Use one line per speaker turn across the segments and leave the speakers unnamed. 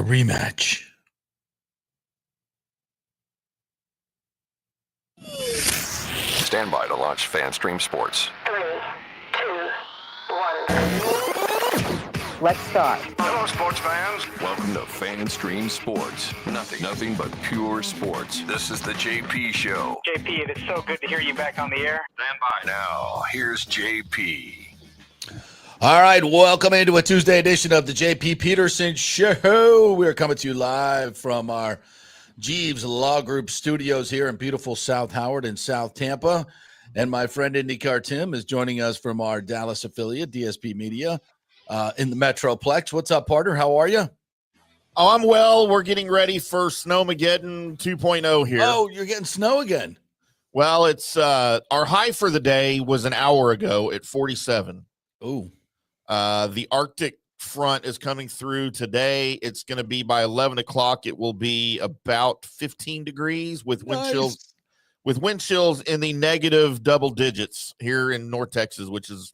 rematch.
Stand by to launch FanStream Sports.
3, 2, 1. Let's start.
Hello, sports fans. Welcome to FanStream Sports. Nothing but pure sports. This is the JP Show.
JP, it is so good to hear you back on the air.
Stand by. Now, here's JP.
All right, welcome into a Tuesday edition of the JP Peterson Show. We're coming to you live from our Jeeves Law Group studios here in beautiful South Howard and South Tampa. And my friend IndyCar Tim is joining us from our Dallas affiliate, DSP Media, in the Metroplex. What's up, partner? How are you?
Oh, I'm well. We're getting ready for Snowmageddon 2.0 here.
Oh, you're getting snow again.
Well, it's our high for the day was an hour ago at 47.
Ooh.
The Arctic front is coming through today. It's going to be by 11 o'clock. It will be about 15 degrees with wind chills in the negative double digits here in North Texas, which is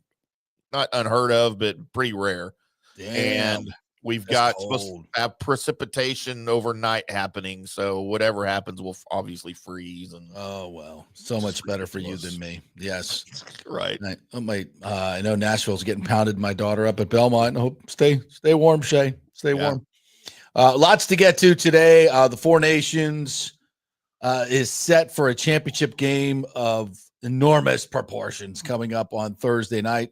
not unheard of, but pretty rare.
Damn.
And we've got supposed to have precipitation overnight happening. So whatever happens will obviously freeze. And
oh, well, so much better for you than me. Yes.
Right.
I know Nashville's getting pounded. My daughter up at Belmont. I hope stay warm, Shay. Stay warm. Lots to get to today. The Four Nations is set for a championship game of enormous proportions coming up on Thursday night.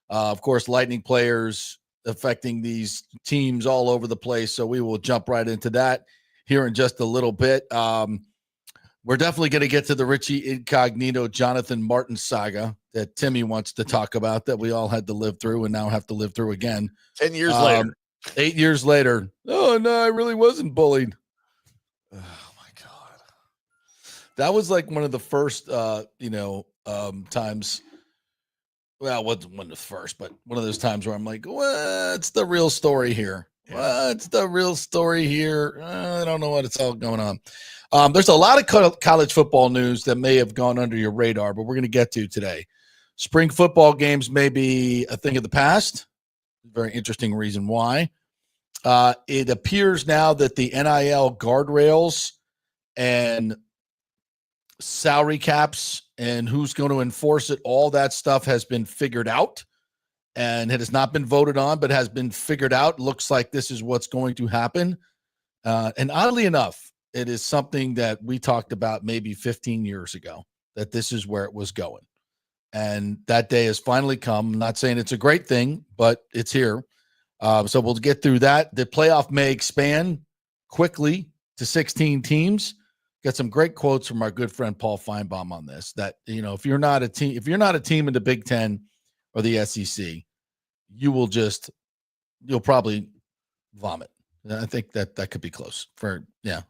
Of course, Lightning players affecting these teams all over the place. So we will jump right into that here in just a little bit. We're definitely going to get to the Richie Incognito, Jonathan Martin saga that Timmy wants to talk about that we all had to live through and now have to live through again.
10 years later.
8 years later. Oh, no, I really wasn't bullied.
Oh, my God.
That was like one of the first, times. Well, it wasn't one of the first, but one of those times where I'm like, what's the real story here? What's the real story here? I don't know what it's all going on. There's a lot of college football news that may have gone under your radar, but we're going to get to today. Spring football games may be a thing of the past. Very interesting reason why. It appears now that the NIL guardrails and salary caps and who's going to enforce it, all that stuff has been figured out, and it has not been voted on, but has been figured out. Looks like this is what's going to happen. And oddly enough, it is something that we talked about maybe 15 years ago, that this is where it was going. And that day has finally come. I'm not saying it's a great thing, but it's here. So we'll get through that. The playoff may expand quickly to 16 teams. Got some great quotes from our good friend Paul Feinbaum on this, that, if you're not a team in the Big Ten or the SEC, you'll probably vomit. I think that could be close I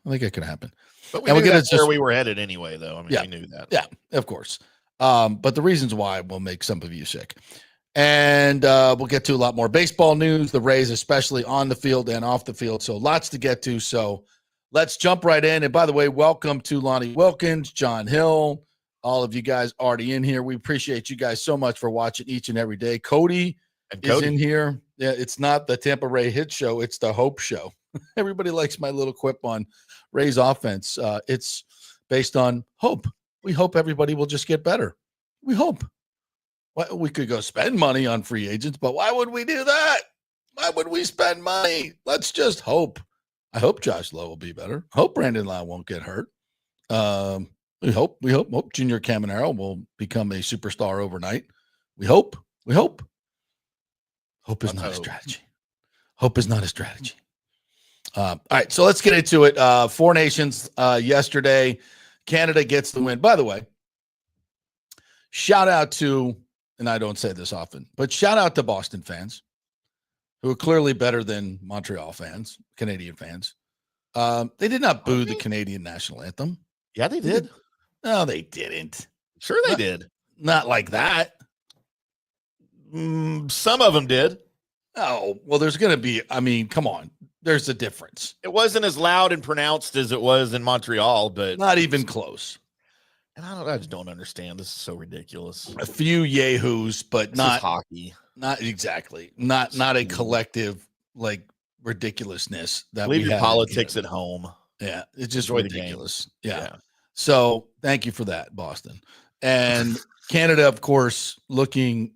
think it could happen.
But we knew that's where we were headed anyway, though. I mean, we knew that.
Yeah, of course. But the reasons why will make some of you sick. And we'll get to a lot more baseball news, the Rays, especially on the field and off the field. So lots to get to. So let's jump right in. And by the way, welcome to Lonnie Wilkins, John Hill, all of you guys already in here. We appreciate you guys so much for watching each and every day. Cody is in here. Yeah, it's not the Tampa Ray Hit Show. It's the Hope Show. Everybody likes my little quip on Ray's offense. It's based on hope. We hope everybody will just get better. We hope. Well, we could go spend money on free agents, but why would we do that? Why would we spend money? Let's just hope. I hope Josh Lowe will be better. Hope Brandon Lau won't get hurt. We hope Junior Caminero will become a superstar overnight. We hope. Hope is not a strategy. Hope is not a strategy. All right, so let's get into it. Four Nations yesterday. Canada gets the win. By the way, shout out to, and I don't say this often, but shout out to Boston fans who are clearly better than Montreal fans, Canadian fans. They did not boo the Canadian national anthem.
Yeah, they did.
No, they didn't.
Sure they did.
Not like that.
Some of them did.
Oh, well, there's going to be, come on. There's a difference.
It wasn't as loud and pronounced as it was in Montreal, but
not even close.
And I just don't understand. This is so ridiculous.
A few yahoos, but
this
not
is hockey.
Not exactly. Not a collective, like ridiculousness that
Leave
we
your
had in
politics
Canada.
at home.
Yeah, it's just
Enjoy the game.
ridiculous. Yeah. So thank you for that, Boston. And Canada, of course, looking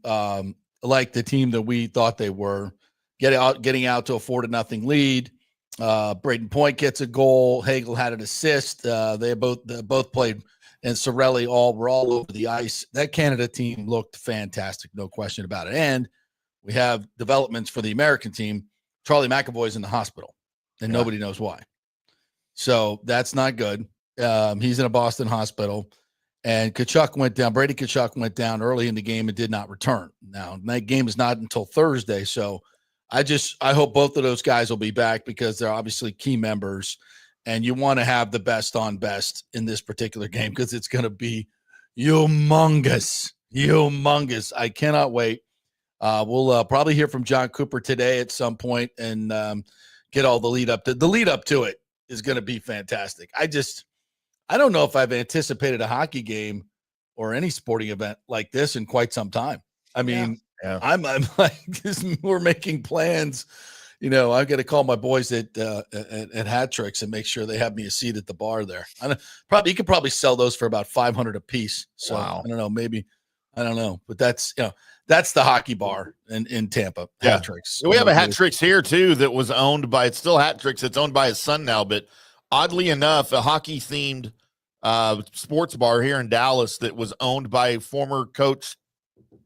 like the team that we thought they were, getting out to a 4-0 lead. Braden Point gets a goal. Hagel had an assist. They both played, and Sorelli were all over the ice. That Canada team looked fantastic, no question about it. And we have developments for the American team. Charlie McAvoy's in the hospital, and nobody knows why. So that's not good. He's in a Boston hospital, and Brady Tkachuk went down early in the game and did not return. Now, that game is not until Thursday. So I hope both of those guys will be back, because they're obviously key members, and you want to have the best on best in this particular game, because it's going to be humongous. I cannot wait. We'll probably hear from John Cooper today at some point and get all the lead up. The lead up to it is going to be fantastic. I don't know if I've anticipated a hockey game or any sporting event like this in quite some time. I mean, I'm like, we're making plans. I've got to call my boys at Hat Tricks and make sure they have me a seat at the bar there. You could probably sell those for about $500 a piece. So wow. I don't know, maybe, I don't know, but that's the hockey bar in Tampa. Hat Tricks.
We have a Hat Tricks here too that was owned by, it's still Hat Tricks. It's owned by his son now, but oddly enough, a hockey themed sports bar here in Dallas that was owned by former coach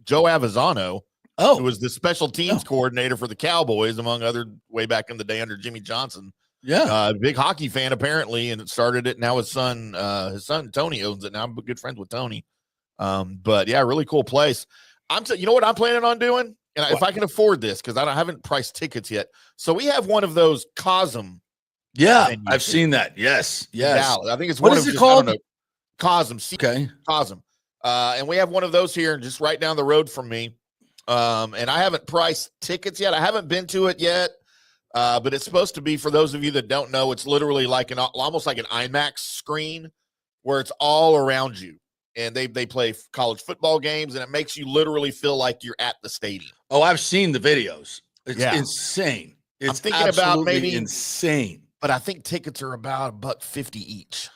Joe Avizano, who was the special teams coordinator for the Cowboys, among other, way back in the day under Jimmy Johnson. Yeah. Big hockey fan apparently, and it started it. Now his son Tony owns it now. I'm good friends with Tony. But yeah, really cool place. You know what I'm planning on doing? And if I can afford this, because I haven't priced tickets yet. So we have one of those Cosm.
Yeah, I've seen that. Yes.
Yeah, I think it's
what is it called?
Cosm.
Okay.
Cosm. And we have one of those here just right down the road from me. And I haven't priced tickets yet. I haven't been to it yet. But it's supposed to be, for those of you that don't know, it's literally like almost like an IMAX screen where it's all around you. And they play college football games, and it makes you literally feel like you're at the stadium.
Oh, I've seen the videos. It's insane. I'm thinking about maybe insane.
But I think tickets are about $1.50 each.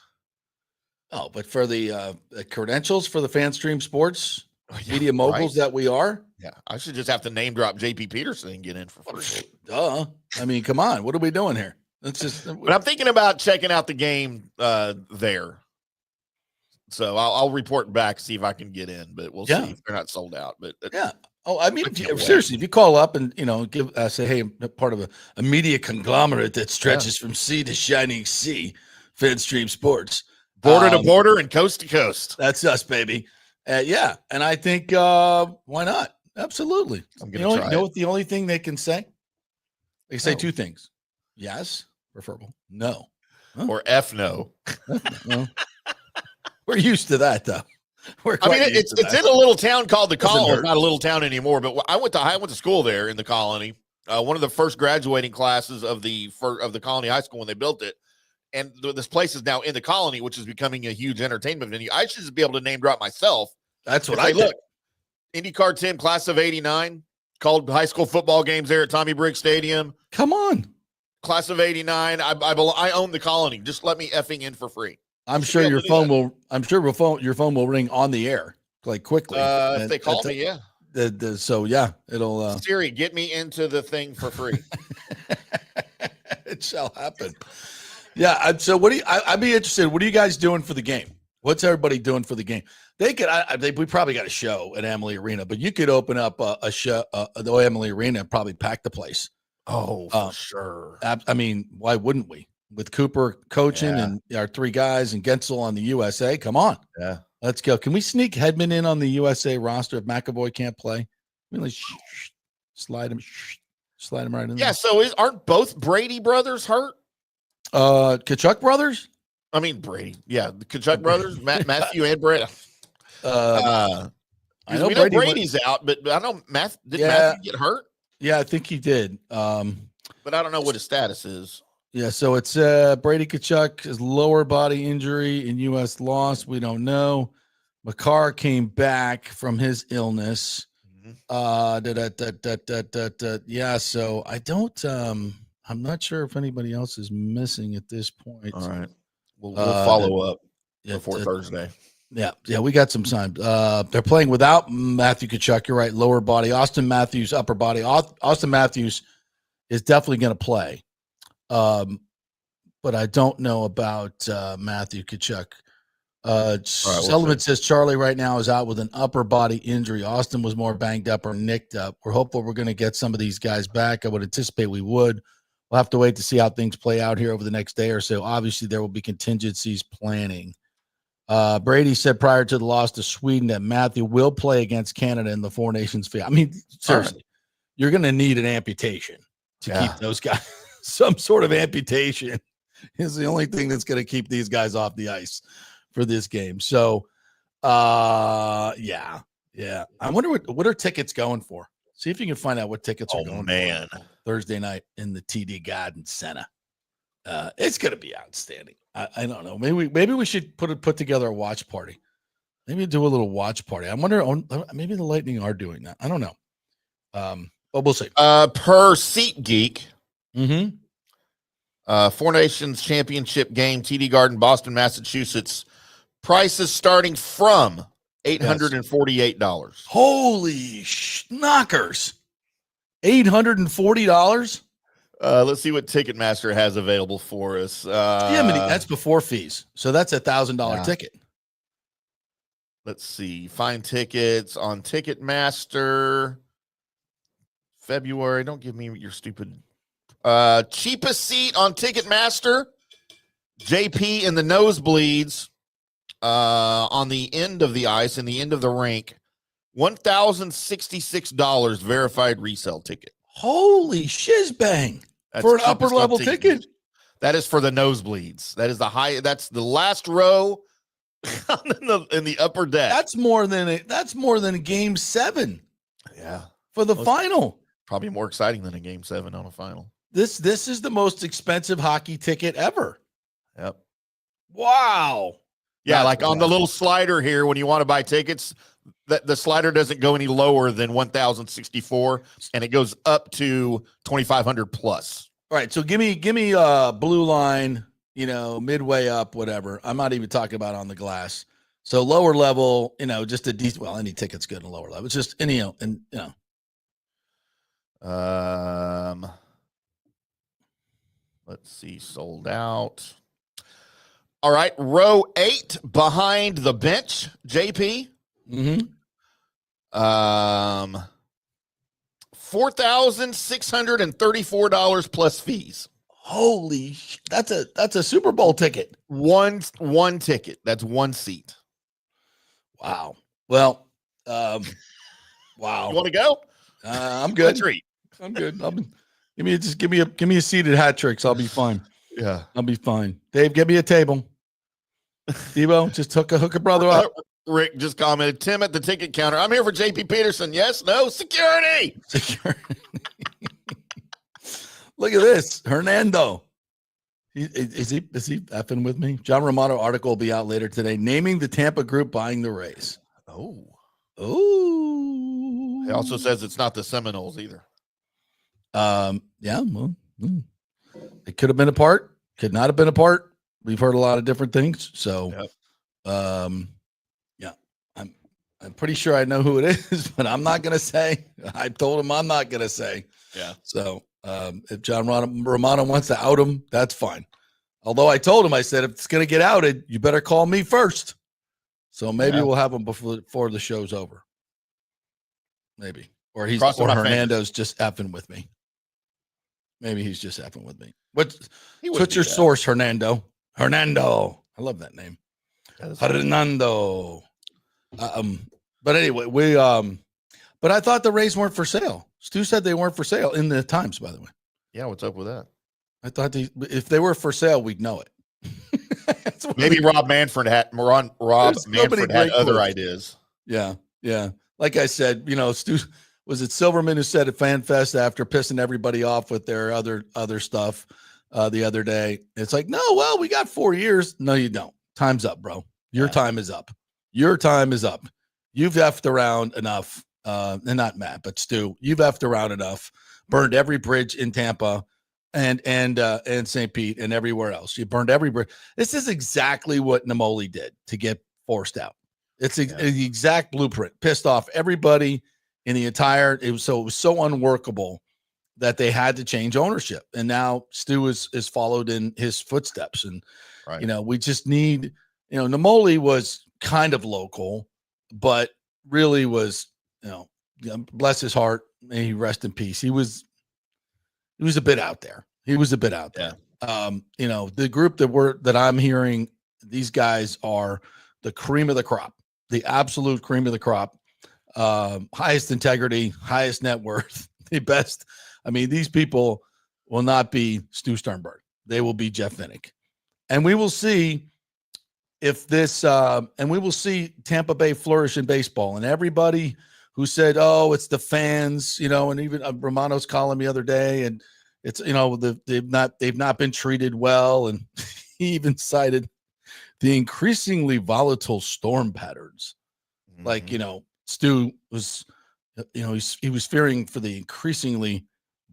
Oh, but for the credentials for the FanStream Sports media moguls that we are.
Yeah, I should just have to name drop JP Peterson and get in for free.
Duh. I mean, come on. What are we doing here? Let's just.
But I'm thinking about checking out the game there. So I'll report back, see if I can get in, but we'll see if they're not sold out. But
yeah. Oh, I mean, seriously, if you call up and, say, hey, I'm part of a media conglomerate that stretches from sea to shining sea, FanStream Sports.
Border to border and coast to coast.
That's us, baby. Yeah. And I think, why not? Absolutely.
I'm going to try.
You know what the only thing they can say? They can say two things. Yes, preferable. No.
Huh? Or F no.
Well, we're used to that, though.
It's in a little town called the Colony. It's not a little town anymore, but I went to school there in the Colony. One of the first graduating classes of the Colony High School when they built it. And this place is now in the Colony, which is becoming a huge entertainment venue. I should just be able to name drop myself.
That's what I look.
IndyCar 10 class of 89 called high school football games there at Tommy Briggs Stadium.
Come on.
Class of 89. I own the Colony. Just let me effing in for free.
I'm sure your phone will ring on the air like quickly.
If they call me, yeah.
It'll
Siri, get me into the thing for free.
It shall happen. Yeah. So I'd be interested. What are you guys doing for the game? What's everybody doing for the game? We probably got a show at Amalie Arena, but you could open up a show at the Amalie Arena and probably pack the place.
Oh, for sure.
I mean, why wouldn't we? With Cooper coaching and our three guys and Gensel on the USA. Come on.
Yeah.
Let's go. Can we sneak Hedman in on the USA roster if McAvoy can't play? Really slide him right in there.
Yeah, so aren't both Brady brothers hurt?
Tkachuk brothers?
I mean, Brady. Yeah, the Tkachuk brothers, Matthew and Brady. I know Brady's out, but I know Matthew get hurt?
Yeah, I think he did.
But I don't know what his status is.
Yeah, so it's Brady Tkachuk, his lower body injury in U.S. loss. We don't know. Makar came back from his illness. Yeah, so I I'm not sure if anybody else is missing at this point.
All right. We'll follow up before Thursday.
Yeah, we got some time. They're playing without Matthew Tkachuk. You're right, lower body. Austin Matthews, upper body. Austin Matthews is definitely going to play. But I don't know about Matthew Tkachuk. Sullivan says Charlie right now is out with an upper body injury. Austin was more banged up or nicked up. We're hopeful we're going to get some of these guys back. I would anticipate we would. We'll have to wait to see how things play out here over the next day or so. Obviously, there will be contingencies planning. Brady said prior to the loss to Sweden that Matthew will play against Canada in the Four Nations field. I mean, seriously, you're going to need an amputation to keep those guys. Some sort of amputation is the only thing that's going to keep these guys off the ice for this game. So, yeah. I wonder what are tickets going for? See if you can find out what tickets are going for Thursday night in the TD Garden Center. It's going to be outstanding. I don't know. Maybe we should put together a watch party. Maybe do a little watch party. I wonder. Maybe the Lightning are doing that. I don't know. But we'll see.
Per SeatGeek,
Mm-hmm.
Four Nations Championship game, TD Garden, Boston, Massachusetts. Prices starting from $848.
Holy knockers! $840.
Let's see what Ticketmaster has available for us.
That's before fees. So that's $1,000 ticket.
Let's see. Find tickets on Ticketmaster. February. Don't give me your stupid cheapest seat on Ticketmaster. JP in the nosebleeds on the end of the ice and the end of the rink. $1,066 verified resale ticket.
Holy shizbang. For an upper level ticket.
That is for the nosebleeds. That is that's the last row in the upper deck.
That's more than a game 7.
Yeah.
For the final.
Probably more exciting than a game 7 on a final.
This is the most expensive hockey ticket ever.
Yep.
Wow.
Yeah, like on the little slider here, when you want to buy tickets, the slider doesn't go any lower than 1,064, and it goes up to 2,500 plus.
All right, so give me blue line, midway up, whatever. I'm not even talking about on the glass. So lower level, just a decent. Well, any ticket's good in lower level. It's just
Let's see, sold out. All right, row 8 behind the bench, JP.
Mm-hmm.
$4,634 plus fees.
Holy, that's a Super Bowl ticket.
One ticket. That's one seat.
Wow. Well, wow.
You want to go?
I'm good. I'm good. Give me a seat at Hat Tricks. I'll be fine.
Yeah,
I'll be fine. Dave, get me a table. Debo, just hook a brother up.
Rick just commented, Tim at the ticket counter. I'm here for JP Peterson. Yes, no, security.
Look at this. Hernando. Is he effing with me? John Romano article will be out later today. Naming the Tampa group buying the Rays.
Oh.
He
also says it's not the Seminoles either.
Yeah, well, it could have been a part, could not have been a part. We've heard a lot of different things. So, yeah, I'm pretty sure I know who it is, but I'm not going to say. I told him I'm not going to say.
Yeah.
So, if John Romano wants to out him, that's fine. Although I told him, I said, if it's going to get outed, you better call me first. So maybe we'll have him before the show's over. Maybe. Or Hernando's just effing with me. Maybe he's just effing with me. What's your source, Hernando? Hernando. I love that name. Hernando. But anyway, but I thought the Rays weren't for sale. Stu said they weren't for sale in the Times, by the way.
Yeah, what's up with that?
I thought if they were for sale, we'd know it.
Maybe Rob Manfred had other ideas.
Yeah. Like I said, Stu, was it Silverman who said at FanFest after pissing everybody off with their other stuff the other day? It's like, no, well, we got 4 years. No, you don't. Time's up, bro. Your time is up. Your time is up. You've effed around enough. And not Matt, but Stu, you've effed around enough. Burned every bridge in Tampa and St. Pete and everywhere else. You burned everywhere. This is exactly what Namoli did to get forced out. It's the exact blueprint. Pissed off everybody in the entire. It was so unworkable that they had to change ownership. And now Stu is followed in his footsteps. And we just need. Namoli was kind of local, but really was. Bless his heart. May he rest in peace. He was a bit out there. The group that I'm hearing, these guys are the cream of the crop, the absolute cream of the crop, highest integrity, highest net worth, the best. I mean, these people will not be Stu Sternberg. They will be Jeff Vinnick. And we will see if this, and we will see Tampa Bay flourish in baseball. And everybody who said, "Oh, it's the fans," and even Romano's column the other day, and it's they've not been treated well, and he even cited the increasingly volatile storm patterns. Mm-hmm. Like Stu was, he was fearing for the increasingly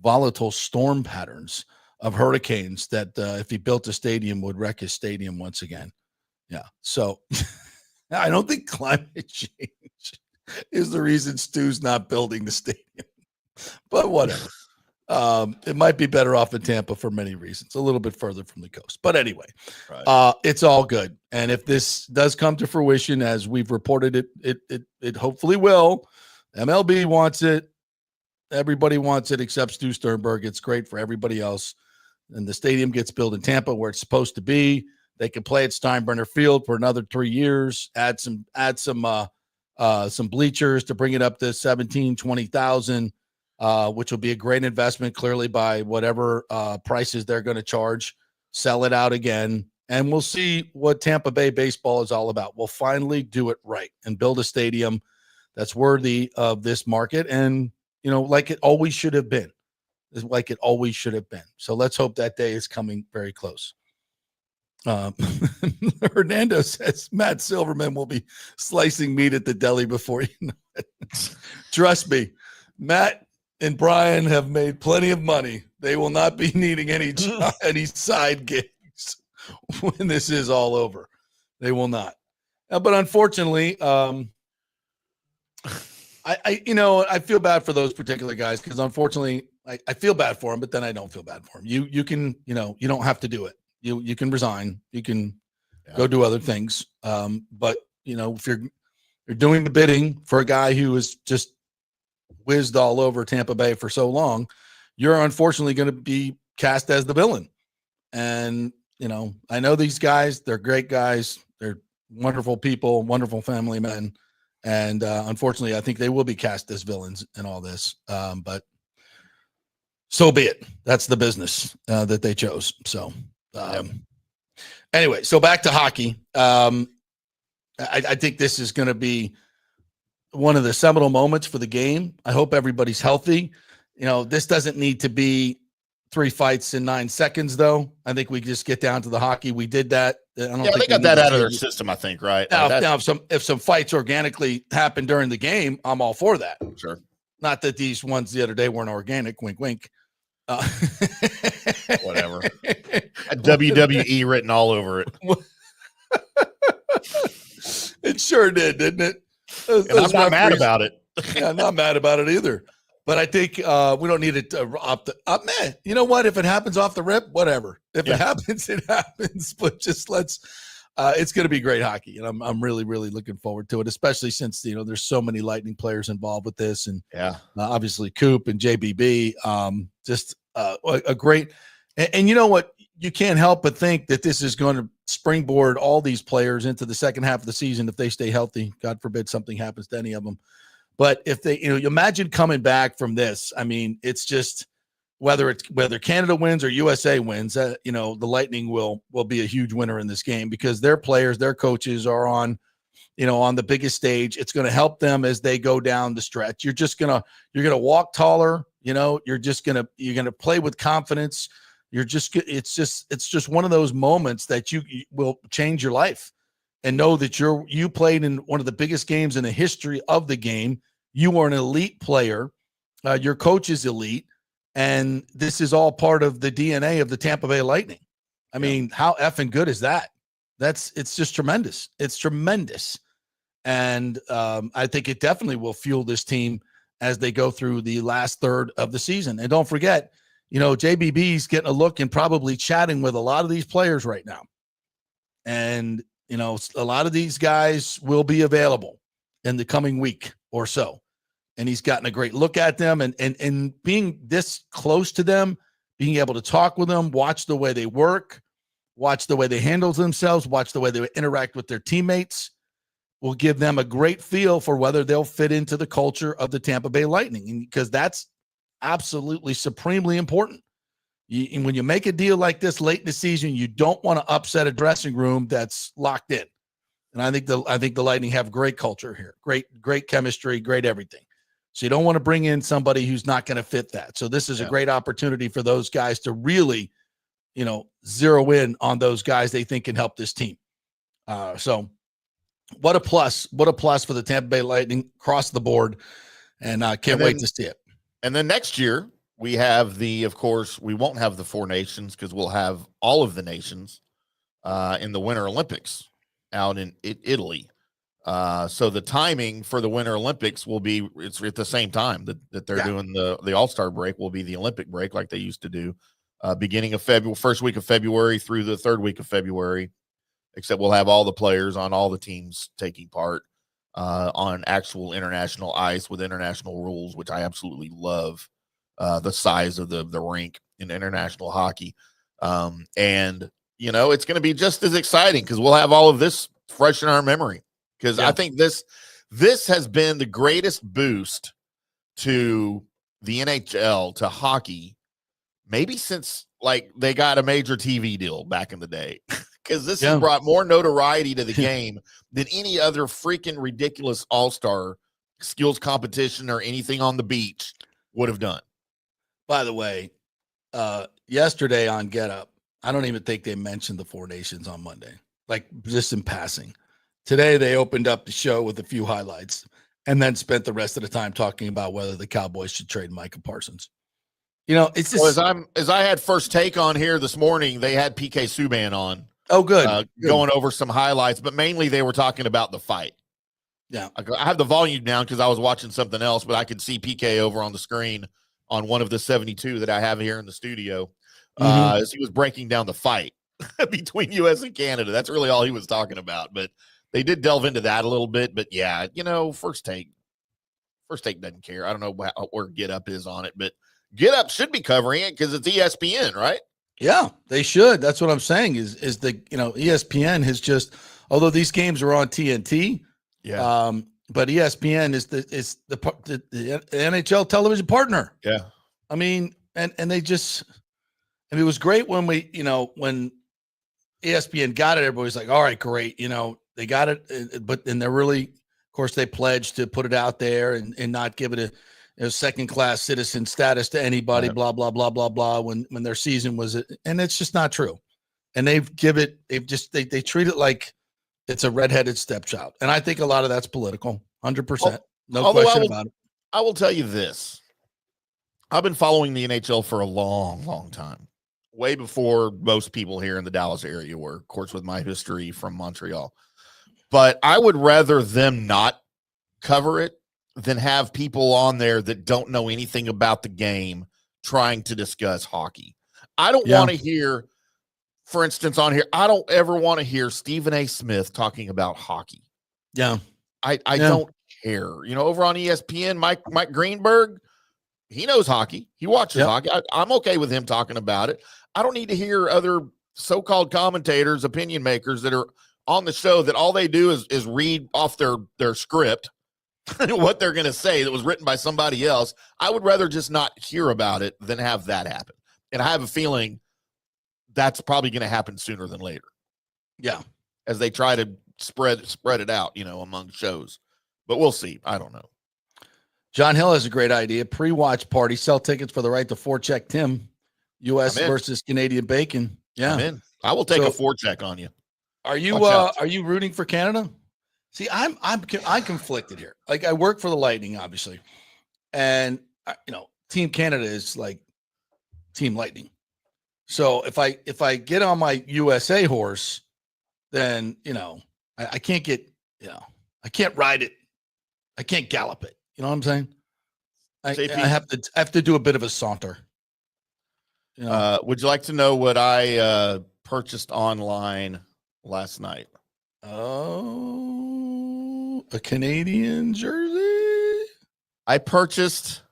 volatile storm patterns of hurricanes that if he built a stadium would wreck his stadium once again. Yeah, so I don't think climate change is the reason Stu's not building the stadium, but whatever. It might be better off in Tampa for many reasons, a little bit further from the coast. But anyway, it's all good. And if this does come to fruition, as we've reported it hopefully will. MLB wants it. Everybody wants it except Stu Sternberg. It's great for everybody else. And the stadium gets built in Tampa where it's supposed to be. They can play at Steinbrenner Field for another 3 years, add some bleachers to bring it up to 17, 20,000, which will be a great investment, clearly, by whatever prices they're going to charge. Sell it out again, and we'll see what Tampa Bay baseball is all about. We'll finally do it right and build a stadium that's worthy of this market, and like it always should have been. So let's hope that day is coming very close. Hernando says Matt Silverman will be slicing meat at the deli before you know it. Trust me, Matt and Brian have made plenty of money. They will not be needing any side gigs when this is all over. They will not. But unfortunately, I feel bad for those particular guys because unfortunately I feel bad for them, but then I don't feel bad for them. You can, you don't have to do it. You can resign. You can go do other things. But if you're doing the bidding for a guy who is just whizzed all over Tampa Bay for so long, you're unfortunately going to be cast as the villain. And I know these guys; they're great guys. They're wonderful people, wonderful family men. And unfortunately, I think they will be cast as villains in all this. But so be it. That's the business that they chose. So. Anyway, so back to hockey. I think this is going to be one of the seminal moments for the game. I hope everybody's healthy. This doesn't need to be 3 fights in 9 seconds, though. I think we just get down to the hockey. We did that.
They got that out of their system, I think, right?
Now if some fights organically happen during the game, I'm all for that.
Sure.
Not that these ones the other day weren't organic. Wink, wink.
Whatever. WWE written all over it.
It sure did, didn't it?
I'm not mad about it.
Yeah, I'm not mad about it either. But I think we don't need it off the up. Man, you know what? If it happens off the rip, whatever. If it happens, it happens. But just it's going to be great hockey, and I'm really, really looking forward to it. Especially since there's so many Lightning players involved with this, and obviously Coop and JBB. Just a great, and you know what? You can't help but think that this is going to springboard all these players into the second half of the season if they stay healthy. God forbid something happens to any of them. But if they, you imagine coming back from this. I mean, it's just whether Canada wins or USA wins, the Lightning will be a huge winner in this game because their players, their coaches are on the biggest stage. It's going to help them as they go down the stretch. You're going to walk taller. You're going to play with confidence. It's just one of those moments that you will change your life and know that you played in one of the biggest games in the history of the game. You are an elite player. Your coach is elite. And this is all part of the DNA of the Tampa Bay Lightning. I mean, how effing good is that? It's just tremendous. It's tremendous. And I think it definitely will fuel this team as they go through the last third of the season. And don't forget, JBB's getting a look and probably chatting with a lot of these players right now. And, a lot of these guys will be available in the coming week or so. And he's gotten a great look at them and being this close to them, being able to talk with them, watch the way they work, watch the way they handle themselves, watch the way they interact with their teammates, will give them a great feel for whether they'll fit into the culture of the Tampa Bay Lightning, because that's absolutely supremely important. When you make a deal like this late in the season, you don't want to upset a dressing room that's locked in. And I think the Lightning have great culture here, great chemistry, great everything. So you don't want to bring in somebody who's not going to fit that. So this is a great opportunity for those guys to really, zero in on those guys they think can help this team. So what a plus for the Tampa Bay Lightning across the board. And I can't wait to see it.
And then next year we have of course, we won't have the 4 nations because we'll have all of the nations in the Winter Olympics out in Italy. So the timing for the Winter Olympics will be, it's at the same time that they're doing the All-Star break will be the Olympic break like they used to do, beginning of February, first week of February through the third week of February, except we'll have all the players on all the teams taking part on actual international ice with international rules, which I absolutely love, the size of the rink in international hockey. And, it's going to be just as exciting because we'll have all of this fresh in our memory. Because I think this has been the greatest boost to the NHL, to hockey, maybe since they got a major TV deal back in the day. Because this has brought more notoriety to the game than any other freaking ridiculous all-star skills competition or anything on the beach would have done.
By the way, yesterday on Get Up, I don't even think they mentioned the 4 nations on Monday, just in passing. Today, they opened up the show with a few highlights and then spent the rest of the time talking about whether the Cowboys should trade Micah Parsons. It's just
as I had first take on here this morning, they had PK Subban on.
Oh, good.
Going over some highlights, but mainly they were talking about the fight.
Yeah.
I have the volume down because I was watching something else, but I could see PK over on the screen on one of the 72 that I have here in the studio as he was breaking down the fight between U.S. and Canada. That's really all he was talking about, but they did delve into that a little bit. But yeah, First Take doesn't care. I don't know where Get Up is on it, but Get Up should be covering it because it's ESPN, right?
Yeah, they should. That's what I'm saying is ESPN has just, although these games are on TNT, but ESPN is the NHL television partner.
Yeah.
I mean, and they just, it was great when when ESPN got it, everybody's like, all right, great. They got it, but then they're really, of course, they pledged to put it out there and not give it a second-class citizen status to anybody, blah, blah, blah, blah, blah, when their season was, and it's just not true. And they treat it like it's a redheaded stepchild. And I think a lot of that's political, 100%. No question about it.
I will tell you this. I've been following the NHL for a long, long time, way before most people here in the Dallas area were, of course, with my history from Montreal. But I would rather them not cover it than have people on there that don't know anything about the game trying to discuss hockey. I don't want to hear, for instance, on here, I don't ever want to hear Stephen A. Smith talking about hockey.
Yeah.
I don't care. Over on ESPN, Mike Greenberg, he knows hockey. He watches hockey. I'm okay with him talking about it. I don't need to hear other so-called commentators, opinion makers that are on the show that all they do is read off their script what they're going to say that was written by somebody else. I would rather just not hear about it than have that happen. And I have a feeling that's probably going to happen sooner than later.
Yeah.
As they try to spread it out, among shows. But we'll see. I don't know.
John Hill has a great idea. Pre-watch party. Sell tickets for the right to forecheck Tim. U.S. versus Canadian bacon. Yeah.
I'm in. I will take a forecheck on you.
Are you rooting for Canada? See, I'm conflicted here. I work for the Lightning, obviously, and Team Canada is Team Lightning. So if I get on my USA horse, then I can't get I can't ride it. I can't gallop it. You know what I'm saying? I have to do a bit of a saunter.
Would you like to know what I purchased online last night?
Oh, a Canadian jersey.
I purchased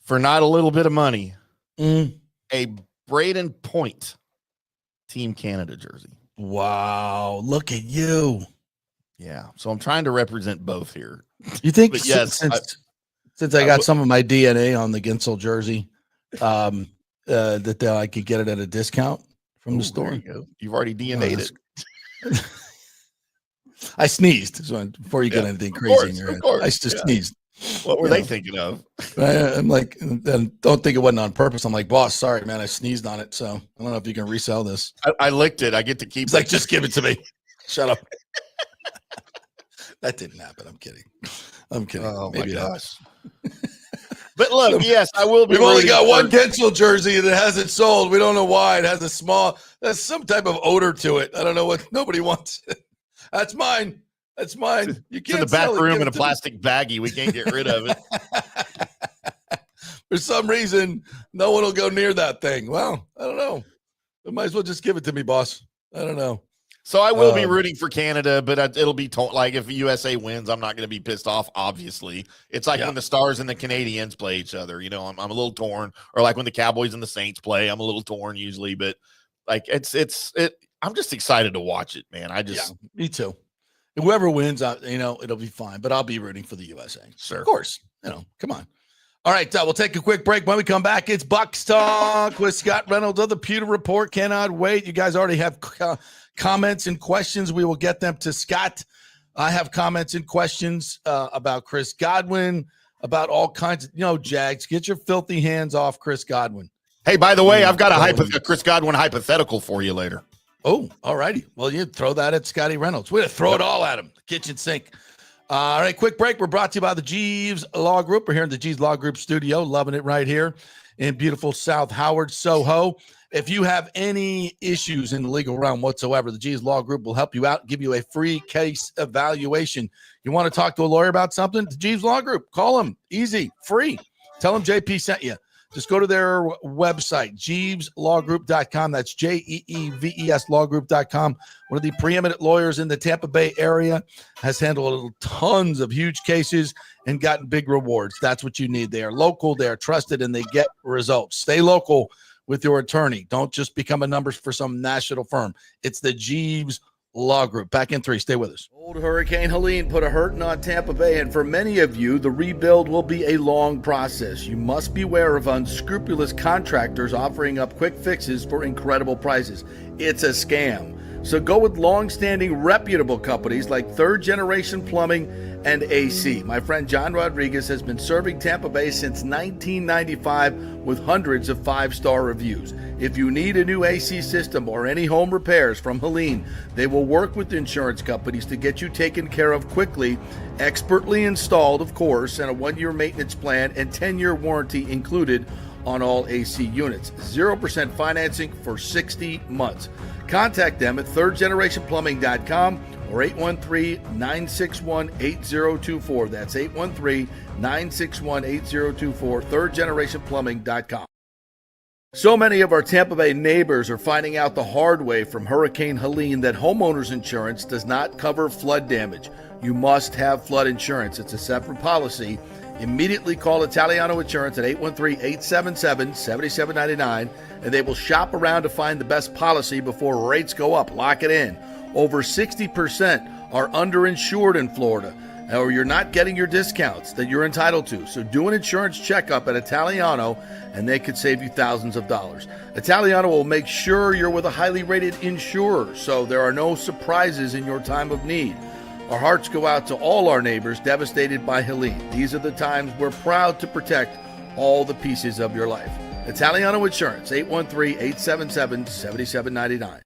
for not a little bit of money a Braden Point Team Canada jersey.
Wow, look at you.
Yeah, so I'm trying to represent both here.
You think?
But yes,
since I got some of my DNA on the Ginsel jersey, that I could get it at a discount from the store.
You've already DNA'd it.
I sneezed before you get anything crazy in your head. I just sneezed.
What were they thinking of?
I'm like, don't think it wasn't on purpose. I'm like, boss, sorry, man, I sneezed on it. So I don't know if you can resell this.
I licked it. I get to keep it.
It's like, just give it to me. Shut up. That didn't happen. I'm kidding.
Oh,
maybe
my gosh. But look, yes, I will be.
We've only got one Ginsel jersey that hasn't sold. We don't know why. It has there's some type of odor to it. I don't know what. Nobody wants it. That's mine. That's mine. You can't.
It's in the back room in a plastic baggie. We can't get rid of it.
For some reason, no one will go near that thing. Well, I don't know. You might as well just give it to me, boss. I don't know.
So I will be rooting for Canada, but it'll be like if USA wins, I'm not going to be pissed off. Obviously, it's like when the Stars and the Canadians play each other. I'm a little torn, or like when the Cowboys and the Saints play, I'm a little torn usually. But like I'm just excited to watch it, man.
Me too. Whoever wins, it'll be fine. But I'll be rooting for the USA.
Sure,
of course. Come on. All right, we'll take a quick break. When we come back, it's Bucs Talk with Scott Reynolds of the Pewter Report. Cannot wait. You guys already have comments and questions. We will get them to Scott. I have comments and questions about Chris Godwin, about all kinds of, Jags. Get your filthy hands off Chris Godwin.
Hey, by the way, I've got a Chris Godwin hypothetical for you later.
Oh, all righty. Well, you throw that at Scotty Reynolds. We're going to throw it all at him. The kitchen sink. All right, quick break. We're brought to you by the Jeeves Law Group. We're here in the Jeeves Law Group studio, loving it right here in beautiful South Howard, Soho. If you have any issues in the legal realm whatsoever, the Jeeves Law Group will help you out, give you a free case evaluation. You want to talk to a lawyer about something? The Jeeves Law Group. Call them. Easy. Free. Tell them JP sent you. Just go to their website, jeeveslawgroup.com. That's JEEVES lawgroup.com. One of the preeminent lawyers in the Tampa Bay area, has handled tons of huge cases and gotten big rewards. That's what you need. They are local, they are trusted, and they get results. Stay local with your attorney. Don't just become a number for some national firm. It's the Jeeves Law Group. Back in 3. Stay with us. Old Hurricane Helene put a hurting on Tampa Bay, and for many of you, the rebuild will be a long process. You must beware of unscrupulous contractors offering up quick fixes for incredible prices. It's a scam. So go with long-standing reputable companies like Third Generation Plumbing and AC. My friend John Rodriguez has been serving Tampa Bay since 1995 with hundreds of 5-star reviews. If you need a new AC system or any home repairs from Helene, they will work with insurance companies to get you taken care of quickly, expertly installed, of course, and a 1-year maintenance plan and 10-year warranty included on all AC units. 0% financing for 60 months. Contact them at thirdgenerationplumbing.com or 813-961-8024. That's 813-961-8024, thirdgenerationplumbing.com. So many of our Tampa Bay neighbors are finding out the hard way from Hurricane Helene that homeowners insurance does not cover flood damage. You must have flood insurance. It's a separate policy. Immediately call Italiano Insurance at 813-877-7799, and they will shop around to find the best policy before rates go up. Lock it in. Over 60% are underinsured in Florida, or you're not getting your discounts that you're entitled to. So do an insurance checkup at Italiano, and they could save you thousands of dollars. Italiano will make sure you're with a highly rated insurer, so there are no surprises in your time of need. Our hearts go out to all our neighbors devastated by Helene. These are the times we're proud to protect all the pieces of your life. Italiano Insurance, 813-877-7799.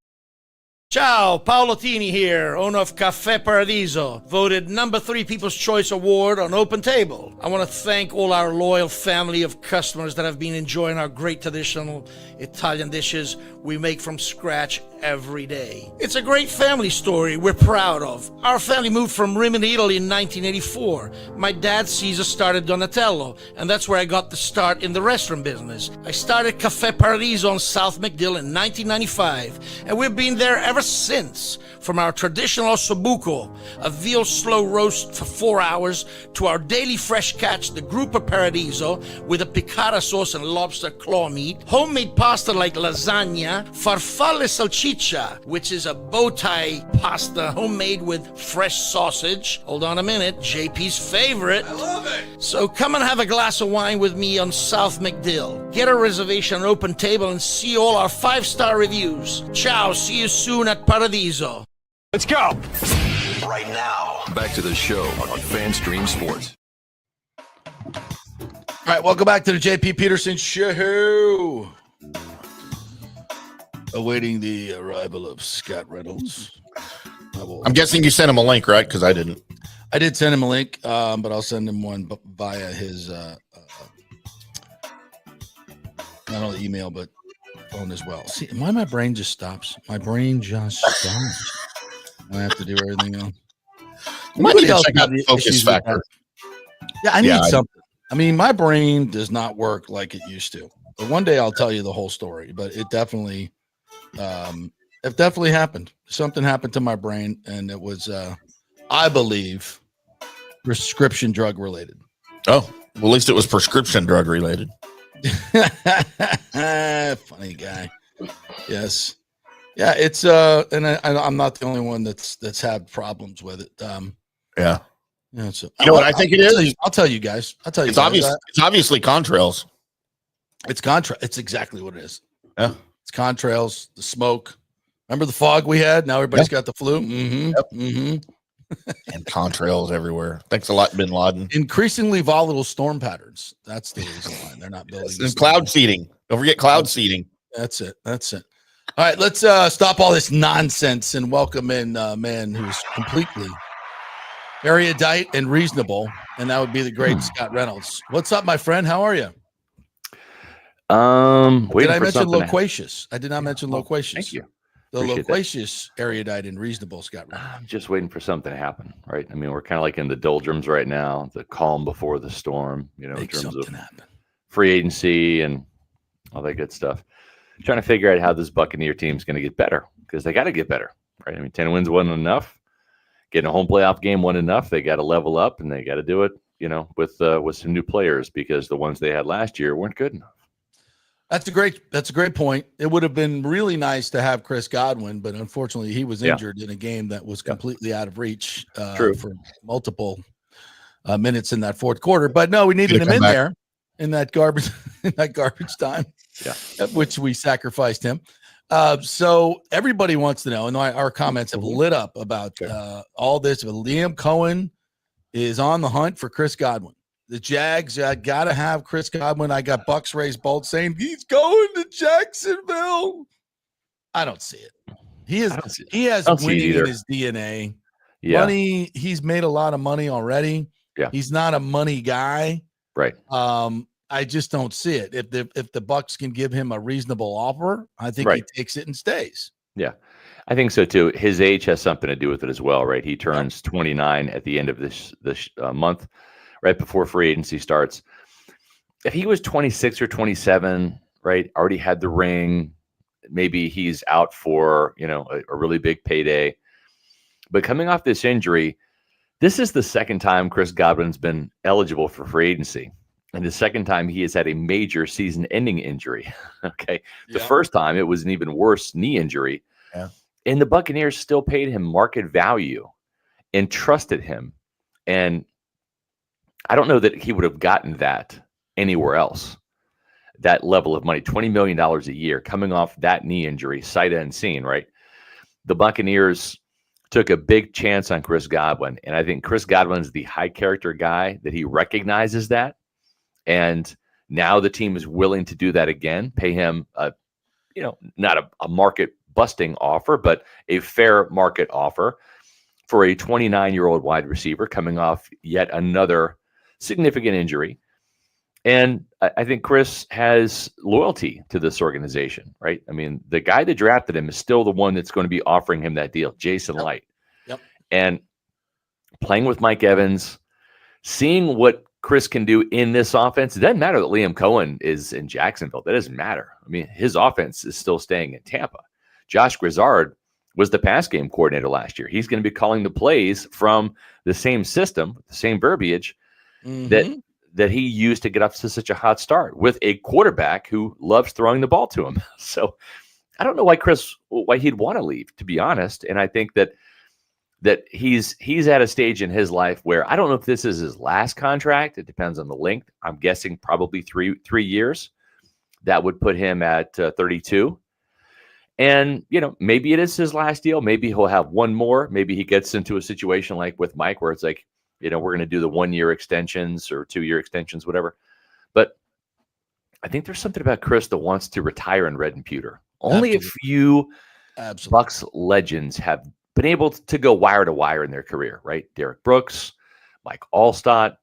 Ciao, Paolo Tini here, owner of Caffè Paradiso, voted #3 People's Choice Award on Open Table. I want to thank all our loyal family of customers that have been enjoying our great traditional Italian dishes we make from scratch every day. It's a great family story we're proud of. Our family moved from Rimini, Italy in 1984. My dad, Caesar, started Donatello, and that's where I got the start in the restaurant business. I started Caffè Paradiso on South McDill in 1995, and we've been there ever since. From our traditional ossobuco, a veal slow roast for 4 hours, to our daily fresh catch, the Gruppo Paradiso, with a piccata sauce and lobster claw meat, homemade pasta like lasagna, farfalle salchicha, which is a bow tie pasta homemade with fresh sausage. Hold on a minute, JP's favorite.
I love it.
So come and have a glass of wine with me on South McDill. Get a reservation on Open Table and see all our 5-star reviews. Ciao, see you soon at Paradiso.
Let's go.
Right now, back to the show on FanStream Sports.
All right, welcome back to the JP Peterson Show. Awaiting the arrival of Scott Reynolds.
I'm guessing you sent him a link, right? Because I didn't.
I did send him a link, but I'll send him one via his not only email but phone as well. See, why my brain just stops? My brain just stops. I have to do everything else.
You might need to check out Focus Factor.
Yeah, I need something. I mean, my brain does not work like it used to. But one day I'll tell you the whole story. But it definitely happened. Something happened to my brain, and it was, I believe, prescription drug related.
Oh, well, at least it was prescription drug related.
Funny guy. Yes. Yeah, it's and I'm not the only one that's had problems with it.
Yeah.
Yeah, so,
you know what I think it is?
I'll tell you guys.
It's obvious. It's obviously contrails.
It's contrail. It's exactly what it is.
Yeah.
It's contrails, the smoke. Remember the fog we had? Now everybody's got the flu. Mm-hmm.
Yep.
Mm-hmm.
And contrails everywhere. Thanks a lot, Bin Laden.
Increasingly volatile storm patterns. That's the reason why they're not building.
And cloud seeding. Don't forget cloud seeding.
That's it. That's it. All right, let's stop all this nonsense and welcome in a man who's completely erudite and reasonable, and that would be the great Scott Reynolds. What's up, my friend? How are you? Did I mention loquacious? I did not mention loquacious.
Thank you.
The loquacious, erudite, and reasonable Scott Reynolds.
I'm just waiting for something to happen, right? I mean, we're kind of like in the doldrums right now, the calm before the storm, you know,
Make
in terms of
happen.
free agency and all that good stuff. Trying to figure out how this Buccaneer team is going to get better, because they got to get better, right? I mean, 10 wins wasn't enough. Getting a home playoff game wasn't enough. They got to level up, and they got to do it, you know, with some new players, because the ones they had last year weren't good enough.
That's a great point. It would have been really nice to have Chris Godwin, but unfortunately he was injured in a game that was completely out of reach for multiple minutes in that fourth quarter. But no, we needed him in there in that garbage time, which we sacrificed him. So everybody wants to know, and our comments have lit up about all this. But Liam Cohen is on the hunt for Chris Godwin. The Jags got to have Chris Godwin. I got Bucs raised bold saying he's going to Jacksonville. I don't see it. He has winning in his DNA.
Yeah.
Money. He's made a lot of money already.
Yeah.
He's not a money guy.
Right.
I just don't see it. If the Bucs can give him a reasonable offer, I think he takes it and stays.
Yeah, I think so too. His age has something to do with it as well, right? He turns 29 at the end of this month, right before free agency starts. If he was 26 or 27, right, already had the ring, maybe he's out for, you know, a really big payday. But coming off this injury, this is the second time Chris Godwin's been eligible for free agency, and the second time he has had a major season-ending injury. Okay, the first time it was an even worse knee injury, and the Buccaneers still paid him market value and trusted him. And I don't know that he would have gotten that anywhere else. That level of money, $20 million a year, coming off that knee injury, sight unseen, right? The Buccaneers took a big chance on Chris Godwin, and I think Chris Godwin's the high character guy that he recognizes that, and now the team is willing to do that again, pay him not a market busting offer, but a fair market offer for a 29-year-old wide receiver coming off yet another significant injury. And I think Chris has loyalty to this organization, right? I mean, the guy that drafted him is still the one that's going to be offering him that deal, Jason Light.
Yep.
And playing with Mike Evans, seeing what Chris can do in this offense, it doesn't matter that Liam Cohen is in Jacksonville. That doesn't matter. I mean, his offense is still staying in Tampa. Josh Grizzard was the pass game coordinator last year. He's going to be calling the plays from the same system, the same verbiage that he used to get up to such a hot start with a quarterback who loves throwing the ball to him. So I don't know why he'd want to leave, to be honest. And I think that he's at a stage in his life where I don't know if this is his last contract. It depends on the length. I'm guessing probably three years. That would put him at 32. And, maybe it is his last deal. Maybe he'll have one more. Maybe he gets into a situation like with Mike where it's like, we're going to do the 1-year extensions or 2-year extensions, whatever. But I think there's something about Chris that wants to retire in red and pewter. Only a few Bucs legends have been able to go wire to wire in their career, right? Derek Brooks, Mike Allstott,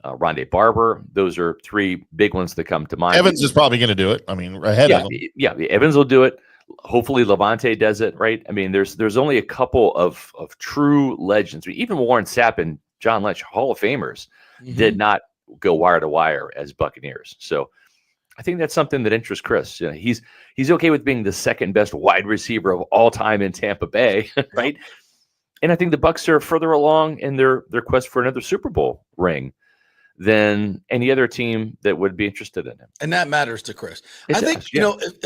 Rondé Barber. Those are three big ones that come to mind.
Evans is probably going to do it. I mean, ahead of him.
Yeah, Evans will do it. Hopefully Levante does it, right? I mean, there's only a couple of true legends. Even Warren Sapp and John Lynch, Hall of Famers, did not go wire to wire as Buccaneers. So I think that's something that interests Chris. He's okay with being the second best wide receiver of all time in Tampa Bay, right? And I think the Bucs are further along in their quest for another Super Bowl ring than any other team that would be interested in him.
And that matters to Chris.
I
think,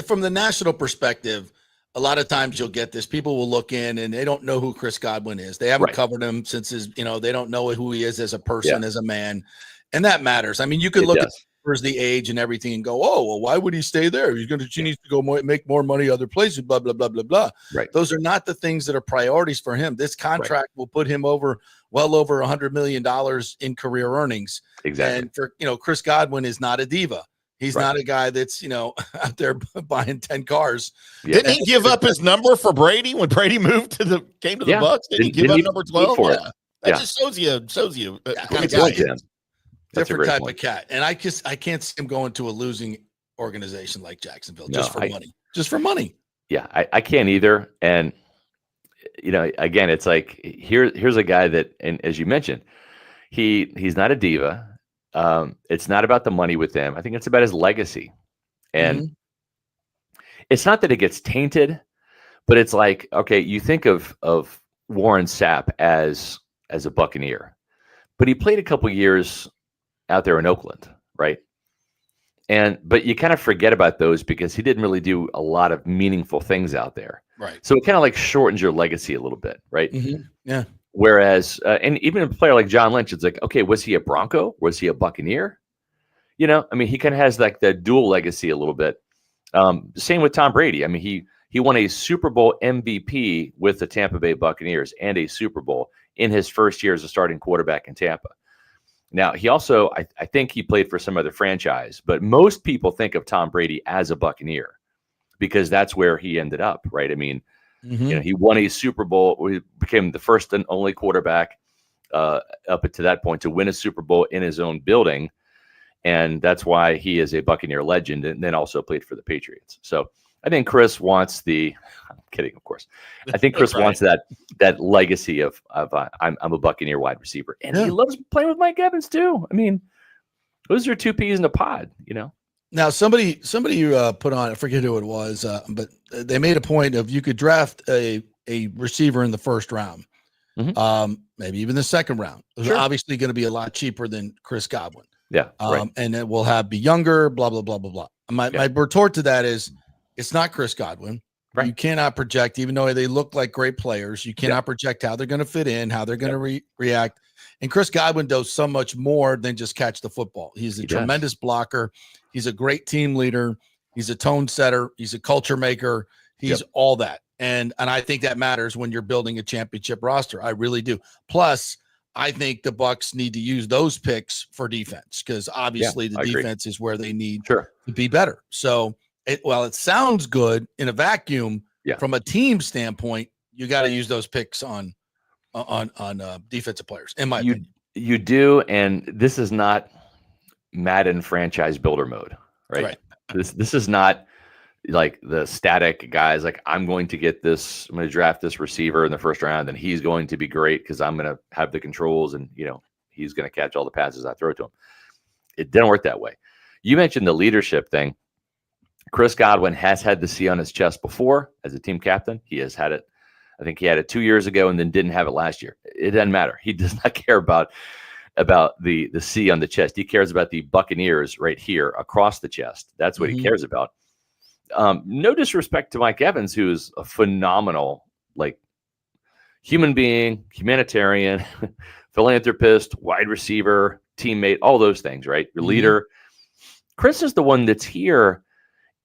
from the national perspective, a lot of times you'll get this. People will look in and they don't know who Chris Godwin is. They haven't covered him since they don't know who he is as a person, as a man. And that matters. I mean, you could look at the age and everything and go, oh, well, why would he stay there? He needs to go make more money other places, blah, blah, blah, blah, blah.
Right.
Those are not the things that are priorities for him. This contract will put him well over $100 million in career earnings.
Exactly.
And for, Chris Godwin is not a diva. He's not a guy that's, out there buying 10 cars.
Yeah. Didn't he give up his number for Brady when Brady came to the Bucs? Didn't he give up number 12? That just shows you kind of guy.
Different type of cat. And I can't see him going to a losing organization like Jacksonville just for money. Just for money.
Yeah, I can't either. And again, it's like here's a guy that, and as you mentioned, he's not a diva. It's not about the money with him. I think it's about his legacy. And it's not that it gets tainted, but it's like, okay, you think of Warren Sapp as a Buccaneer, but he played a couple years out there in Oakland, right? But you kind of forget about those because he didn't really do a lot of meaningful things out there.
Right.
So it kind of like shortens your legacy a little bit, right?
Mm-hmm. Yeah.
Whereas, and even a player like John Lynch, it's like, okay, was he a Bronco? Was he a Buccaneer? I mean, he kind of has like that dual legacy a little bit. Same with Tom Brady. I mean, he won a Super Bowl MVP with the Tampa Bay Buccaneers and a Super Bowl in his first year as a starting quarterback in Tampa. Now, he also, I think he played for some other franchise, but most people think of Tom Brady as a Buccaneer because that's where he ended up, right? I mean, he won a Super Bowl. He became the first and only quarterback up to that point to win a Super Bowl in his own building. And that's why he is a Buccaneer legend and then also played for the Patriots. So I think Chris wants I'm kidding, of course. I think Chris wants that legacy of I'm a Buccaneer wide receiver. And he loves playing with Mike Evans too. I mean, those are two peas in a pod,
Now, somebody put on, I forget who it was, but they made a point of you could draft a receiver in the first round, maybe even the second round. It's obviously going to be a lot cheaper than Chris Godwin.
Yeah.
And it will be younger, blah, blah, blah, blah, blah. My retort to that is it's not Chris Godwin. Right. You cannot project, even though they look like great players, you cannot project how they're going to fit in, how they're going to react. And Chris Godwin does so much more than just catch the football. He's a tremendous blocker. He's a great team leader. He's a tone setter. He's a culture maker. He's all that. And I think that matters when you're building a championship roster. I really do. Plus, I think the Bucs need to use those picks for defense because obviously the defense is where they need to be better. So, while it sounds good in a vacuum,
Yeah.
from a team standpoint, you got to use those picks on defensive players, in my opinion.
You do, and this is not Madden franchise builder mode, right? This is not like the static guys. Like, I'm going to draft this receiver in the first round, and he's going to be great because I'm going to have the controls, and he's going to catch all the passes I throw to him. It didn't work that way. You mentioned the leadership thing. Chris Godwin has had the C on his chest before as a team captain. He has had it. I think he had it 2 years ago and then didn't have it last year. It doesn't matter. He does not care about the C on the chest. He cares about the Buccaneers right here across the chest. That's what he cares about. No disrespect to Mike Evans, who is a phenomenal, human being, humanitarian, philanthropist, wide receiver, teammate, all those things, right? Your leader. Chris is the one that's here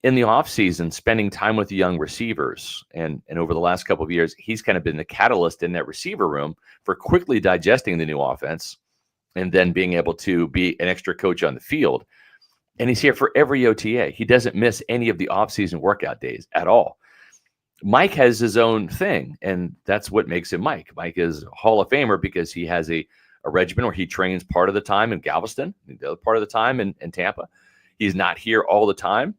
in the offseason, spending time with the young receivers. And over the last couple of years, he's kind of been the catalyst in that receiver room for quickly digesting the new offense and then being able to be an extra coach on the field. And he's here for every OTA. He doesn't miss any of the offseason workout days at all. Mike has his own thing, and that's what makes him Mike. Mike is a Hall of Famer because he has a regimen where he trains part of the time in Galveston, the other part of the time in Tampa. He's not here all the time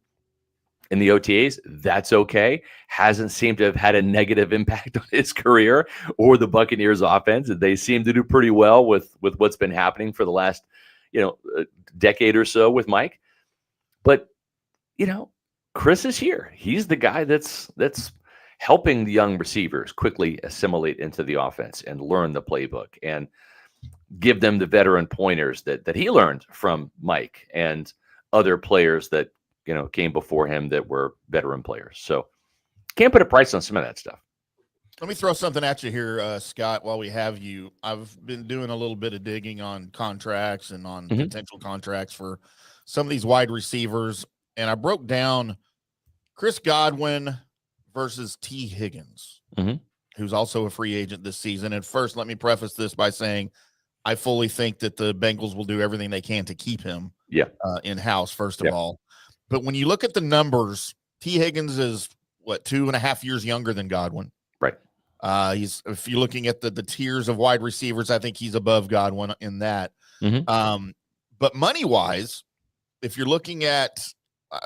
in the OTAs. That's okay. Hasn't seemed to have had a negative impact on his career or the Buccaneers offense. They seem to do pretty well with what's been happening for the last, decade or so with Mike. But, Chris is here. He's the guy that's helping the young receivers quickly assimilate into the offense and learn the playbook and give them the veteran pointers that he learned from Mike and other players that came before him that were veteran players. So can't put a price on some of that stuff.
Let me throw something at you here, Scott, while we have you. I've been doing a little bit of digging on contracts and on potential contracts for some of these wide receivers. And I broke down Chris Godwin versus T. Higgins, who's also a free agent this season. And first, let me preface this by saying I fully think that the Bengals will do everything they can to keep him in-house, first of all. But when you look at the numbers, T. Higgins is, 2.5 years younger than Godwin.
Right.
If you're looking at the tiers of wide receivers, I think he's above Godwin in that. But money-wise, if you're looking at,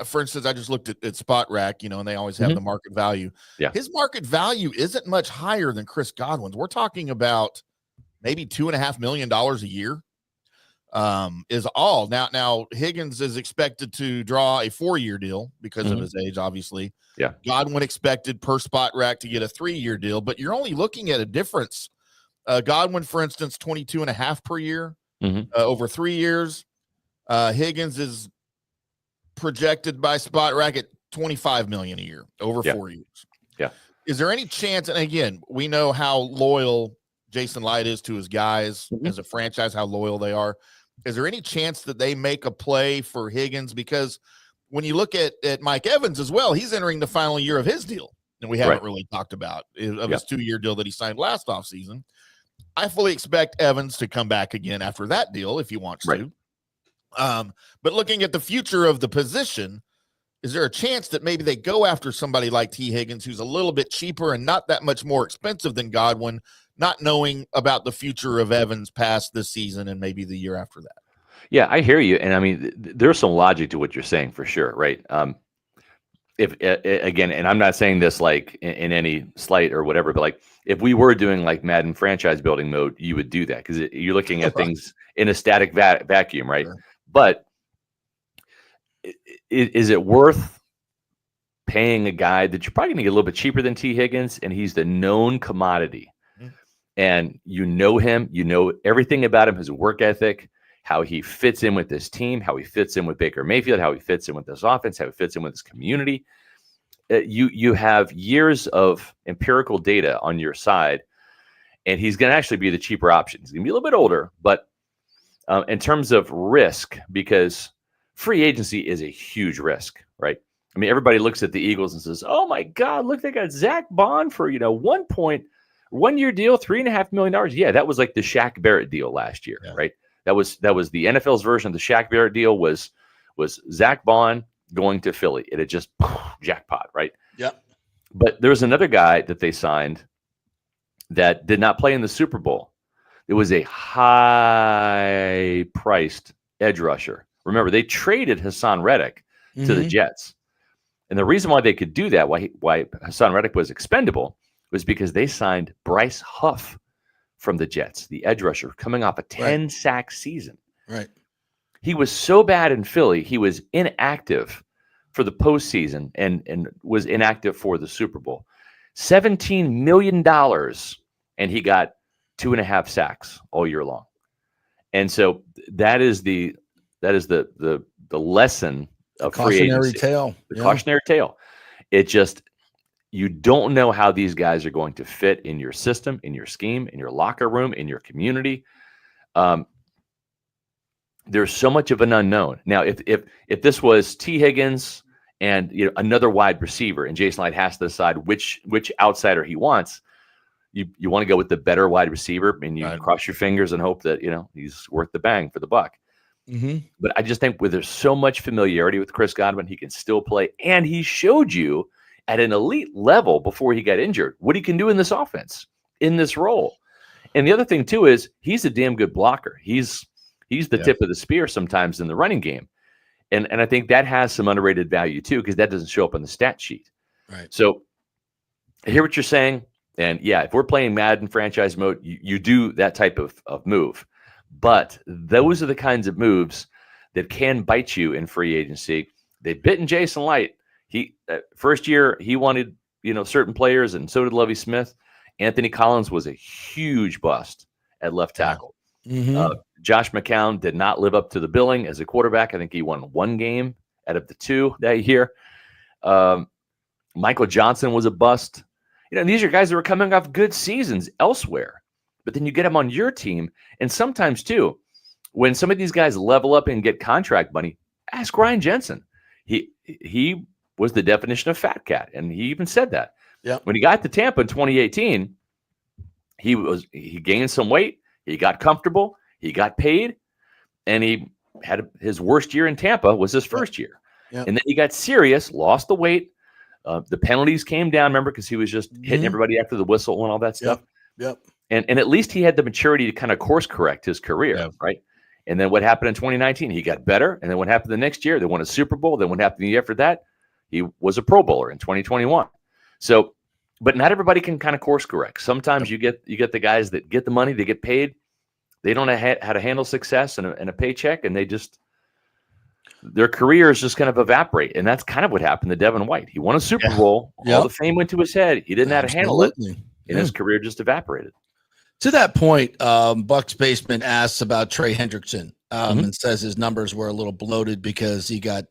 for instance, I just looked at Spot Rack, and they always have the market value. Yeah. His market value isn't much higher than Chris Godwin's. We're talking about maybe $2.5 million a year. Is all. Now Higgins is expected to draw a 4-year deal because of his age, obviously. Yeah. Godwin expected per Spot Rack to get a 3-year deal, but you're only looking at a difference. Godwin, for instance, 22.5 per year over 3 years. Higgins is projected by Spot Rack at $25 million a year over 4 years. Yeah. Is there any chance? And again, we know how loyal Jason Light is to his guys as a franchise, how loyal they are. Is there any chance that they make a play for Higgins? Because when you look at Mike Evans as well, he's entering the final year of his deal. And we haven't really talked about his 2-year deal that he signed last offseason. I fully expect Evans to come back again after that deal if he wants to. But looking at the future of the position, is there a chance that maybe they go after somebody like T. Higgins, who's a little bit cheaper and not that much more expensive than Godwin, not knowing about the future of Evans past this season and maybe the year after that?
Yeah, I hear you. And I mean, there's some logic to what you're saying for sure, right? If again, and I'm not saying this like in any slight or whatever, but if we were doing like Madden franchise building mode, you would do that because you're looking at things in a static vacuum, right? Sure. But is it worth paying a guy that you're probably going to get a little bit cheaper than T. Higgins, and he's the known commodity? And you know him, you know everything about him, his work ethic, how he fits in with this team, how he fits in with Baker Mayfield, how he fits in with this offense, how he fits in with his community. You have years of empirical data on your side, and he's going to actually be the cheaper option. He's going to be a little bit older, but in terms of risk, because free agency is a huge risk, right? I mean, everybody looks at the Eagles and says, "Oh my God, look, they got Zach Bond for 1-year deal, $3.5 million." Yeah, that was like the Shaq Barrett deal last year, right? That was the NFL's version of the Shaq Barrett deal was Zach Bond going to Philly. It had just jackpot, right?
Yep.
But there was another guy that they signed that did not play in the Super Bowl. It was a high-priced edge rusher. Remember, they traded Hassan Reddick to the Jets. And the reason why they could do that, why Hassan Reddick was expendable, was because they signed Bryce Huff from the Jets, the edge rusher, coming off a 10-sack season.
Right.
He was so bad in Philly, he was inactive for the postseason and was inactive for the Super Bowl. $17 million, and he got 2.5 sacks all year long. And so that is the lesson of free agency. The cautionary tale. It just, you don't know how these guys are going to fit in your system, in your scheme, in your locker room, in your community. There's so much of an unknown. Now, if this was T. Higgins and another wide receiver, and Jason Light has to decide which outsider he wants, you want to go with the better wide receiver, and you cross your fingers and hope that he's worth the bang for the buck. But I just think there's so much familiarity with Chris Godwin, he can still play, and he showed you at an elite level before he got injured what he can do in this offense, in this role. And the other thing too is he's a damn good blocker. He's the tip of the spear sometimes in the running game. And I think that has some underrated value too, because that doesn't show up on the stat sheet.
Right.
So I hear what you're saying. And yeah, if we're playing Madden franchise mode, you do that type of move. But those are the kinds of moves that can bite you in free agency. They bit in Jason Light. He first year he wanted certain players, and so did Lovie Smith. Anthony Collins was a huge bust at left tackle. Josh McCown did not live up to the billing as a quarterback. I think he won one game out of the two that year. Michael Johnson was a bust. These are guys that were coming off good seasons elsewhere. But then you get them on your team. And sometimes, too, when some of these guys level up and get contract money, ask Ryan Jensen. He was the definition of fat cat, and he even said that.
Yeah.
When he got to Tampa in 2018, he gained some weight, he got comfortable, he got paid, and he had his worst year in Tampa was his first year.
Yep.
And then he got serious, lost the weight. The penalties came down, remember, because he was just hitting everybody after the whistle and all that stuff.
Yep.
And at least he had the maturity to kind of course correct his career, right? And then what happened in 2019? He got better. And then what happened the next year? They won a Super Bowl. Then what happened the year after that? He was a Pro Bowler in 2021. So, but not everybody can kind of course correct. Sometimes you get the guys that get the money, they get paid. They don't know how to handle success and a paycheck, and their careers just kind of evaporate. And that's kind of what happened to Devin White. He won a Super Bowl. All the fame went to his head. He didn't know how to handle it. And his career just evaporated.
To that point, Bucs Basement asks about Trey Hendrickson and says his numbers were a little bloated because he got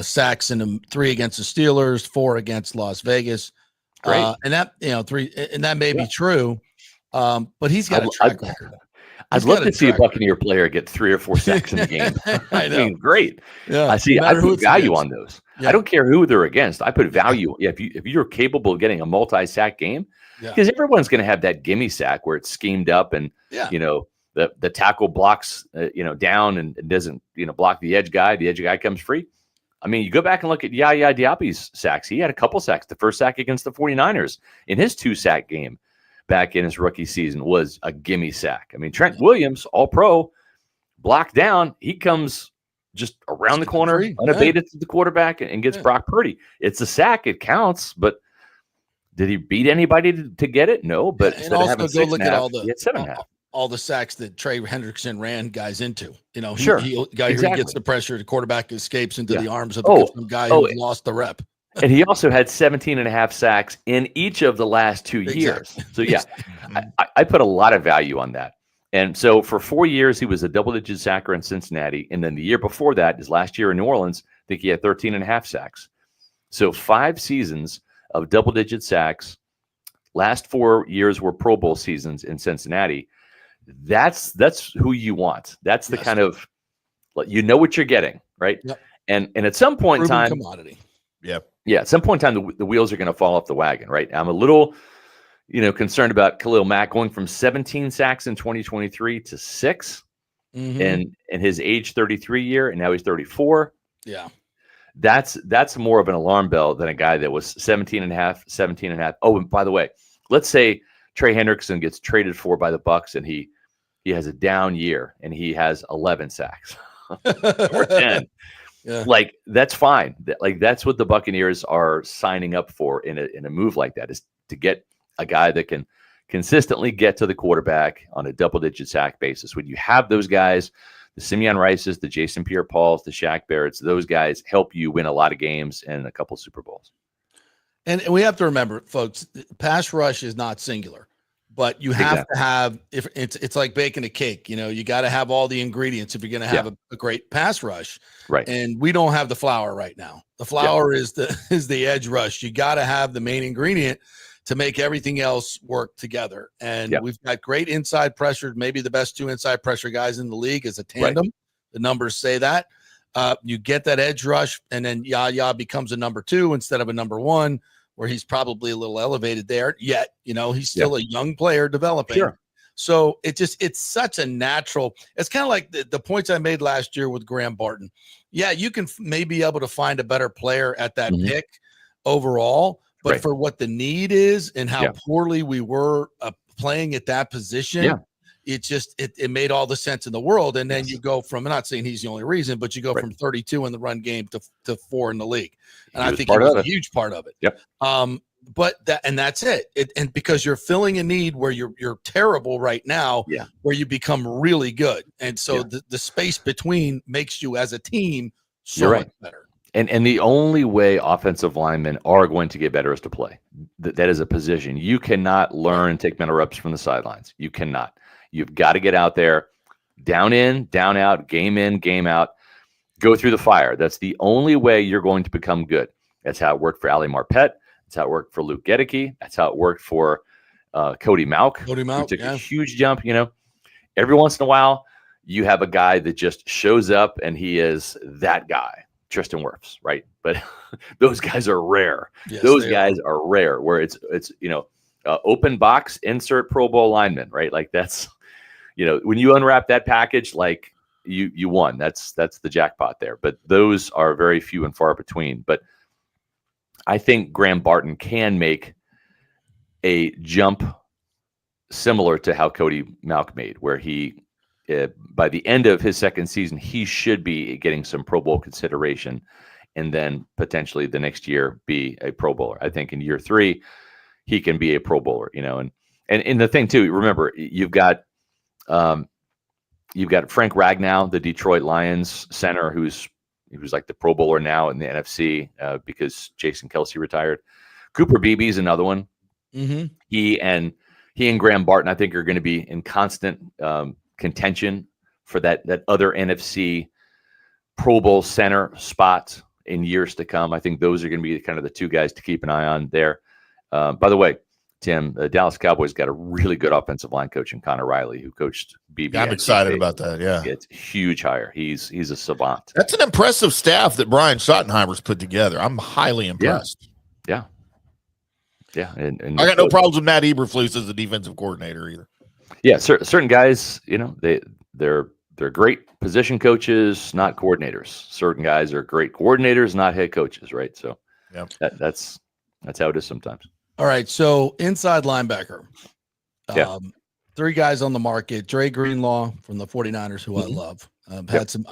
sacks in them, 3 against the Steelers, 4 against Las Vegas.
Great.
And that, 3, and that may be true. But he's got a track record.
I'd love to see a Buccaneer player get 3 or 4 sacks in a game.
I know.
Great.
Yeah.
I put value on those.
Yeah.
I don't care who they're against. I put value. If you're capable of getting a multi-sack game, because everyone's going to have that gimme sack where it's schemed up and the tackle blocks down and doesn't block the edge guy. The edge guy comes free. I mean, you go back and look at Yaya Diaby's sacks. He had a couple sacks. The first sack against the 49ers in his 2-sack game back in his rookie season was a gimme sack. I mean, Trent Williams, all pro, blocked down. He comes just around the corner, unabated to the quarterback, and gets Brock Purdy. It's a sack. It counts, but did he beat anybody to get it? No, but
and also go look at
all
the sacks that Trey Hendrickson ran guys into. He gets the pressure, the quarterback escapes into the arms of the guy who lost the rep.
And he also had 17.5 sacks in each of the last 2 years. So, I put a lot of value on that. And so for 4 years, he was a double-digit sacker in Cincinnati. And then the year before that, his last year in New Orleans, I think he had 13.5 sacks. So 5 seasons of double-digit sacks. Last 4 years were Pro Bowl seasons in Cincinnati. That's who you want. That's the kind of, what you're getting, right?
Yep.
And at some point in time,
commodity.
Yeah, at some point in time, the wheels are going to fall off the wagon, right? I'm a little, concerned about Khalil Mack going from 17 sacks in 2023 to 6 in his age 33 year, and now he's 34.
Yeah.
That's more of an alarm bell than a guy that was 17 and a half, 17 and a half. Oh, and by the way, let's say Trey Hendrickson gets traded for by the Bucs and he has a down year and he has 11 sacks or 10.
Yeah.
Like, that's fine. That's what the Buccaneers are signing up for in a move like that, is to get a guy that can consistently get to the quarterback on a double-digit sack basis. When you have those guys, the Simeon Rices, the Jason Pierre-Pauls, the Shaq Barretts, those guys help you win a lot of games and a couple Super Bowls.
And we have to remember, folks, pass rush is not singular, but you have to have, if it's like baking a cake, you got to have all the ingredients if you're going to have a great pass rush.
Right.
And we don't have the flour right now. The flour is the edge rush. You got to have the main ingredient to make everything else work together. And we've got great inside pressure, maybe the best 2 inside pressure guys in the league as a tandem. Right. The numbers say that. You get that edge rush, and then Yaya becomes a number 2 instead of a number 1, where he's probably a little elevated there. Yet, he's still a young player developing. Sure. So it's such a natural. It's kind of like the points I made last year with Graham Barton. Yeah, you can maybe be able to find a better player at that pick overall, but for what the need is and how poorly we were playing at that position, it made all the sense in the world. And then you go from, I'm not saying he's the only reason, but you go from 32 in the run game to 4 in the league. And I think he was a huge part of it.
Yep.
But that's it. And because you're filling a need where you're terrible right now, where you become really good. And so the space between makes you as a team so much better.
And the only way offensive linemen are going to get better is to play. That is a position. You cannot learn and take mental reps from the sidelines. You cannot. You've got to get out there, down in, down out, game in, game out, go through the fire. That's the only way you're going to become good. That's how it worked for Ali Marpet. That's how it worked for Luke Gedeke. That's how it worked for Cody Mauch. Who took a huge jump. Every once in a while, you have a guy that just shows up and he is that guy. Tristan Wirfs, right? But those guys are rare. Yes, those guys are rare, where it's open box, insert Pro Bowl lineman, right? Like, that's, when you unwrap that package, like, you won. That's the jackpot there. But those are very few and far between. But I think Graham Barton can make a jump similar to how Cody Mauch made, where he, by the end of his second season, he should be getting some Pro Bowl consideration, and then potentially the next year be a Pro Bowler. I think in year 3, he can be a Pro Bowler, and the thing too, remember, you've got Frank Ragnow, the Detroit Lions center, who's like the Pro Bowler now in the NFC because Jason Kelce retired. Cooper Beebe's another one. Mm-hmm. He and Graham Barton, I think, are going to be in constant contention for that other NFC Pro Bowl center spot in years to come. I think those are going to be kind of the 2 guys to keep an eye on there. By the way, Tim, the Dallas Cowboys got a really good offensive line coach in Connor Riley, who coached BB.
I'm excited about that. Yeah,
it's a huge hire. He's a savant.
That's an impressive staff that Brian Schottenheimer's put together. I'm highly impressed.
Yeah. And
I got no problems with Matt Eberflus as the defensive coordinator either.
Yeah, certain guys, they're great position coaches, not coordinators. Certain guys are great coordinators, not head coaches, right? So that's how it is sometimes.
All right, so inside linebacker. 3 guys on the market. Dre Greenlaw from the 49ers, who I love. Had some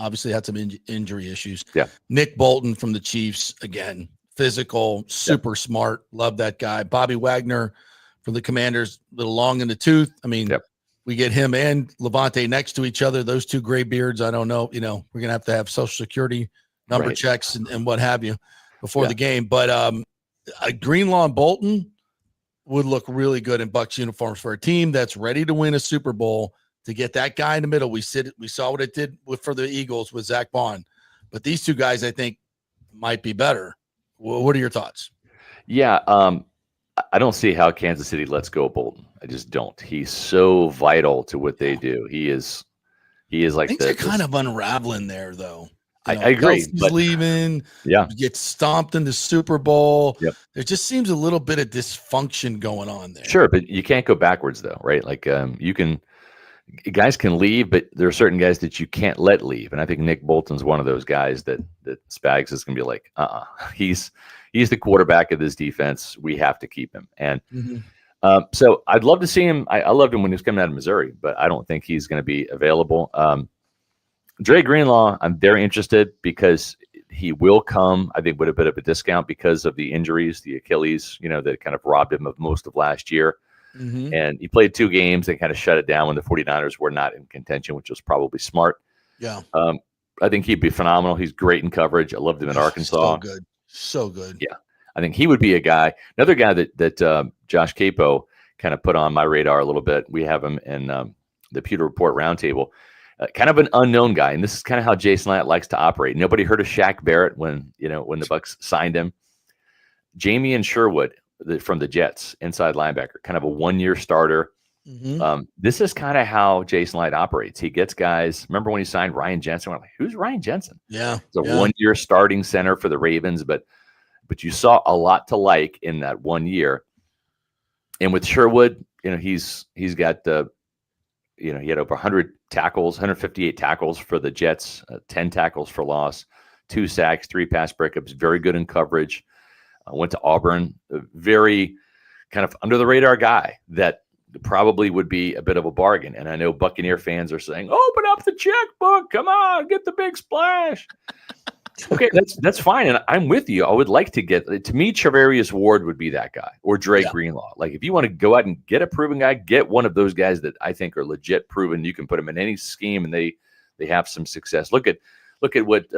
injury issues.
Yeah.
Nick Bolton from the Chiefs, again, physical, super smart. Love that guy. Bobby Wagner from the Commanders, a little long in the tooth. I mean, we get him and Levante next to each other. Those 2 gray beards, I don't know. We're going to have Social Security number checks and what have you before the game. But Greenlaw and Bolton would look really good in Bucs uniforms for a team that's ready to win a Super Bowl. To get that guy in the middle, we saw what it did for the Eagles with Zach Bond. But these 2 guys, I think, might be better. What are your thoughts?
Yeah, I don't see how Kansas City lets go of Bolton. I just don't. He's so vital to what they do. He is like
things are kind of unraveling there, though.
I agree.
He's leaving.
Yeah,
gets stomped in the Super Bowl.
Yep.
There just seems a little bit of dysfunction going on there.
Sure, but you can't go backwards, though, right? Like you can guys can leave, but there are certain guys that you can't let leave. And I think Nick Bolton's one of those guys that Spags is going to be like, he's the quarterback of this defense. We have to keep him. And so I'd love to see him. I loved him when he was coming out of Missouri, but I don't think he's going to be available. Dre Greenlaw, I'm very interested because he will come, I think, with a bit of a discount because of the injuries, the Achilles, that kind of robbed him of most of last year. And he played 2 games and kind of shut it down when the 49ers were not in contention, which was probably smart.
Yeah.
I think he'd be phenomenal. He's great in coverage. I loved him in Arkansas.
So good.
Yeah. I think he would be a guy. Another guy that Josh Capo kind of put on my radar a little bit. We have him in the Pewter Report Roundtable. Kind of an unknown guy, and this is kind of how Jason Light likes to operate. Nobody heard of Shaq Barrett when the Bucs signed him. Jamie Sherwood from the Jets, inside linebacker, kind of a 1-year starter. This is kind of how Jason Light operates. He gets guys. Remember when he signed Ryan Jensen? We're like, who's Ryan Jensen?
Yeah,
it's a 1-year starting center for the Ravens, but you saw a lot to like in that 1 year. And with Sherwood, he's got he had over 100 tackles, 158 tackles for the Jets, 10 tackles for loss, 2 sacks, 3 pass breakups, very good in coverage. Went to Auburn, a very kind of under the radar guy that probably would be a bit of a bargain. And I know Buccaneer fans are saying, open up the checkbook. Come on, get the big splash. Okay, that's fine. And I'm with you. I would like to me, Charvarius Ward would be that guy, or Dre Greenlaw. Like, if you want to go out and get a proven guy, get one of those guys that I think are legit proven. You can put them in any scheme and they have some success. Look at what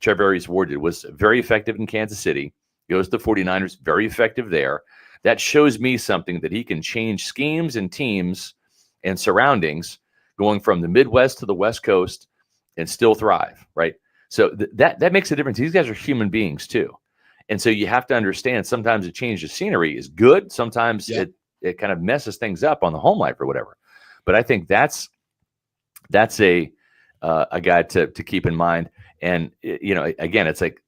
Charvarius Ward did. Was very effective in Kansas City. Goes to the 49ers, very effective there. That shows me something, that he can change schemes and teams and surroundings going from the Midwest to the West Coast and still thrive, right? So that makes a difference. These guys are human beings too. And so you have to understand, sometimes a change of scenery is good. Sometimes it kind of messes things up on the home life or whatever. But I think that's a guy to keep in mind. And, again, it's like,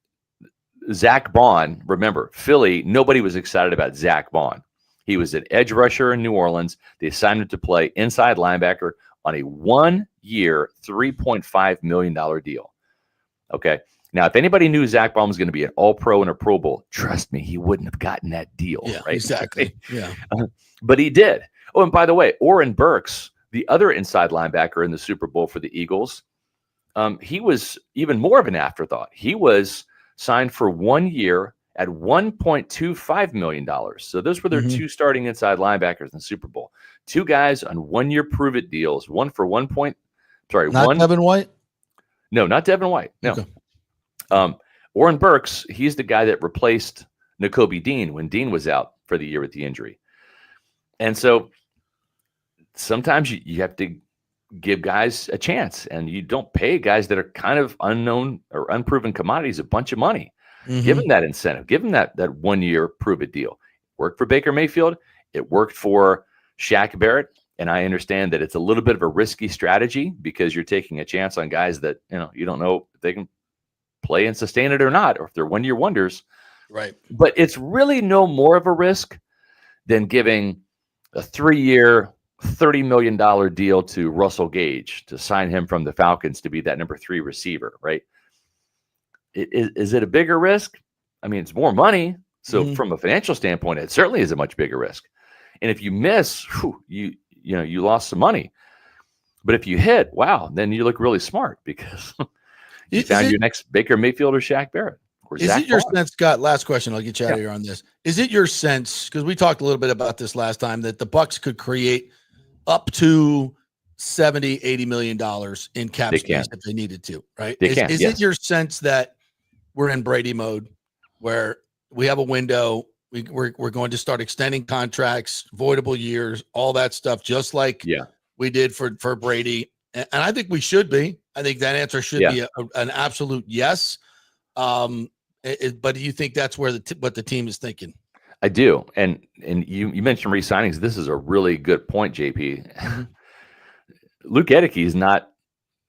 Zach Bond, remember, Philly, nobody was excited about Zach Bond. He was an edge rusher in New Orleans. They assigned him to play inside linebacker on a 1-year, $3.5 million deal. Okay. Now, if anybody knew Zach Bond was going to be an All-Pro and a Pro Bowl, trust me, he wouldn't have gotten that deal.
Yeah,
right?
Exactly. Yeah.
But he did. Oh, and by the way, Oren Burks, the other inside linebacker in the Super Bowl for the Eagles, he was even more of an afterthought. He was signed for 1 year at $1.25 million. So those were their 2 starting inside linebackers in the Super Bowl. 2 guys on 1-year prove-it deals. One for
Devin White?
No, not Devin White. No.
Okay.
Oren Burks, he's the guy that replaced Nakobe Dean when Dean was out for the year with the injury. And so sometimes you have to give guys a chance, and you don't pay guys that are kind of unknown or unproven commodities a bunch of money. Give them that incentive. Give them that 1-year prove-it deal. Worked for Baker Mayfield. It worked for Shaq Barrett. And I understand that it's a little bit of a risky strategy because you're taking a chance on guys that, you don't know if they can play and sustain it or not, or if they're 1-year wonders.
Right.
But it's really no more of a risk than giving a 3-year, $30 million deal to Russell Gage to sign him from the Falcons to be that number 3 receiver, right? Is it a bigger risk? I mean, it's more money. So from a financial standpoint, it certainly is a much bigger risk. And if you miss, you lost some money. But if you hit, wow, then you look really smart because you found your next Baker Mayfield or Shaq Barrett.
Is it your sense, Scott? Last question. I'll get you out of here on this. Is it your sense, because we talked a little bit about this last time, that the Bucs could create up to $70-80 million in cap space if they needed to, right? Is it your sense that we're in Brady mode where we have a window, we're going to start extending contracts, voidable years, all that stuff, just like we did for Brady? And I think we should be. I think that answer should be an absolute yes. But do you think that's where what the team is thinking?
I do. And you mentioned re-signings. This is a really good point, JP. Luke Edeke is not,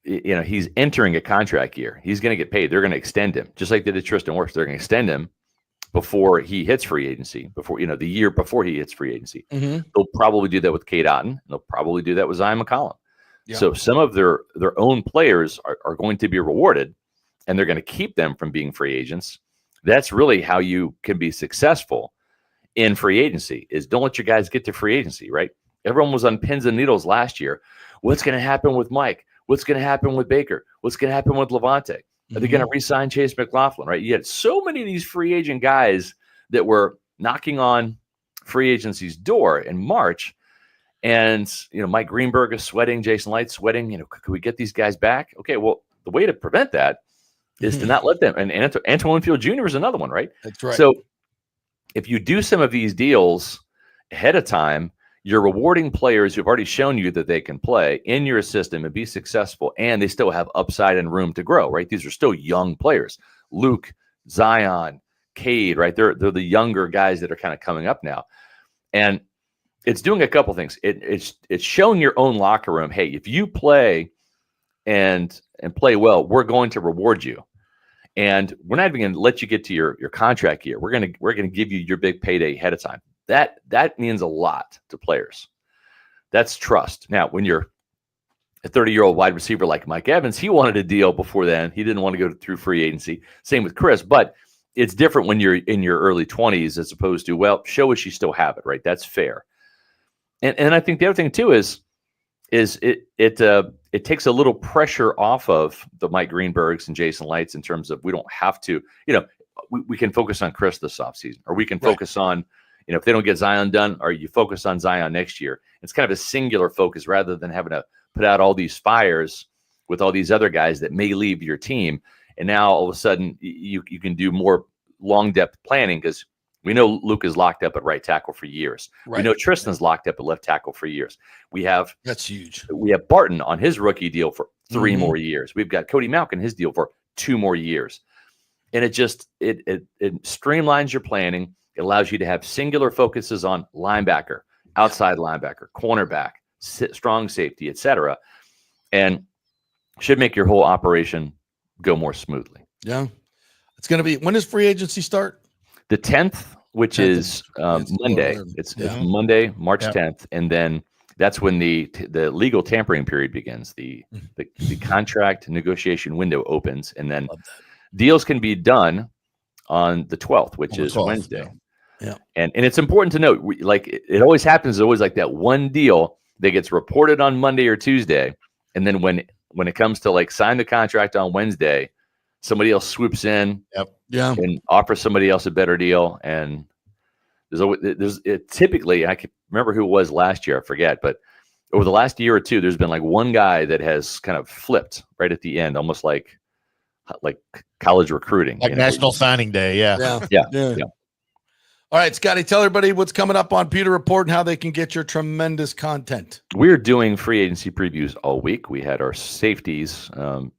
he's entering a contract year. He's going to get paid. They're going to extend him, just like they did Tristan Wirfs. They're going to extend him before he hits free agency, the year before he hits free agency. They'll probably do that with Cade Otton. They'll probably do that with Zion McCollum.
Yeah.
So some of their own players are going to be rewarded, and they're going to keep them from being free agents. That's really how you can be successful in free agency, is don't let your guys get to free agency, right? Everyone was on pins and needles last year. What's going to happen with Mike? What's going to happen with Baker? What's going to happen with Levante? Are they going to re-sign Chase McLaughlin, right? You had so many of these free agent guys that were knocking on free agency's door in March. And, Mike Greenberg is sweating, Jason Light sweating. Could we get these guys back? Okay, well, the way to prevent that is to not let them. And Antoine Winfield Jr. is another one, right?
That's right.
So if you do some of these deals ahead of time, you're rewarding players who've already shown you that they can play in your system and be successful, and they still have upside and room to grow, right? These are still young players. Luke, Zion, Cade, right? They're the younger guys that are kind of coming up now. And it's doing a couple things. It's showing your own locker room, hey, if you play and play well, we're going to reward you. And we're not even going to let you get to your contract year. We're going to give you your big payday ahead of time. That means a lot to players. That's trust. Now, when you're a 30-year-old wide receiver like Mike Evans, he wanted a deal before then. He didn't want to go through free agency. Same with Chris, but it's different when you're in your early 20s as opposed to, well, show us you still have it, right? That's fair. And I think the other thing too is it takes a little pressure off of the Mike Greenbergs and Jason Lights in terms of we don't have to, we can focus on Chris this offseason, or we can focus on, if they don't get Zion done, or you focus on Zion next year. It's kind of a singular focus rather than having to put out all these fires with all these other guys that may leave your team. And now all of a sudden you can do more long depth planning, because we know Luke is locked up at right tackle for years. Right. We know Tristan's locked up at left tackle for years. That's huge. We have Barton on his rookie deal for 3 more years. We've got Cody Malkin, his deal for 2 more years. And it streamlines your planning. It allows you to have singular focuses on linebacker, outside linebacker, cornerback, strong safety, etc., and should make your whole operation go more smoothly.
Yeah. It's going to be, when does free agency start?
The 10th, which is Monday. It's Monday, March 10th. And then that's when the legal tampering period begins. The contract negotiation window opens. And then deals can be done on the 12th, which is Wednesday.
Yeah.
And it's important to note, it always happens, always like that one deal that gets reported on Monday or Tuesday. And then when it comes to sign the contract on Wednesday, somebody else swoops in and offers somebody else a better deal. And there's typically, I can remember who it was last year, I forget, but over the last year or two, there's been one guy that has kind of flipped right at the end, almost like college recruiting.
National Signing Day.
Yeah. All right, Scotty, tell everybody what's coming up on Pewter Report and how they can get your tremendous content.
We're doing free agency previews all week. We had our safeties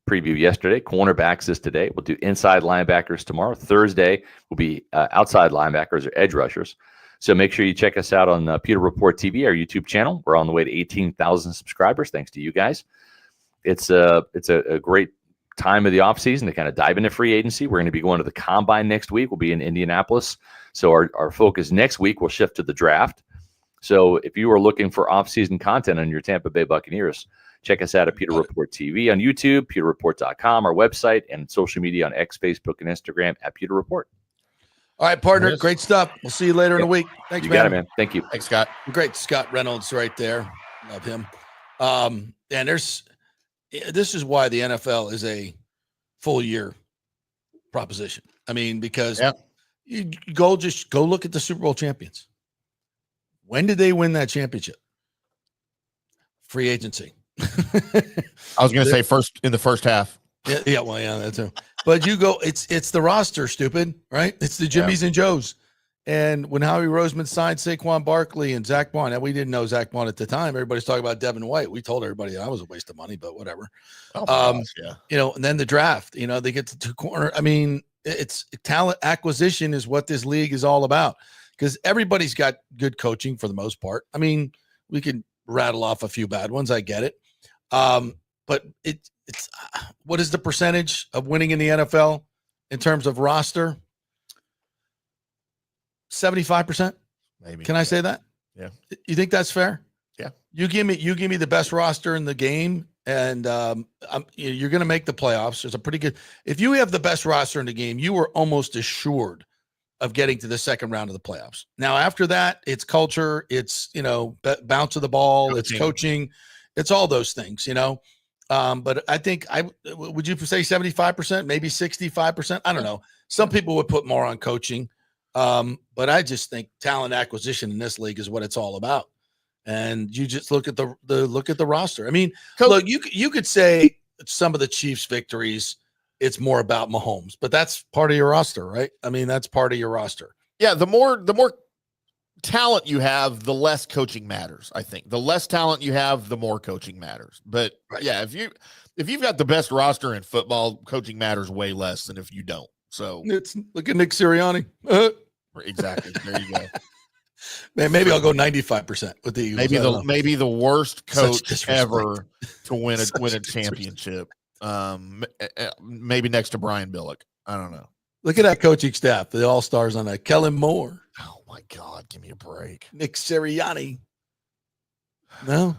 preview yesterday. Cornerbacks is today. We'll do inside linebackers tomorrow. Thursday will be outside linebackers or edge rushers. So make sure you check us out on Pewter Report TV, our YouTube channel. We're on the way to 18,000 subscribers, thanks to you guys. It's a great time of the offseason to kind of dive into free agency. We're going to be going to the Combine next week. We'll be in Indianapolis. So our focus next week will shift to the draft. So if you are looking for off-season content on your Tampa Bay Buccaneers, check us out at Pewter Report TV on YouTube, pewterreport.com, our website, and social media on X, Facebook, and Instagram at Pewter Report.
All right, partner. Great stuff. We'll see you later in the week. Thanks,
you
man.
Got it, man. Thank you.
Thanks, Scott.
Great. Scott Reynolds right there. Love him. And this is why the NFL is a full year proposition. I mean, because you go look at the Super Bowl champions. When did they win that championship? Free agency.
I was going to say in the first half.
Yeah, well, that too. But you go, it's the roster, stupid, right? It's the Jimmies and Joes. And when Howie Roseman signed Saquon Barkley and Zach Bond, and we didn't know Zach Bond at the time. Everybody's talking about Devin White. We told everybody that was a waste of money, but whatever. And then the draft, they get to 2 corner. I mean, it's talent acquisition is what this league is all about, because everybody's got good coaching for the most part. I mean, we can rattle off a few bad ones. I get it. But it's what is the percentage of winning in the NFL in terms of roster? 75%?
Maybe.
Can I say that?
Yeah.
You think that's fair?
Yeah.
You give me the best roster in the game, and you're going to make the playoffs. There's a pretty good. If you have the best roster in the game, you are almost assured of getting to the second round of the playoffs. Now, after that, it's culture, it's bounce of the ball, it's coaching, it's all those things. But I think would you say 75%, maybe 65%? I don't know. Some people would put more on coaching, but I just think talent acquisition in this league is what it's all about. And you just look at the roster. I mean, look, you could say some of the Chiefs' victories, it's more about Mahomes, but that's part of your roster, right? I mean, that's part of your roster.
Yeah, the more talent you have, the less coaching matters. I think the less talent you have, the more coaching matters. But yeah, if you've got the best roster in football, coaching matters way less than if you don't. So
look at Nick Sirianni.
Exactly. There you go.
Man, maybe I'll go 95% with the Eagles.
Maybe the worst coach ever to win a championship. Maybe next to Brian Billick. I don't know.
Look at that coaching staff. The all-stars on that. Kellen Moore.
Oh my God, give me a break.
Nick Sirianni. No,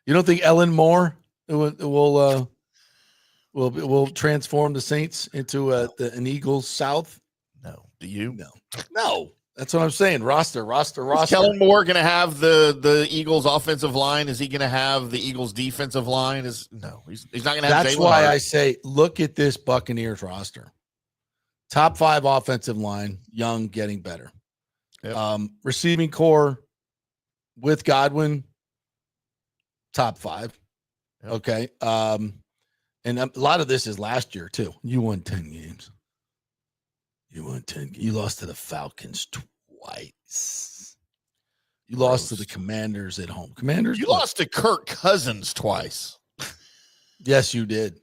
you don't think Ellen Moore will transform the Saints into an Eagles South?
No. Do you?
No. That's what I'm saying. Roster. Is
Kellen Moore going to have the Eagles offensive line? Is he going to have the Eagles defensive line? He's not going to have.
That's why I say, look at this Buccaneers roster. Top 5 offensive line, young, getting better. Yep. Receiving core with Godwin, top 5. Yep. Okay. And a lot of this is last year too. You won 10 games. You lost to the Falcons twice. You lost to the Commanders at home. You
lost to Kirk Cousins twice.
Yes, you did.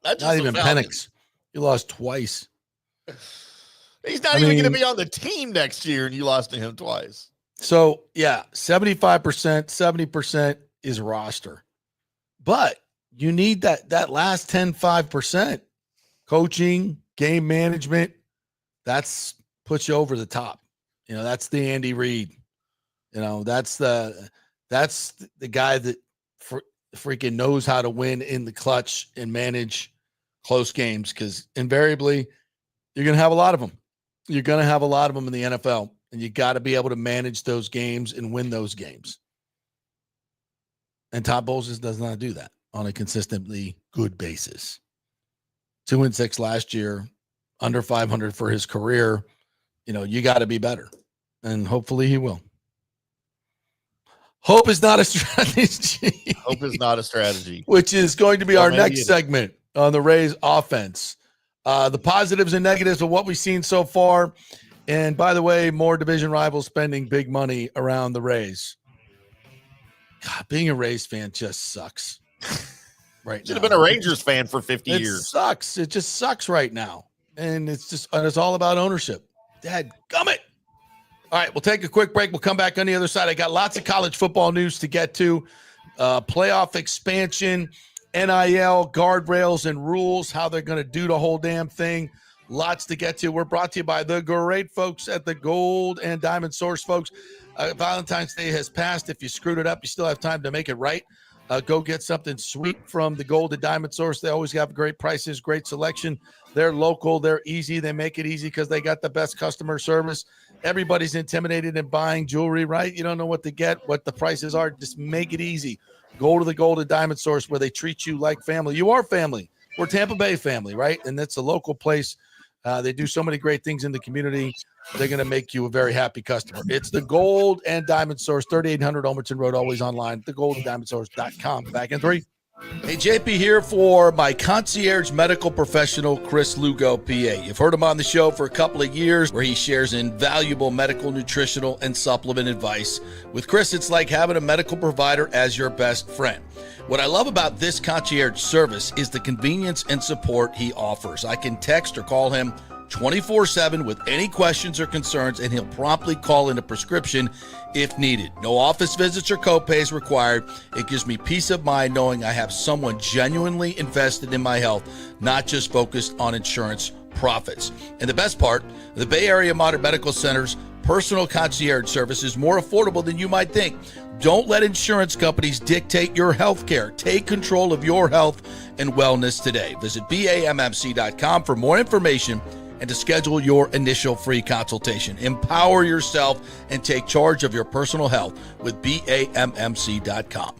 Not even Penix. You lost twice.
He's not even going to be on the team next year, and you lost to him twice.
So, yeah, 75%, 70% is roster. But you need that last 5%. Coaching, game management, that's puts you over the top. That's the Andy Reid. That's the guy that freaking knows how to win in the clutch and manage close games, because invariably you're going to have a lot of them. You're going to have a lot of them in the NFL, and you got to be able to manage those games and win those games. And Todd Bowles does not do that on a consistently good basis. 2-6 last year, under 500 for his career. You got to be better, and hopefully he will. Hope is not a strategy.
Hope is not a strategy.
Which is going to be our next segment on the Rays offense. The positives and negatives of what we've seen so far. And by the way, more division rivals spending big money around the Rays. God, being a Rays fan just sucks right now.
Should have been a Rangers fan for 50 years.
It sucks. It just sucks right now. And it's all about ownership. Dadgummit. All right, we'll take a quick break. We'll come back on the other side. I got lots of college football news to get to. Playoff expansion, NIL, guardrails, and rules, how they're going to do the whole damn thing. Lots to get to. We're brought to you by the great folks at the Gold and Diamond Source, folks. Valentine's Day has passed. If you screwed it up, you still have time to make it right. Go get something sweet from the Gold and Diamond Source. They always have great prices, great selection. They're local. They're easy. They make it easy because they got the best customer service. Everybody's intimidated in buying jewelry, right? You don't know what to get, what the prices are. Just make it easy. Go to the Gold and Diamond Source where they treat you like family. You are family. We're Tampa Bay family, right? And that's a local place. They do so many great things in the community. They're going to make you a very happy customer. It's the Gold and Diamond Source, 3800 Almerton Road, always online, thegoldendiamondsource.com. Back in 3. Hey, JP here for my concierge medical professional, Chris Lugo, PA. You've heard him on the show for a couple of years where he shares invaluable medical, nutritional, and supplement advice. With Chris, it's like having a medical provider as your best friend. What I love about this concierge service is the convenience and support he offers. I can text or call him 24/7 with any questions or concerns, and he'll promptly call in a prescription if needed. No office visits or copays required. It gives me peace of mind knowing I have someone genuinely invested in my health, not just focused on insurance profits. And the best part, the Bay Area Modern Medical Center's personal concierge service is more affordable than you might think. Don't let insurance companies dictate your health care. Take control of your health and wellness today. Visit BAMMC.com for more information and to schedule your initial free consultation. Empower yourself and take charge of your personal health with BAMMC.com.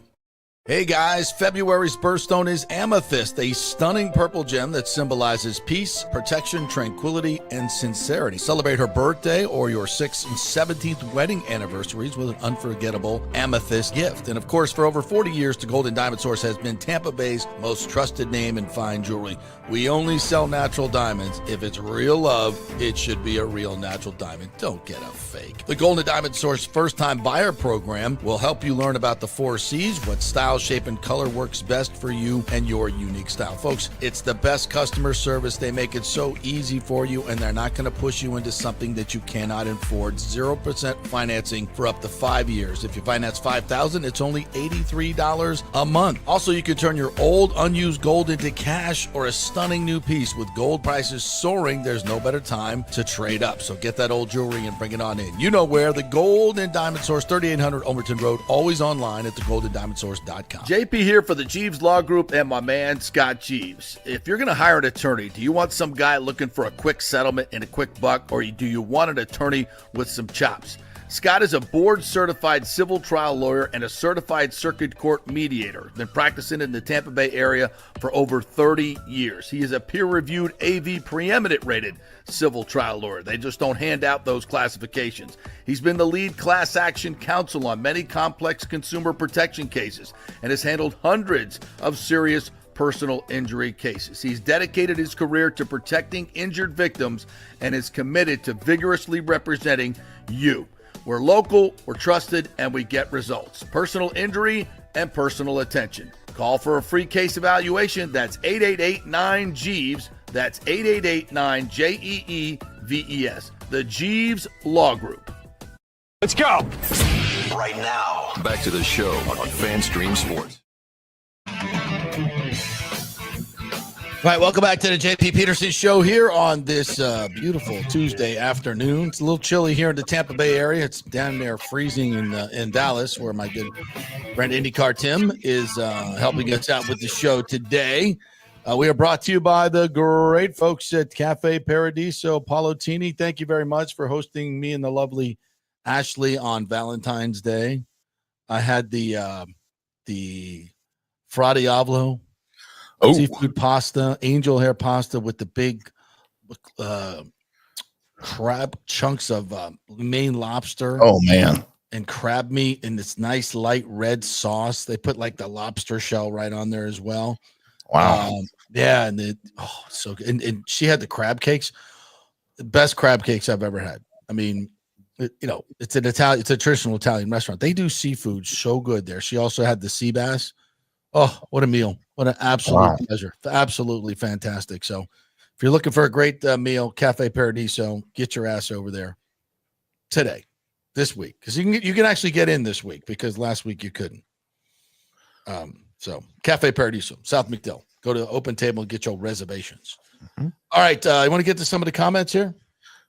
Hey guys, February's birthstone is amethyst, a stunning purple gem that symbolizes peace, protection, tranquility, and sincerity. Celebrate her birthday or your 6th and 17th wedding anniversaries with an unforgettable amethyst gift. And of course, for over 40 years, the Golden Diamond Source has been Tampa Bay's most trusted name in fine jewelry. We only sell natural diamonds. If it's real love, it should be a real natural diamond. Don't get a fake. The Golden Diamond Source first-time buyer program will help you learn about the 4 C's, what style, shape, and color works best for you and your unique style. Folks, it's the best customer service. They make it so easy for you, and they're not going to push you into something that you cannot afford. 0% financing for up to 5 years. If you finance $5,000, it's only $83 a month. Also, you can turn your old unused gold into cash or a stunning new piece. With gold prices soaring, there's no better time to trade up. So get that old jewelry and bring it on in. You know where, the Golden Diamond Source, 3800 Overton Road, always online at thegoldendiamondsource.com. JP here for the Jeeves Law Group and my man Scott Jeeves. If you're going to hire an attorney, do you want some guy looking for a quick settlement and a quick buck, or do you want an attorney with some chops? Scott is a board-certified civil trial lawyer and a certified circuit court mediator. Been practicing in the Tampa Bay area for over 30 years. He is a peer-reviewed AV preeminent-rated civil trial lawyer. They just don't hand out those classifications. He's been the lead class action counsel on many complex consumer protection cases and has handled hundreds of serious personal injury cases. He's dedicated his career to protecting injured victims and is committed to vigorously representing you. We're local, we're trusted, and we get results. Personal injury and personal attention. Call for a free case evaluation. That's 888-9-JEEVES. That's 888-9-JEEVES. The Jeeves Law Group.
Let's go.
Right now, back to the show on FanStream Sports.
All right, welcome back to the JP Peterson Show here on this beautiful Tuesday afternoon. It's a little chilly here in the Tampa Bay area. It's down there freezing in Dallas, where my good friend IndyCar Tim is helping us out with the show today. We are brought to you by the great folks at Cafe Paradiso. Paulo Tini, thank you very much for hosting me and the lovely Ashley on Valentine's Day. I had the Fra Diavolo seafood pasta, angel hair pasta with the big crab chunks of Maine lobster.
Oh, man.
And crab meat in this nice light red sauce. They put like the lobster shell right on there as well.
Wow.
Yeah, and so good. And she had the crab cakes, the best crab cakes I've ever had. I mean, it's it's a traditional Italian restaurant. They do seafood so good there. She also had the sea bass. Oh, what a meal. What an absolute pleasure. Absolutely fantastic. So if you're looking for a great meal, Cafe Paradiso, get your ass over there today, this week. Because you can actually get in this week, because last week you couldn't. So Cafe Paradiso, South McDill. Go to the open table and get your reservations. Mm-hmm. All right. You want to get to some of the comments here?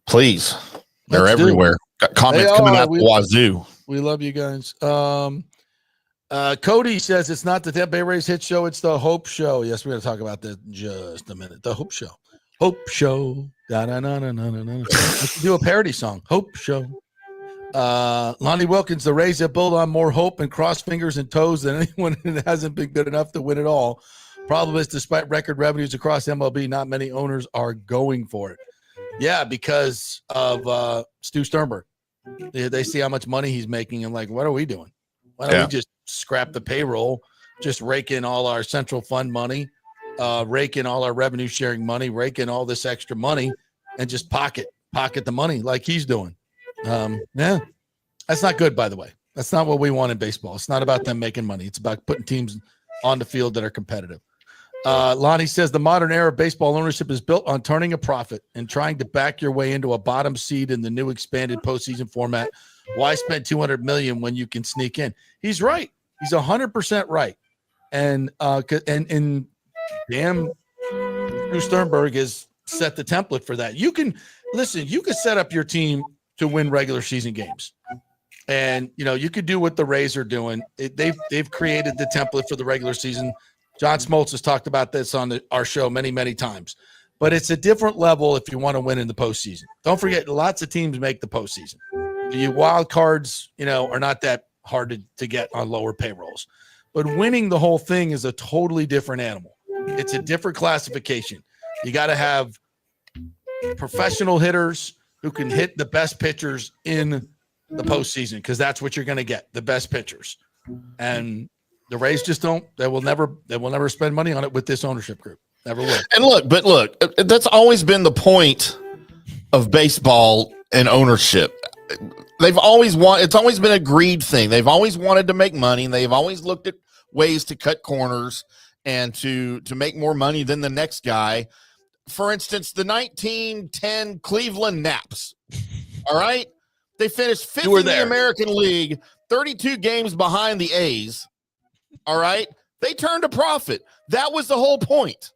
Please. They're everywhere. Got comments coming out the wazoo.
We love you guys. Cody says it's not the Tampa Bay Rays hit show, it's the Hope Show. Yes, we're going to talk about that in just a minute. The Hope Show. Hope Show. Let's do a parody song. Hope Show. Lonnie Wilkins, the Rays have built on more hope and cross fingers and toes than anyone that hasn't been good enough to win it all. Problem is, despite record revenues across MLB, not many owners are going for it. Yeah, because of Stu Sternberg. They see how much money he's making and like, what are we doing? Why don't we just scrap the payroll, just rake in all our central fund money, rake in all our revenue sharing money, rake in all this extra money, and just pocket the money like he's doing. Yeah, that's not good, by the way. That's not what we want in baseball. It's not about them making money. It's about putting teams on the field that are competitive. Lonnie says the modern era of baseball ownership is built on turning a profit and trying to back your way into a bottom seed in the new expanded postseason format. Why spend $200 million when you can sneak in? He's right. He's 100% right. And damn, Stu Sternberg has set the template for that. You can set up your team to win regular season games. And you could do what the Rays are doing. They've created the template for the regular season. John Smoltz has talked about this on our show many, many times. But it's a different level if you want to win in the postseason. Don't forget, lots of teams make the postseason. The wild cards, are not that hard to get on lower payrolls. But winning the whole thing is a totally different animal. It's a different classification. You got to have professional hitters who can hit the best pitchers in the postseason, because that's what you're going to get, the best pitchers. And the Rays just don't. They will never spend money on it with this ownership group. Never will.
And look, that's always been the point of baseball and ownership. It's always been a greed thing. They've always wanted to make money, and they've always looked at ways to cut corners and to make more money than the next guy. For instance, the 1910 Cleveland Naps. All right. They finished fifth in the American League, 32 games behind the A's. All right. They turned a profit. That was the whole point.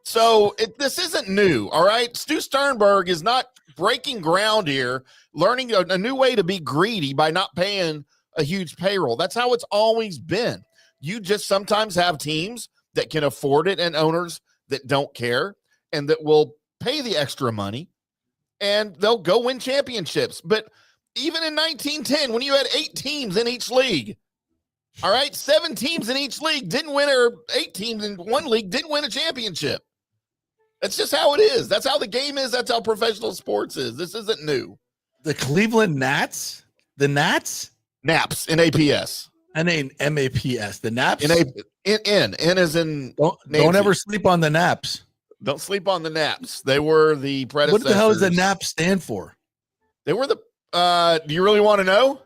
So this isn't new. All right. Stu Sternberg is not breaking ground here, learning a new way to be greedy by not paying a huge payroll. That's how it's always been. You just sometimes have teams that can afford it and owners that don't care and that will pay the extra money, and they'll go win championships. But even in 1910, when you had 8 teams in each league, all right, 7 teams in each league didn't win, or 8 teams in one league didn't win a championship. That's just how it is. That's how the game is. That's how professional sports is. This isn't new.
The Cleveland Nats? The Nats?
Naps, N-A-P-S.
N-A-M-A-P-S. The Naps?
N as in
Don't ever sleep on the Naps.
Don't sleep on the Naps. They were the predecessors.
What the hell does the Nap stand for?
They were the do you really want to know?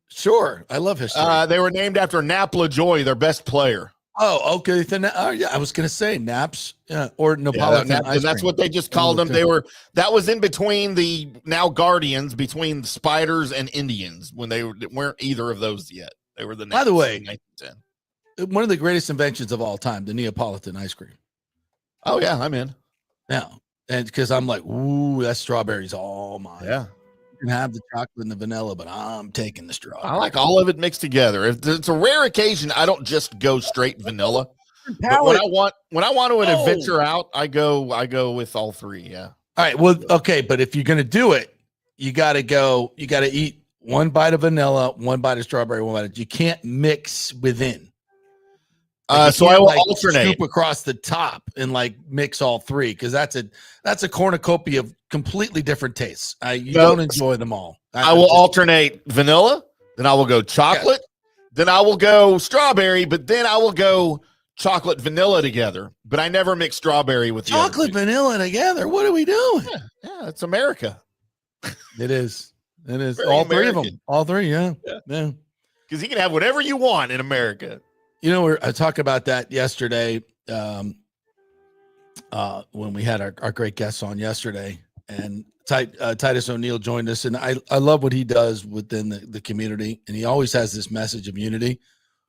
Sure. I love history.
They were named after Nap LaJoy, their best player.
Oh, okay. Yeah, I was going to say Naps or Neapolitan ice cream.
That's what they just called them. That was in between the now Guardians, between the Spiders and Indians, when they weren't either of those yet. They were the Naps.
By the way,
1910.
One of the greatest inventions of all time, the Neapolitan ice cream.
Oh yeah, I'm in.
Yeah, and because I'm like, ooh, that strawberry's all mine.
Yeah.
You can have the chocolate and the vanilla, but I'm taking the strawberry.
I like all of it mixed together. If it's a rare occasion, I don't just go straight vanilla. But when I want to adventure out, I go with all 3. Yeah.
All right. Well, okay, but if you're gonna do it, you gotta eat one bite of vanilla, one bite of strawberry, one bite. You can't mix within.
So I will alternate.
Scoop across the top and mix all 3, because that's a cornucopia of completely different tastes. You don't enjoy them all.
I will alternate vanilla, then I will go chocolate, then I will go strawberry, but then I will go chocolate vanilla together. But I never mix strawberry with
chocolate vanilla together. What are we doing?
Yeah, it's America.
It is. It is.
Very
all
American.
3 of them. All 3. Yeah.
Because you can have whatever you want in America.
I talked about that yesterday when we had our great guests on yesterday, and Titus O'Neill joined us, and I love what he does within the community, and he always has this message of unity.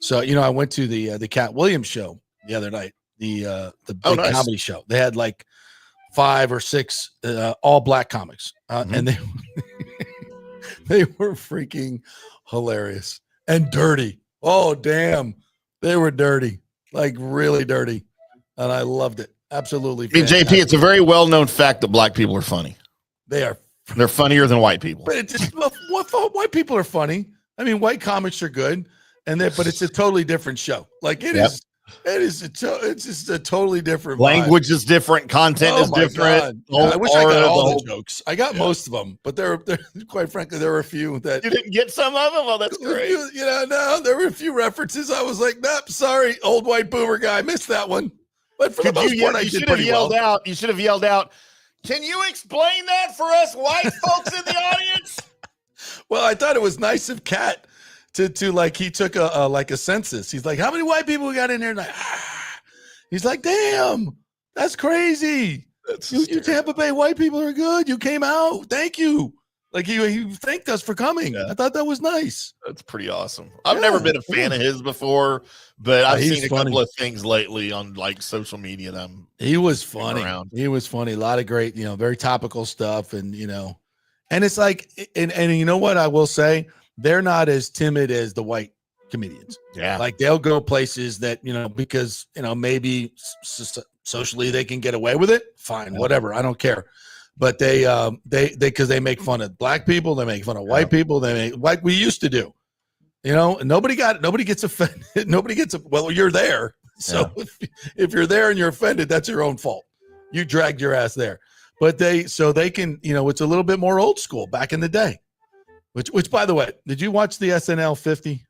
So, I went to the Cat Williams show the other night, the big comedy show. They had 5 or 6 all black comics, and they were freaking hilarious and dirty. Oh, damn. They were dirty, really dirty, and I loved it. Absolutely.
JP, it's a very well-known fact that black people are funny.
They are.
They're funnier than white people.
But white people are funny. I mean, white comics are good, but it's a totally different show. Is. It's just a totally different
language
vibe.
Is different, content is different.
I wish I got all the jokes. I got most of them, but there quite frankly, there were a few that
you didn't get some of them. Oh, that's great.
No, there were a few references. I was like, nope, sorry, old white boomer guy, missed that one. But for the most part, I did pretty well.
You should have yelled out. Can you explain that for us white folks in the audience?
Well, I thought it was nice of Kat to he took a census. He's like, how many white people we got in here? He's like, damn, that's crazy. You Tampa Bay white people are good. You came out. Thank you. He thanked us for coming. Yeah. I thought that was nice.
That's pretty awesome. I've never been a fan of his before, but I've seen a couple of things lately on social media.
He was funny. He was funny. A lot of great, very topical stuff. And, and it's and you know what I will say? they're not as timid as the white comedians.
Yeah.
Like they'll go places that, because, maybe socially they can get away with it. Fine, whatever. I don't care. But because they make fun of black people, they make fun of white people, they make like we used to do, and nobody gets offended. Well, you're there. So if you're there and you're offended, that's your own fault. You dragged your ass there. But they can, it's a little bit more old school back in the day, which by the way, did you watch the SNL 50?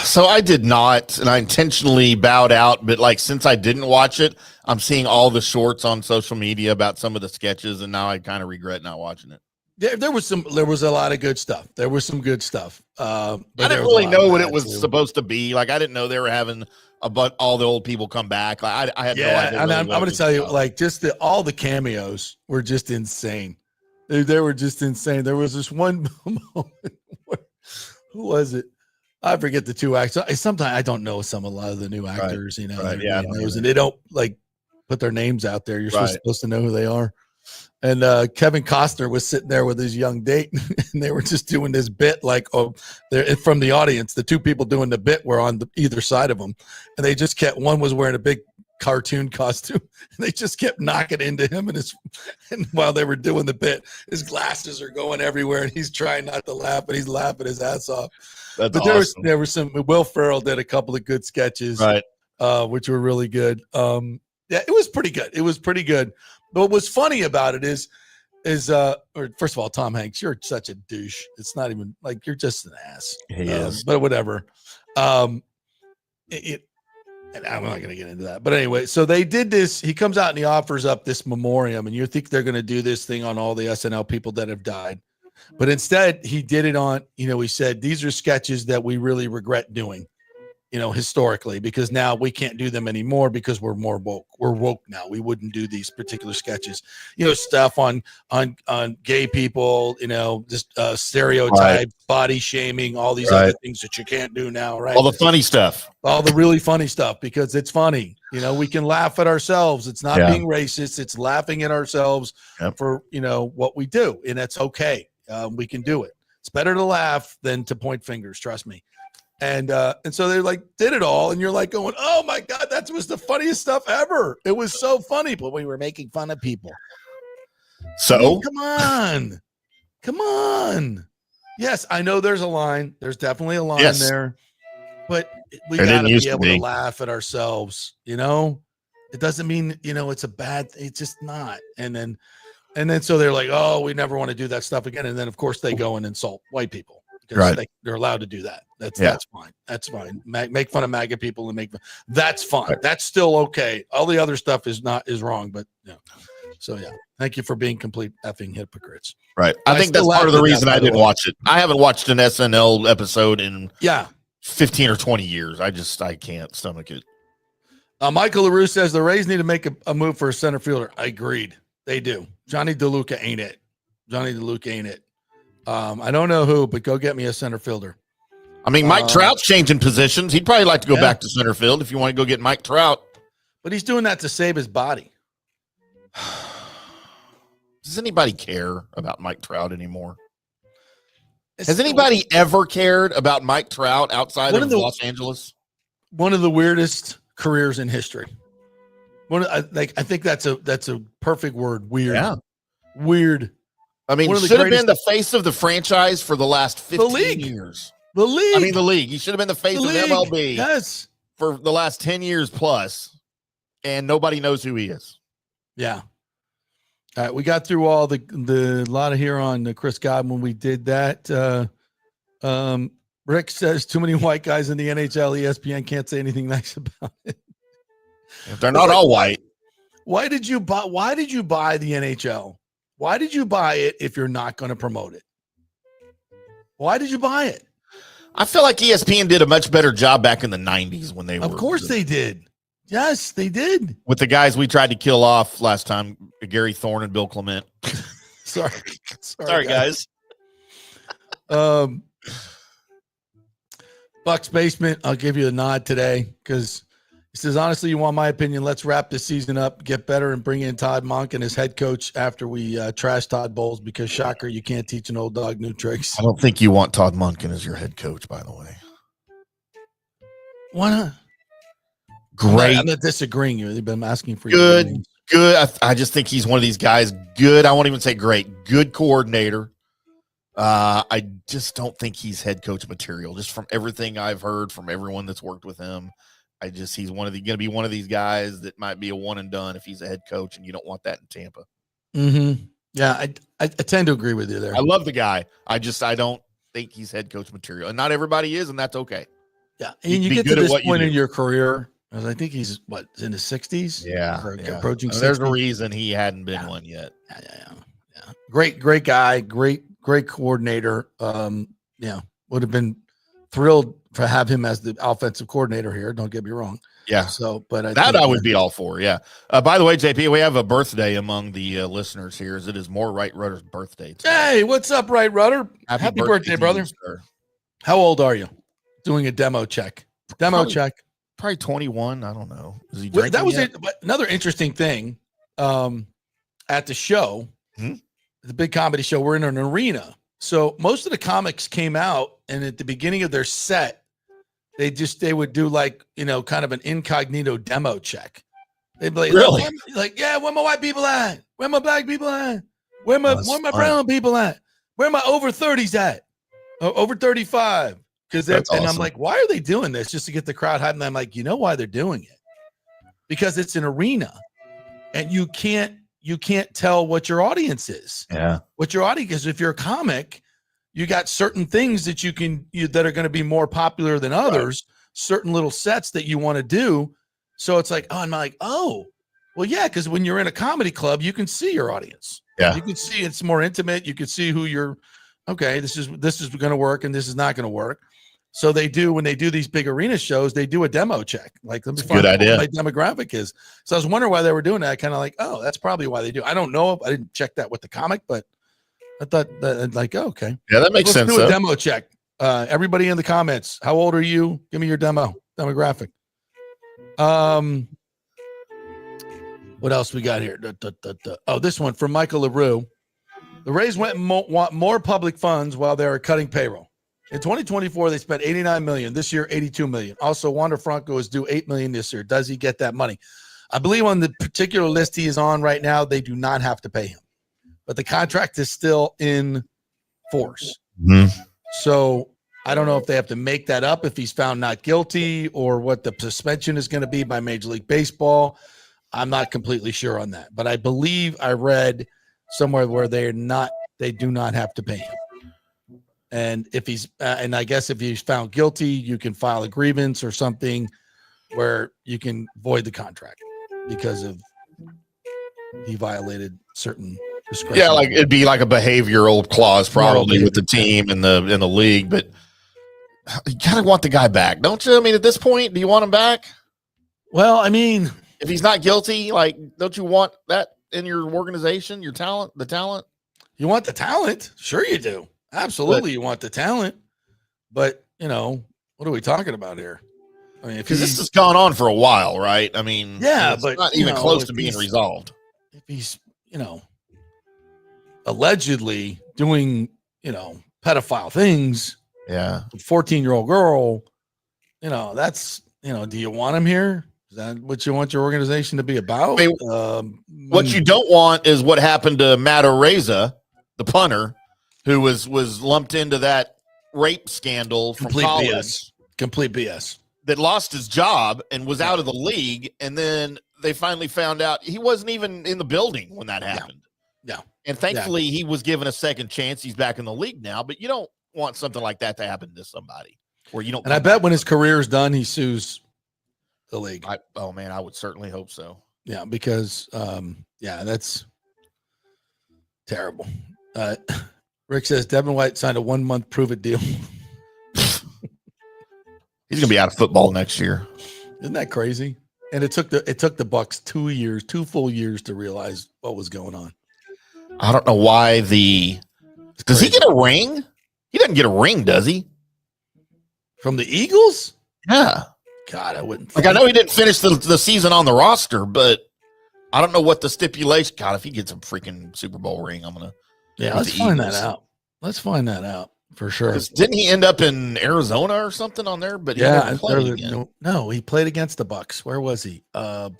So I did not, and I intentionally bowed out, but like since I didn't watch it, I'm seeing all the shorts on social media about some of the sketches, and now I kind of regret not watching it.
There was a lot of good stuff. There was some good stuff.
I didn't really know what it was supposed to be. Like I didn't know they were having all the old people come back. Like I had no idea.
And I'm going to tell you, like all the cameos were just insane. They were just insane. There was this one moment who was it? I forget the two actors. Sometimes I don't know a lot of the new actors,
Right. Yeah,
and they don't like put their names out there. You're supposed to know who they are. And Kevin Costner was sitting there with his young date, and they were just doing this bit like, they're from the audience. The two people doing the bit were on either side of them, and they just kept. One was wearing a big cartoon costume, and they just kept knocking into him, and while they were doing the bit, his glasses are going everywhere, and he's trying not to laugh, but he's laughing his ass off. But
awesome.
there was some. Will Ferrell did a couple of good sketches,
right?
Which were really good. It was pretty good. It was pretty good. But what's funny about it is first of all, Tom Hanks, you're such a douche. It's not even like you're just an ass.
He is.
But whatever. And I'm not going to get into that. But anyway, so they did this. He comes out and he offers up this memoriam, and you think they're going to do this thing on all the SNL people that have died. But instead, he did it on, he said, these are sketches that we really regret doing, historically, because now we can't do them anymore because we're more woke. We're woke now. We wouldn't do these particular sketches, stuff on gay people, just stereotypes, body shaming, all these other things that you can't do now, right?
All the funny stuff.
All the really funny stuff because it's funny. We can laugh at ourselves. It's not being racist. It's laughing at ourselves for, what we do. And that's okay. We can do it. It's better to laugh than to point fingers. Trust me. And so they like did it all. And you're like going, oh my God, that was the funniest stuff ever. It was so funny, but we were making fun of people.
So
come on. Yes, I know there's a line. There's definitely a line there, but we got to be able to laugh at ourselves. It doesn't mean, it's a bad, it's just not. And then so they're like, oh, we never want to do that stuff again. And then of course they go and insult white people because they're allowed to do that. That's fine. That's fine. Make fun of MAGA people and that's fine. Right. That's still okay. All the other stuff is wrong, but So thank you for being complete effing hypocrites.
Right. I think that's part of the reason I didn't watch it. I haven't watched an SNL episode in 15 or 20 years. I can't stomach it.
Michael LaRue says the Rays need to make a move for a center fielder. I agreed. They do. Johnny DeLuca ain't it. I don't know who, but go get me a center fielder.
I mean, Mike Trout's changing positions. He'd probably like to go back to center field if you want to go get Mike Trout.
But he's doing that to save his body.
Does anybody care about Mike Trout anymore? Has anybody ever cared about Mike Trout outside of Los Angeles?
One of the weirdest careers in history. I think that's a perfect word. Weird. Yeah. Weird.
I mean, should have been the face of the franchise for the last 15 years.
The league.
I mean, the league. He should have been the face of MLB.
Yes.
For the last 10 years plus, and nobody knows who he is.
Yeah. All right, we got through all the lot of here on Chris Godwin when we did that. Rick says too many white guys in the NHL. ESPN can't say anything nice about it.
If they're not all white.
Why did you buy the NHL? Why did you buy it if you're not going to promote it? Why did you buy it?
I feel like ESPN did a much better job back in the 90s when they were.
Of course they did. Yes, they did.
With the guys we tried to kill off last time, Gary Thorne and Bill Clement.
Sorry,
guys.
Bucs Basement, I'll give you a nod today because, He says, honestly, you want my opinion? Let's wrap this season up, get better, and bring in Todd Monken as head coach after we trash Todd Bowles because, shocker, you can't teach an old dog new tricks.
I don't think you want Todd Monken as your head coach, by the way.
Why not?
Great.
I'm not disagreeing with you, but I'm asking for
Good.
your
Good. I just think he's one of these guys. Good. I won't even say great. Good coordinator. I just don't think he's head coach material. Just from everything I've heard from everyone that's worked with him, he's going to be one of these guys that might be a one and done if he's a head coach, and you don't want that in Tampa.
Mm-hmm. Yeah, I tend to agree with you there.
I love the guy. I don't think he's head coach material, and not everybody is, and that's okay.
Yeah, and you get to this point in your career, as I think he's in his 60s.
Yeah,
approaching.
There's a reason he hadn't been one yet.
Yeah. Great guy, great coordinator. Would have been thrilled to have him as the offensive coordinator here. Don't get me wrong.
Yeah.
So, but
I would be all for. Yeah. By the way, JP, we have a birthday among the listeners here. As it is more Wright Rudder's birthday today.
Hey, what's up, Wright Rudder? Happy birthday, brother.
You,
how old are you? Doing a demo check.
Probably 21. I don't know. Is he drinking
that was
yet?
another interesting thing. At the show, the big comedy show, we're in an arena. So most of the comics came out, and at the beginning of their set, they would do like, kind of an incognito demo check. They'd be like,
really?
Where my white people at? Where my black people at? Where my brown people at? Where my over 30s at? Over 35. Because awesome. I'm like, why are they doing this? Just to get the crowd hyped. And I'm like, you know why they're doing it? Because it's an arena, and you can't tell what your audience is.
Yeah.
What your audience is. If you're a comic, you got certain things that that are going to be more popular than others, certain little sets that you want to do. So it's like, I'm like, well, yeah, because when you're in a comedy club, you can see your audience.
Yeah.
You can see it's more intimate. You can see who you're, okay, this is going to work and this is not going to work. So when they do these big arena shows, they do a demo check. Like, let me find out what my demographic is. So I was wondering why they were doing that. Kind of like, that's probably why they do. I don't know. I didn't check that with the comic, but I thought that, okay.
Yeah, that makes sense.
Let's do a demo check. Everybody in the comments, how old are you? Give me your demographic. What else we got here? This one from Michael LaRue. The Rays want more public funds while they are cutting payroll. In 2024, they spent $89 million. This year, $82 million. Also, Wander Franco is due $8 million this year. Does he get that money? I believe on the particular list he is on right now, they do not have to pay him. But the contract is still in force.
Mm-hmm.
So I don't know if they have to make that up if he's found not guilty or what the suspension is going to be by Major League Baseball. I'm not completely sure on that. But I believe I read somewhere where they do not have to pay him. And if he's, and I guess if he's found guilty, you can file a grievance or something where you can void the contract because of he violated certain discretion.
Yeah, like it'd be like a behavioral clause probably with the team and the league, but you kind of want the guy back, don't you? I mean, at this point, do you want him back?
Well, I mean,
if he's not guilty, like, don't you want that in your organization, the talent?
You want the talent? Sure you do. Absolutely, you want the talent, but what are we talking about here? I mean,
because this has gone on for a while, right? I mean,
yeah, but
not even close to being resolved.
If he's, allegedly doing, pedophile things,
yeah,
14-year-old girl, that's, do you want him here? Is that what you want your organization to be about?
I mean, what you don't want is what happened to Matt Araiza, the punter, who was lumped into that rape scandal from college.
Complete BS.
That lost his job and was out of the league, and then they finally found out he wasn't even in the building when that happened.
Yeah.
And thankfully, he was given a second chance. He's back in the league now, but you don't want something like that to happen to somebody where you don't.
And I bet when his career is done, he sues the league.
I would certainly hope so.
Yeah, because, that's terrible. Rick says Devin White signed a 1-month prove-it deal.
He's gonna be out of football next year.
Isn't that crazy? And it took the Bucs 2 full years to realize what was going on.
I don't know why does he get a ring? He doesn't get a ring, does he?
From the Eagles?
Yeah.
God, I wouldn't.
Like, I know he didn't finish the season on the roster, but I don't know what the stipulation. God, if he gets a freaking Super Bowl ring, I'm gonna.
Yeah,
with
let's
the
find
Eagles.
that out. Let's find that out for sure.
'Cause didn't he end up in Arizona or something on there? But he
Yeah,
never played again.
no, he played against the Bucs. Where was he?
Oh,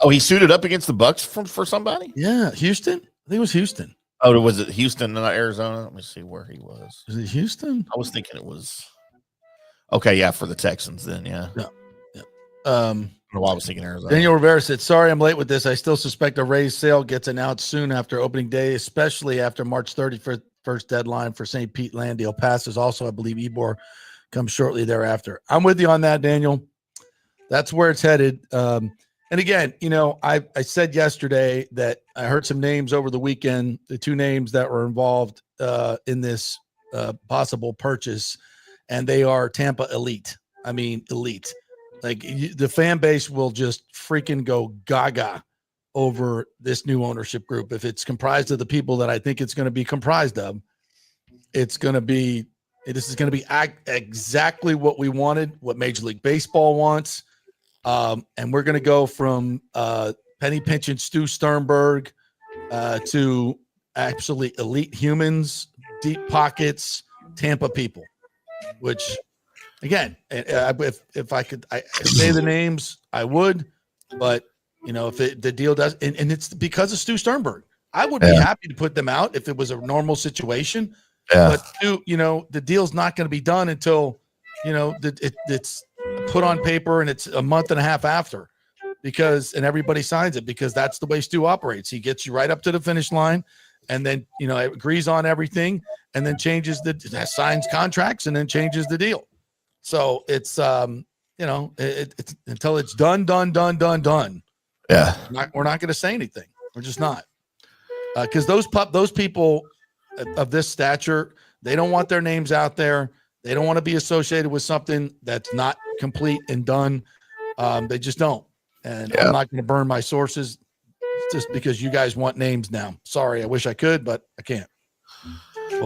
he suited up against the Bucs for somebody.
Yeah, Houston. I think it was Houston.
Oh, was it Houston, not Arizona? Let me see where he was.
Was it Houston?
I was thinking it was. Okay, yeah, for the Texans then, yeah.
Yeah.
I don't know why I was thinking Arizona.
Daniel Rivera said, "Sorry, I'm late with this. I still suspect a raised sale gets announced soon after opening day, especially after March 31st deadline for St. Pete land deal passes. Also, I believe Ebor comes shortly thereafter." I'm with you on that, Daniel. That's where it's headed. And again, I said yesterday that I heard some names over the weekend, the two names that were involved in this possible purchase, and they are Tampa elite. I mean, elite. Like the fan base will just freaking go gaga over this new ownership group. If it's comprised of the people that I think it's going to be comprised of, this is going to be exactly what we wanted, what Major League Baseball wants. And we're going to go from penny pinching Stu Sternberg to absolutely elite humans, deep pockets, Tampa people, which again, if I could say the names, I would, but if the deal does, and it's because of Stu Sternberg, I would be happy to put them out if it was a normal situation.
Yeah.
But the deal's not going to be done until it's put on paper and it's a month and a half after, and everybody signs it, because that's the way Stu operates. He gets you right up to the finish line, and then agrees on everything, and then signs contracts, and then changes the deal. So it's it's until it's done.
Yeah,
we're not going to say anything. We're just not, because those people of this stature, they don't want their names out there. They don't want to be associated with something that's not complete and done. They just don't. And I'm not going to burn my sources just because you guys want names now. Sorry, I wish I could, but I can't.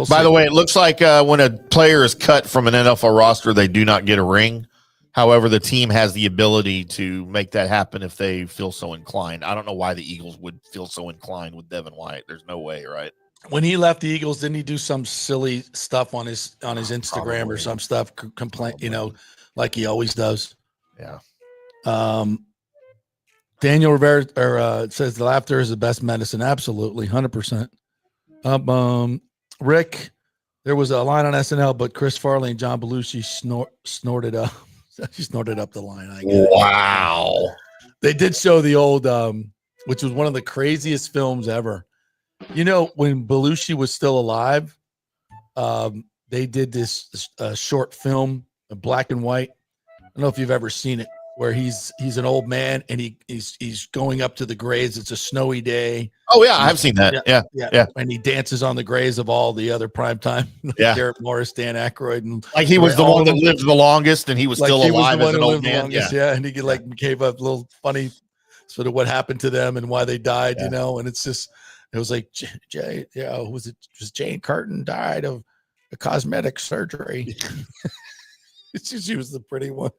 By the way, it looks like when a player is cut from an NFL roster, they do not get a ring. However, the team has the ability to make that happen if they feel so inclined. I don't know why the Eagles would feel so inclined with Devin White. There's no way, right?
When he left the Eagles, didn't he do some silly stuff on his Instagram or some stuff, complain, like he always does?
Yeah.
Daniel Rivera says the laughter is the best medicine. Absolutely, 100%. Rick, there was a line on SNL, but Chris Farley and John Belushi snorted up. She snorted up the line. I get it.
Wow.
They did show the old, which was one of the craziest films ever. When Belushi was still alive, they did this short film, black and white. I don't know if you've ever seen it, where he's an old man and he's going up to the graves. It's a snowy day.
Oh yeah, I've seen that. Yeah.
And he dances on the graves of all the other primetime. Garrett Morris, Dan Aykroyd, and
like he was the one that lived the longest, and he was still alive as an old man.
And he gave a little funny sort of what happened to them and why they died. And it's just. It was like, was Jane Curtin died of a cosmetic surgery. She was the pretty one.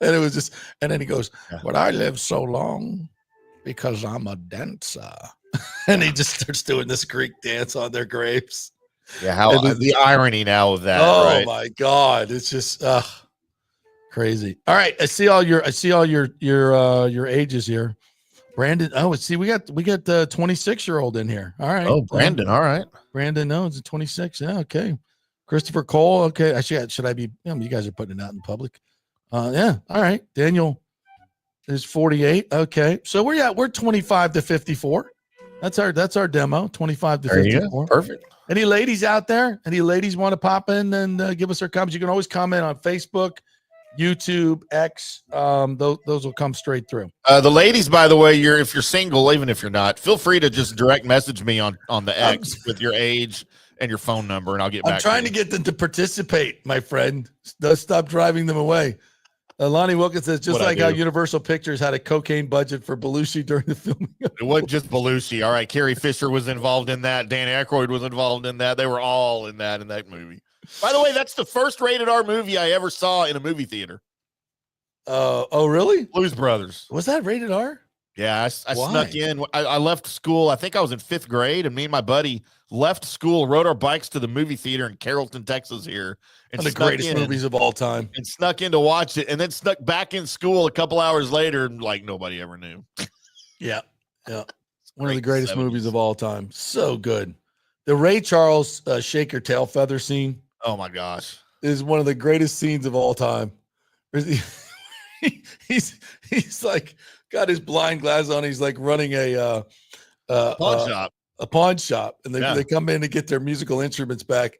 And it was just, and then he goes, "But I live so long because I'm a dancer." And he just starts doing this Greek dance on their graves.
Yeah, how the irony now of that.
Oh
right?
My God. It's just crazy. All right. I see all your ages here. Brandon. Oh, see, we got the 26-year-old in here. All right.
Oh, Brandon. All right.
Brandon. No, it's a 26. Yeah. Okay. Christopher Cole. Okay. Actually, should I be? You guys are putting it out in public. Yeah. All right. Daniel is 48. Okay. So we're 25 to 54. That's our demo. 25 to 54.
Perfect.
Any ladies out there? Any ladies want to pop in and give us their comments? You can always comment on Facebook, YouTube, X. Those will come straight through.
The ladies, by the way, if you're single, even if you're not, feel free to just direct message me on the X with your age and your phone number, and I'll get back.
I'm trying to get them to participate, my friend. Don't stop driving them away. Lonnie Wilkins says, just like how Universal Pictures had a cocaine budget for Belushi during the filming.
It wasn't just Belushi. All right. Carrie Fisher was involved in that. Dan Aykroyd was involved in that. They were all in that movie. By the way, that's the first rated R movie I ever saw in a movie theater.
Oh, really?
Blues Brothers.
Was that rated R?
Yeah, I
Why?
snuck in. I left school. I think I was in 5th grade, and me and my buddy left school, rode our bikes to the movie theater in Carrollton, Texas here. And
One of the greatest movies of all time.
And snuck in to watch it, and then snuck back in school a couple hours later, and like nobody ever knew.
Yeah. One of the greatest movies of all time. So good. The Ray Charles shake your tail feather scene.
Oh my gosh.
Is one of the greatest scenes of all time. He's like got his blind glass on. He's like running a pawn shop, and they come in to get their musical instruments back,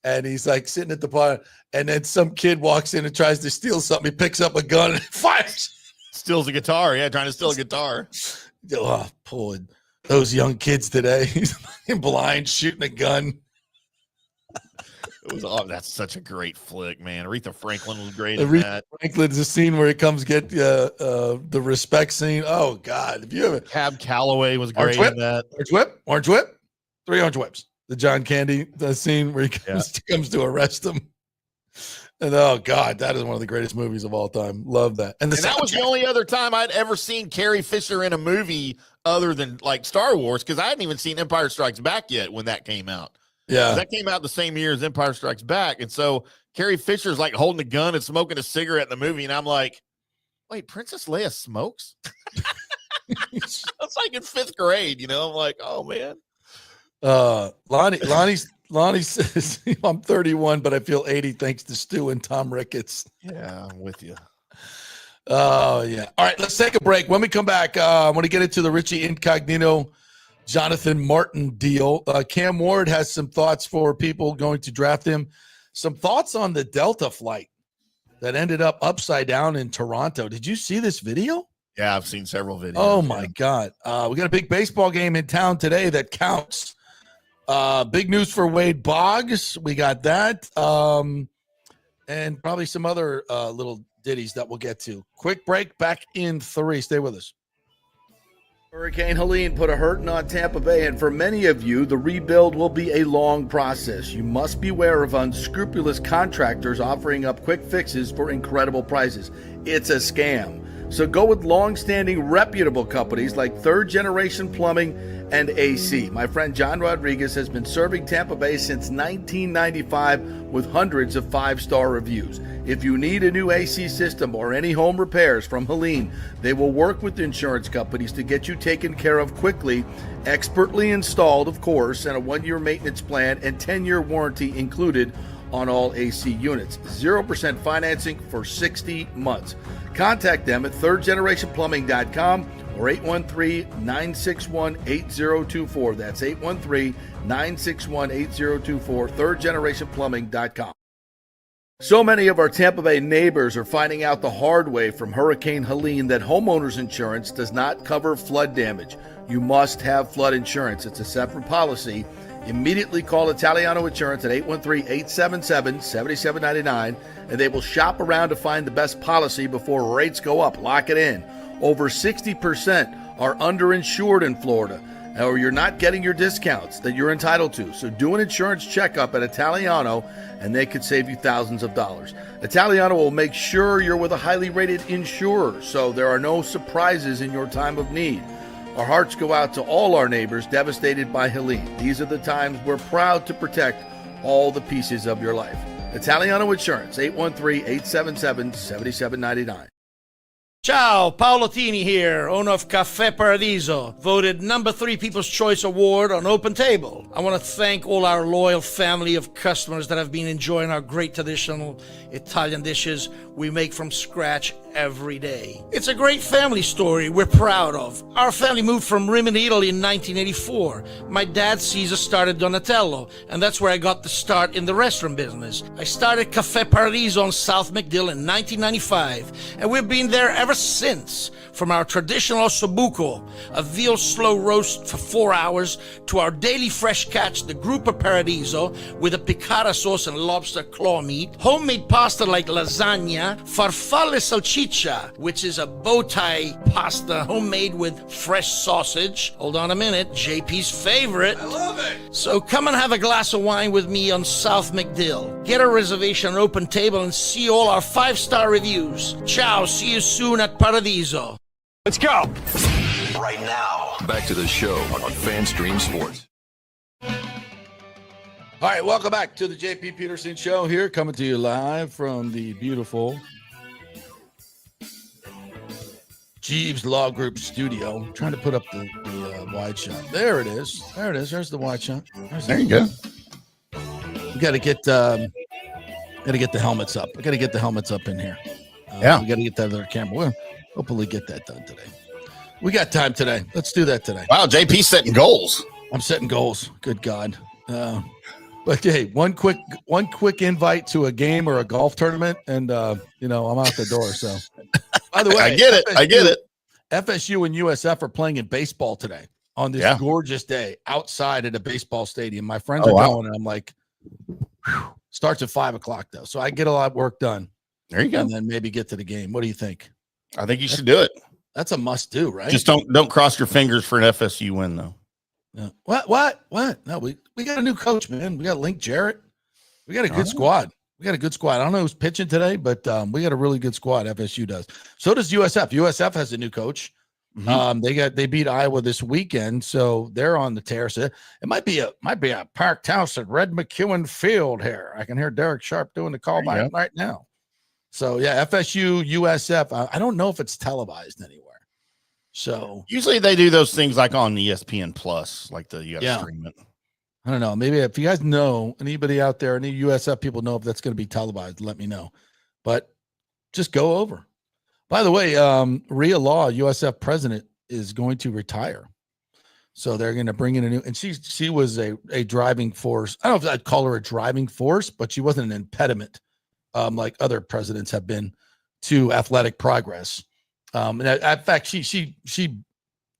and he's like sitting at the pawn, and then some kid walks in and tries to steal something. He picks up a gun and fires.
Steals a guitar. Yeah, trying to steal a guitar.
Oh, pulling those young kids today. He's blind, shooting a gun.
That's such a great flick, man. Aretha Franklin was great in that.
Franklin's the scene where he comes get the respect scene. Oh God, if you ever
Cab Calloway was great in that.
Orange whip, 3 orange whips. The John Candy scene where he comes to arrest him. And oh God, that is one of the greatest movies of all time. Love that. And
that was the only other time I'd ever seen Carrie Fisher in a movie other than like Star Wars, because I hadn't even seen Empire Strikes Back yet when that came out.
Yeah,
that came out the same year as Empire Strikes Back, and so Carrie Fisher's like holding a gun and smoking a cigarette in the movie, and I'm like, "Wait, Princess Leia smokes?" That's like in 5th grade, you know. I'm like, "Oh man."
Lonnie says, "I'm 31, but I feel 80 thanks to Stu and Tom Ricketts."
Yeah, I'm with you.
Oh yeah. All right, let's take a break. When we come back, I want to get into the Richie Incognito Jonathan Martin deal. Cam Ward has some thoughts for people going to draft him. Some thoughts on the Delta flight that ended up upside down in Toronto. Did you see this video?
Yeah, I've seen several videos.
Oh my God. We got a big baseball game in town today that counts. Big news for Wade Boggs. We got that. And probably some other little ditties that we'll get to. Quick break, back in 3. Stay with us. Hurricane Helene put a hurting on Tampa Bay, and for many of you, the rebuild will be a long process. You must beware of unscrupulous contractors offering up quick fixes for incredible prices. It's a scam. So go with long-standing, reputable companies like Third Generation Plumbing and AC. My friend John Rodriguez has been serving Tampa Bay since 1995 with hundreds of 5-star reviews. If you need a new AC system or any home repairs from Helene, they will work with insurance companies to get you taken care of quickly, expertly installed, of course, and a 1-year maintenance plan and 10-year warranty included on all AC units. 0% financing for 60 months. Contact them at thirdgenerationplumbing.com or 813-961-8024. That's 813-961-8024, thirdgenerationplumbing.com. So many of our Tampa Bay neighbors are finding out the hard way from Hurricane Helene that homeowners insurance does not cover flood damage. You must have flood insurance. It's a separate policy. Immediately call Italiano Insurance at 813-877-7799, and they will shop around to find the best policy before rates go up. Lock it in. Over 60% are underinsured in Florida, or you're not getting your discounts that you're entitled to. So do an insurance checkup at Italiano, and they could save you thousands of dollars. Italiano will make sure you're with a highly rated insurer, so there are no surprises in your time of need. Our hearts go out to all our neighbors devastated by Helene. These are the times we're proud to protect all the pieces of your life. Italiano Insurance, 813-877-7799.
Ciao, Paolo Tini here, owner of Caffè Paradiso, voted number 3 People's Choice Award on Open Table. I want to thank all our loyal family of customers that have been enjoying our great traditional Italian dishes we make from scratch every day. It's a great family story we're proud of. Our family moved from Rimini, Italy in 1984. My dad, Caesar, started Donatello, and that's where I got the start in the restaurant business. I started Caffè Paradiso on South McDill in 1995, and we've been there ever since. From our traditional ossobuco, a veal slow roast for 4 hours, to our daily fresh catch, the Gruppo Paradiso, with a piccata sauce and lobster claw meat, homemade pasta like lasagna, farfalle salsicce salchicha, which is a bow tie pasta homemade with fresh sausage. Hold on a minute, JP's favorite.
I love it.
So come and have a glass of wine with me on South McDill. Get a reservation on Open Table and see all our 5-star reviews. Ciao, see you soon at Paradiso.
Let's go.
Right now, back to the show on FanStream Sports.
All right, welcome back to the JP Peterson Show here, coming to you live from the beautiful Jeeves Law Group studio. I'm trying to put up the wide shot. There it is. There it is. There's the wide shot.
There you go.
We got to get the helmets up. We got to get the helmets up in here.
Yeah.
We got to get that other camera. We'll hopefully get that done today. We got time today. Let's do that today.
Wow, JP setting goals.
I'm setting goals. Good God. But hey, one quick invite to a game or a golf tournament, and I'm out the door. So, by the way,
I get it.
FSU and USF are playing in baseball today on this gorgeous day outside at a baseball stadium. My friends are going, and I'm like, whew. Starts at 5:00 though, so I get a lot of work done.
There you go,
and then maybe get to the game. What do you think?
I think you should do it.
That's a must do, right?
Just don't cross your fingers for an FSU win though.
Yeah. What? No, we got a new coach, man. We got Link Jarrett. We got a good squad. I don't know who's pitching today, but we got a really good squad. FSU does. So does USF. USF has a new coach.
Mm-hmm.
They beat Iowa this weekend, so they're on the tear. So it might be a packed house at Red McEwen Field here. I can hear Derek Sharp doing the call by right now. So yeah, FSU, USF. I don't know if it's televised anywhere. So
usually they do those things like on ESPN Plus, like you got to stream it.
I don't know. Maybe if you guys know, anybody out there, any USF people know if that's going to be televised, let me know. But just go over. By the way, Rhea Law, USF president, is going to retire. So they're going to bring in a new, and she was a driving force. I don't know if I'd call her a driving force, but she wasn't an impediment like other presidents have been to athletic progress. And in fact, she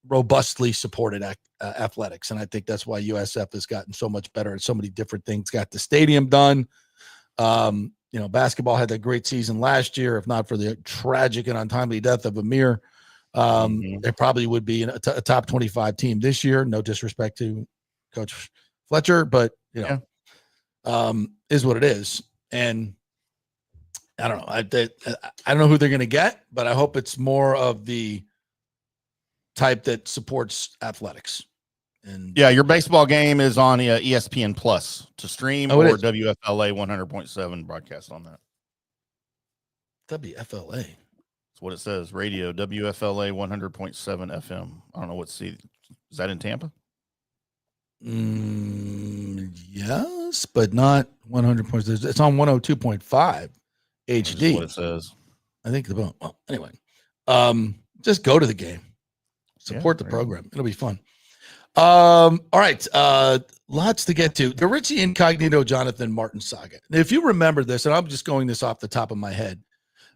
robustly supported athletics, and I think that's why USF has gotten so much better at so many different things. Got the stadium done. Basketball had that great season last year. If not for the tragic and untimely death of Amir, they probably would be a top 25 team this year. No disrespect to Coach Fletcher, but is what it is. And I don't know. I don't know who they're going to get, but I hope it's more of the type that supports athletics. And
your baseball game is on ESPN Plus to stream, or WFLA 100.7 broadcast on that.
WFLA.
That's what it says. Radio WFLA 100.7 FM. I don't know what is that in Tampa?
Yes, but not 100.7. It's on 102.5. HD.
That's what it says.
I think anyway, just go to the game, support the program. It'll be fun. All right. Lots to get to. The Richie Incognito, Jonathan Martin saga. Now, if you remember this, and I'm just going this off the top of my head.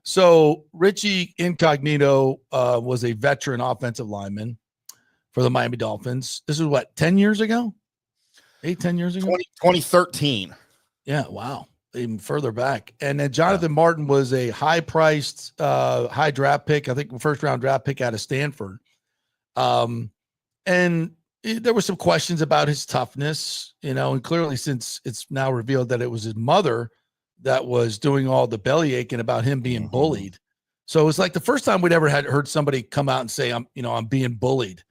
So Richie Incognito was a veteran offensive lineman for the Miami Dolphins. This is 10 years ago? 10 years ago?
2013.
Yeah. Wow. Even further back. And then Jonathan Martin was a high-priced, high draft pick, I think first-round draft pick out of Stanford. And there were some questions about his toughness, and clearly since it's now revealed that it was his mother that was doing all the belly aching about him being bullied. So it was like the first time we'd ever heard somebody come out and say, I'm being bullied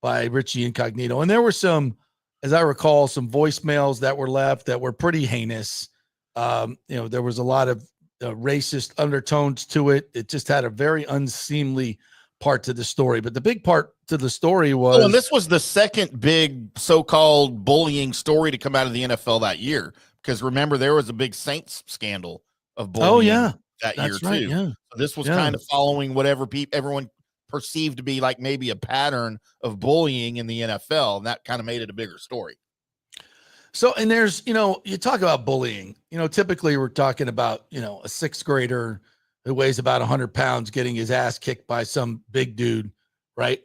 by Richie Incognito. And there were some, as I recall, some voicemails that were left that were pretty heinous. There was a lot of racist undertones to it. It just had a very unseemly part to the story. But the big part to the story was...
and this was the second big so-called bullying story to come out of the NFL that year. Because remember, there was a big Saints scandal of bullying that year, too.
Yeah.
So this was kind of following whatever everyone perceived to be like maybe a pattern of bullying in the NFL. And that kind of made it a bigger story.
So, and there's, you talk about bullying, typically we're talking about, a sixth grader who weighs about 100 pounds getting his ass kicked by some big dude, right?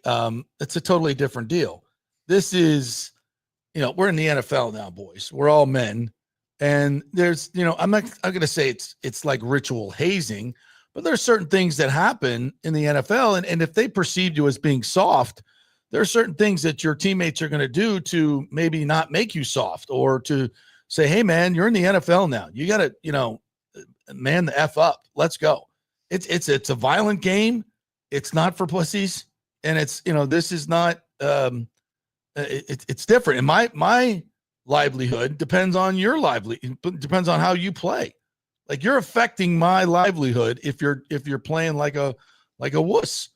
It's a totally different deal. This is, we're in the NFL now, boys. We're all men. And there's, I'm going to say it's like ritual hazing, But there's certain things that happen in the NFL, and if they perceive you as being soft, there are certain things that your teammates are going to do to maybe not make you soft, or to say, hey, man, you're in the NFL now. You got to, man the F up. Let's go. It's a violent game. It's not for pussies. And it's, this is not, it's different. And my livelihood depends on your depends on how you play. Like, you're affecting my livelihood if you're playing like a wuss.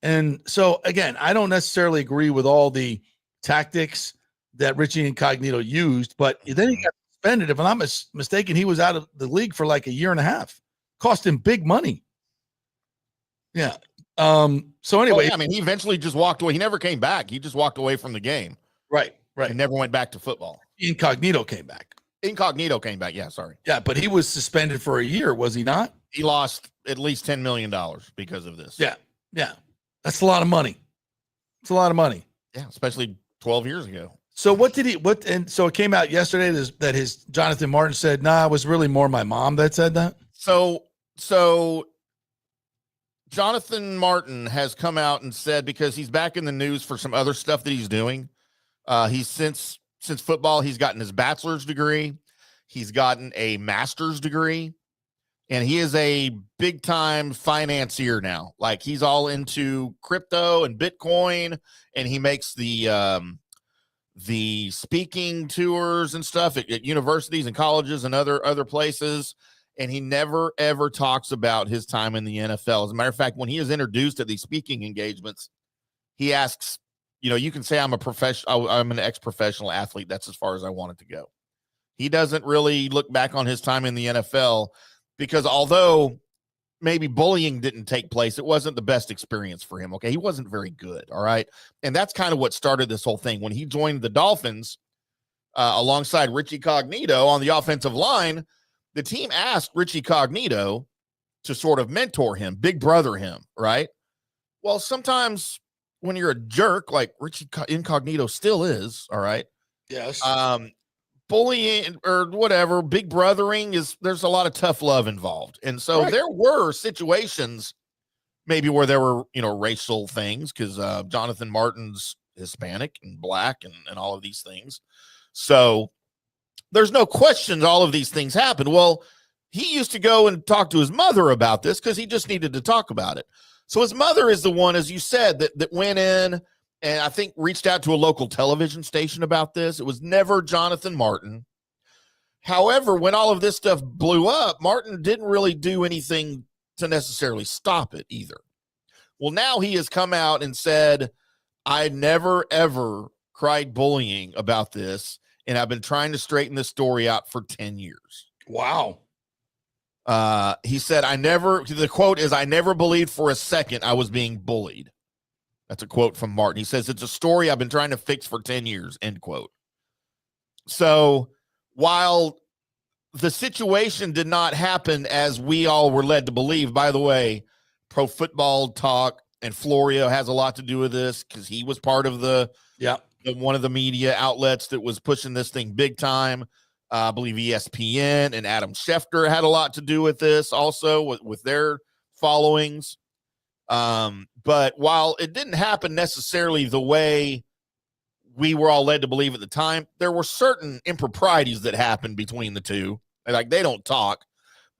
And so, again, I don't necessarily agree with all the tactics that Richie Incognito used, but then he got suspended. If I'm not mistaken, he was out of the league for like a year and a half. Cost him big money. Yeah. So anyway,
he eventually just walked away. He never came back. He just walked away from the game.
Right.
And never went back to football.
Incognito came back.
Yeah, sorry.
Yeah, but he was suspended for a year, was he not?
He lost at least $10 million because of this.
Yeah. That's a lot of money. It's a lot of money.
Yeah, especially 12 years ago.
So and so it came out yesterday that his Jonathan Martin said, it was really more my mom that said that.
So Jonathan Martin has come out and said, because he's back in the news for some other stuff that he's doing. He's since football, he's gotten his bachelor's degree. He's gotten a master's degree. And he is a big time financier now. Like, he's all into crypto and Bitcoin, and he makes the speaking tours and stuff at universities and colleges and other places. And he never, ever talks about his time in the NFL. As a matter of fact, when he is introduced at these speaking engagements, he asks, you can say I'm an ex-professional athlete. That's as far as I want it to go. He doesn't really look back on his time in the NFL, because although maybe bullying didn't take place, it wasn't the best experience for him. Okay. He wasn't very good. All right. And that's kind of what started this whole thing. When he joined the Dolphins alongside Richie Cognito on the offensive line, the team asked Richie Cognito to sort of mentor him, big brother him. Right. Well, sometimes when you're a jerk, like Richie Incognito still is. All right.
Yes.
Bullying or whatever, big brothering there's a lot of tough love involved. And so There were situations maybe where there were, racial things, because Jonathan Martin's Hispanic and black and all of these things. So there's no question all of these things happen. Well, he used to go and talk to his mother about this because he just needed to talk about it. So his mother is the one, as you said, that went in and I think reached out to a local television station about this. It was never Jonathan Martin. However, when all of this stuff blew up, Martin didn't really do anything to necessarily stop it either. Well, now he has come out and said, I never, ever cried bullying about this, and I've been trying to straighten this story out for 10 years.
Wow.
He said, the quote is, I never believed for a second I was being bullied. That's a quote from Martin. He says, it's a story I've been trying to fix for 10 years, end quote. So while the situation did not happen as we all were led to believe, by the way, Pro Football Talk and Florio has a lot to do with this, because he was part of one of the media outlets that was pushing this thing big time. I believe ESPN and Adam Schefter had a lot to do with this also with their followings. But while it didn't happen necessarily the way we were all led to believe at the time, there were certain improprieties that happened between the two. Like, they don't talk,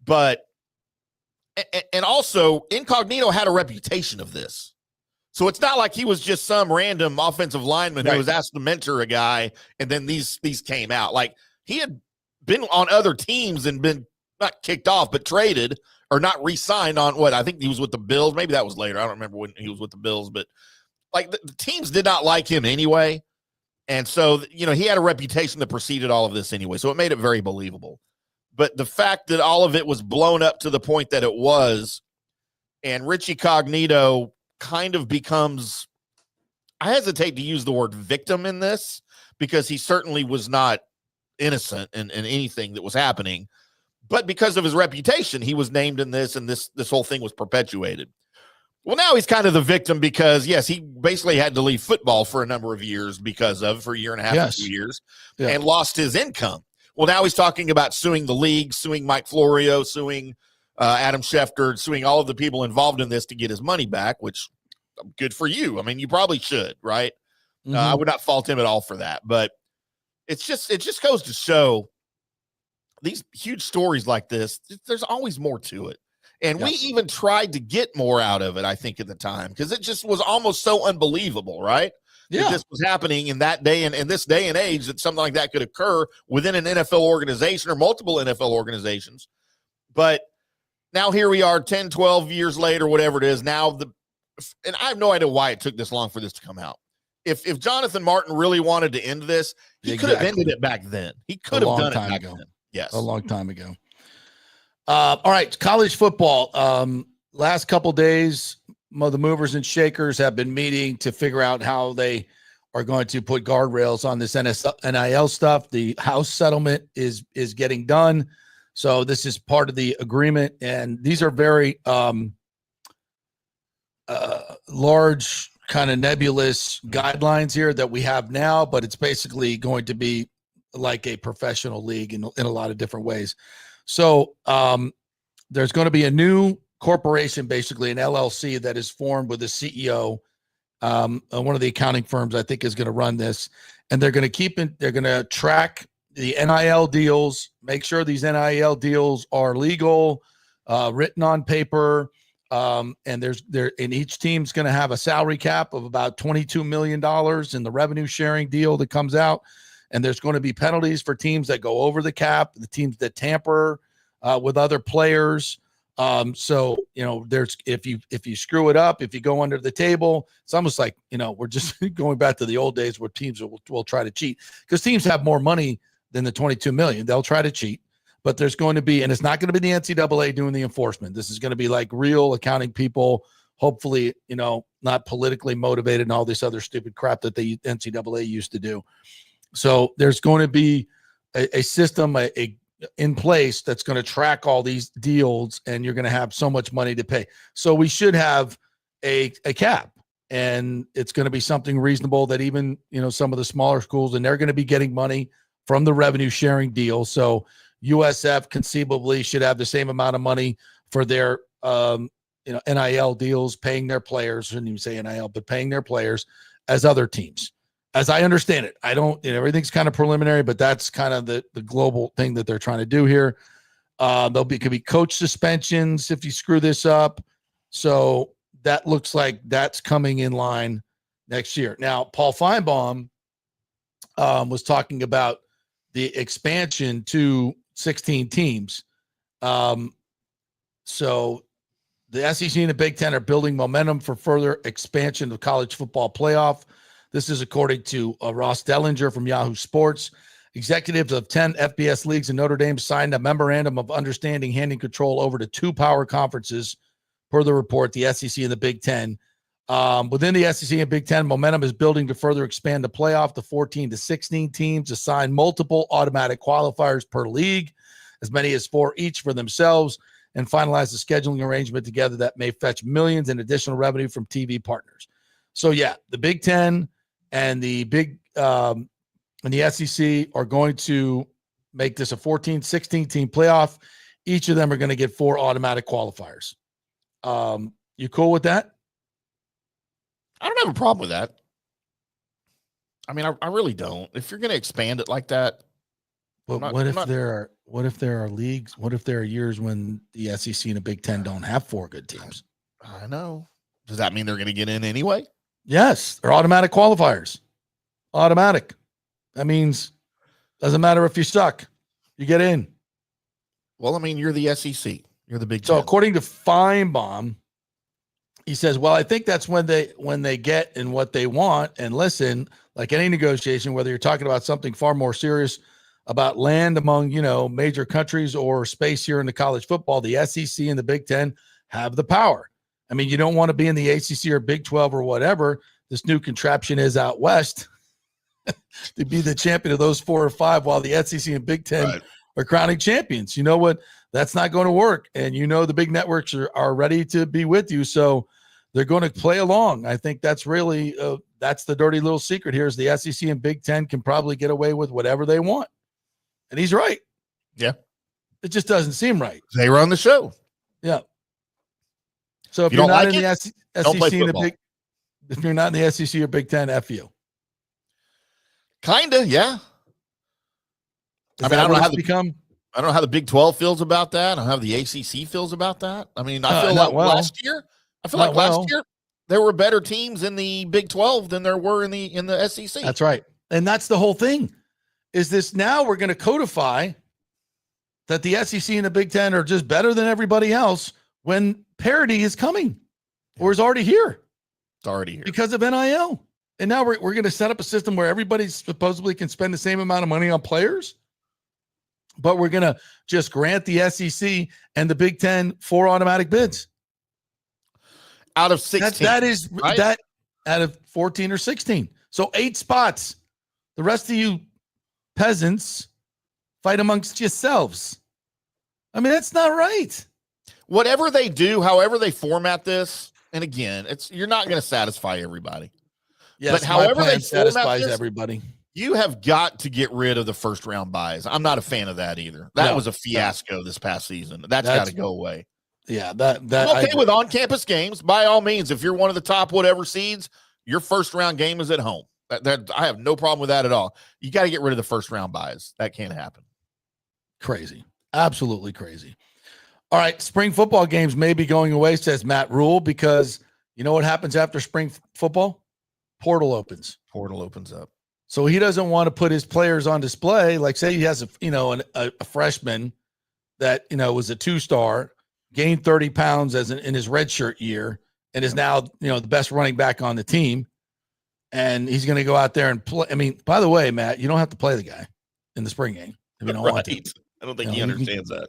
and also Incognito had a reputation of this. So it's not like he was just some random offensive lineman who was asked to mentor a guy and then these came out. Like, he had been on other teams and been not kicked off, but traded or not re-signed on what I think he was with the Bills. Maybe that was later. I don't remember when he was with the Bills, but like the teams did not like him anyway. And so, he had a reputation that preceded all of this anyway. So it made it very believable. But the fact that all of it was blown up to the point that it was, and Richie Cognito kind of becomes, I hesitate to use the word victim in this, because he certainly was not innocent in anything that was happening. But because of his reputation, he was named in this, and this whole thing was perpetuated. Well, now he's kind of the victim because, yes, he basically had to leave football for a number of years for a year and a half, 2 years, and lost his income. Well, now he's talking about suing the league, suing Mike Florio, suing Adam Schefter suing all of the people involved in this to get his money back, which good for you. I mean, you probably should, right? I would not fault him at all for that, but it just goes to show these huge stories like this, there's always more to it. And we even tried to get more out of it, I think, at the time, because it just was almost so unbelievable, right?
Yeah.
That this was happening in that day and in this day and age, that something like that could occur within an NFL organization or multiple NFL organizations. But now here we are 10, 12 years later, whatever it is. Now, and I have no idea why it took this long for this to come out. If Jonathan Martin really wanted to end this, he could have ended it back then. He could have done it back then. Yes.
A long time ago. All right, college football. Last couple days, the movers and shakers have been meeting to figure out how they are going to put guardrails on this NIL stuff. The House settlement is getting done. So this is part of the agreement. And these are very large, kind of nebulous guidelines here that we have now, but it's basically going to be like a professional league in a lot of different ways. So there's going to be a new corporation, basically an LLC, that is formed with a CEO. One of the accounting firms, I think, is going to run this, and they're going to track the NIL deals, make sure these NIL deals are legal, written on paper. And each team's going to have a salary cap of about $22 million in the revenue sharing deal that comes out. And there's going to be penalties for teams that go over the cap, the teams that tamper with other players. So, there's, if you screw it up, if you go under the table, it's almost like, we're just going back to the old days where teams will try to cheat, because teams have more money than the 22 million. They'll try to cheat. But there's going to be, and it's not going to be the NCAA doing the enforcement. This is going to be like real accounting people, hopefully, not politically motivated and all this other stupid crap that the NCAA used to do. So there's going to be a system in place that's going to track all these deals, and you're going to have so much money to pay. So we should have a cap, and it's going to be something reasonable that even, some of the smaller schools, and they're going to be getting money from the revenue sharing deal. So USF conceivably should have the same amount of money for their, NIL deals, paying their players. I shouldn't even say NIL, but paying their players as other teams. As I understand it, I don't, everything's kind of preliminary, but that's kind of the global thing that they're trying to do here. Could be coach suspensions if you screw this up. So that looks like that's coming in line next year. Now, Paul Feinbaum was talking about the expansion to 16 teams. So the SEC and the Big Ten are building momentum for further expansion of college football playoff. This is according to Ross Dellinger from Yahoo Sports. Executives of 10 FBS leagues in Notre Dame signed a memorandum of understanding handing control over to 2 power conferences, per the report, the SEC and the Big Ten. Within the SEC and Big Ten, momentum is building to further expand the playoff to 14 to 16 teams, assign multiple automatic qualifiers per league, as many as 4 each for themselves, and finalize a scheduling arrangement together that may fetch millions in additional revenue from TV partners. So, yeah, the Big Ten and the and the SEC are going to make this a 14, 16 team playoff. Each of them are going to get 4 automatic qualifiers. You cool with that?
I don't have a problem with that. I mean, I really don't. If you're going to expand it like that.
But what if there are leagues? What if there are years when the SEC and the Big Ten don't have 4 good teams?
I know. Does that mean they're going to get in anyway?
Yes, they're automatic qualifiers. Automatic. That means doesn't matter if you suck, you get in.
Well, I mean, you're the SEC. You're the Big Ten.
So according to Feinbaum, he says, well, I think that's when they get in what they want. And listen, like any negotiation, whether you're talking about something far more serious about land among, major countries or space here in the college football, the SEC and the Big Ten have the power. I mean, you don't want to be in the ACC or Big 12 or whatever this new contraption is out west to be the champion of those 4 or 5 while the SEC and Big Ten are crowning champions. You know what? That's not going to work. And the big networks are ready to be with you. So they're going to play along. I think that's really, that's the dirty little secret here is the SEC and Big Ten can probably get away with whatever they want. And he's right.
Yeah.
It just doesn't seem right.
They run the show.
Yeah. So if
you
you're
don't
not
like
in
it,
the SEC
don't play
and the
football.
if you're not in the SEC or Big Ten, F you.
Kinda, yeah.
Is
I
that
mean, I don't
what
know
it's
how the
become?
I don't know how the Big 12 feels about that. I don't know how the ACC feels about that. I mean, I feel
Not
like
well.
last year,
Not well.
there were better teams in the Big 12 than there were in the SEC.
That's right. And that's the whole thing. Is this now we're going to codify that the SEC and the Big Ten are just better than everybody else when parity is coming or is already here
It's already here.
because of NIL. And now we're going to set up a system where everybody supposedly can spend the same amount of money on players, but we're going to just grant the SEC and the Big Ten 4 automatic bids.
Out of 16.
That is
right?
that out of 14 or 16. So 8 spots. The rest of you peasants fight amongst yourselves. I mean, that's not right.
Whatever they do, however they format this, and again, you're not going to satisfy everybody.
Yes,
but however
my plan
they format
satisfies
this,
everybody.
You have got to get rid of the first round buys. I'm not a fan of that either. That was a fiasco this past season. That's got to go away.
Yeah, that
I'm okay with on-campus games. By all means, if you're one of the top whatever seeds, your first round game is at home. That I have no problem with that at all. You got to get rid of the first round buys. That can't happen.
Crazy. Absolutely crazy. All right, spring football games may be going away, says Matt Rule, because you know what happens after spring football? Portal opens.
Portal opens up.
So he doesn't want to put his players on display. Like say he has a freshman that, was a 2-star, gained 30 pounds in his redshirt year and is now, the best running back on the team. And he's going to go out there and play. I mean, by the way, Matt, you don't have to play the guy in the spring game if you don't want to.
I don't think he understands that.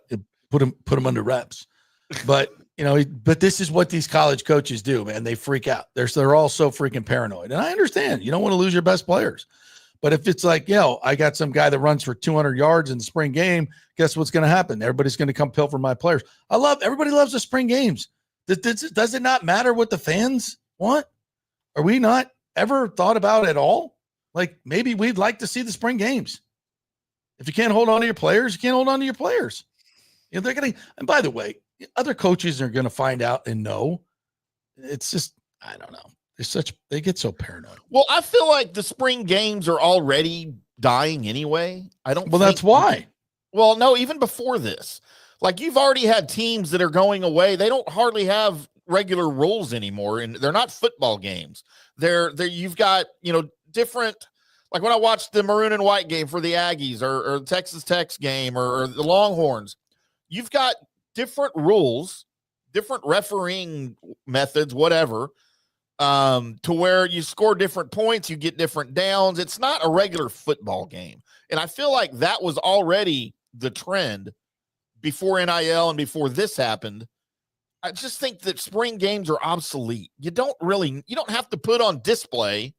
Put him under reps. But, but this is what these college coaches do, man. They freak out. They're all so freaking paranoid. And I understand. You don't want to lose your best players. But if it's like, I got some guy that runs for 200 yards in the spring game, guess what's going to happen? Everybody's going to come pilfer my players. Everybody loves the spring games. Does it not matter what the fans want? Are we not ever thought about at all? Like maybe we'd like to see the spring games. If you can't hold on to your players, you can't hold on to your players. They're going to, and by the way, other coaches are going to find out and know. It's just, I don't know. They get so paranoid.
Well, I feel like the spring games are already dying anyway.
That's why.
Well, no, even before this, like you've already had teams that are going away. They don't hardly have regular rules anymore, and they're not football games. You've got, different, like when I watched the maroon and white game for the Aggies or Texas Tech's game or the Longhorns, you've got different rules, different refereeing methods, whatever. To where you score different points, you get different downs. It's not a regular football game. And I feel like that was already the trend before NIL and before this happened. I just think that spring games are obsolete. You don't have to put on display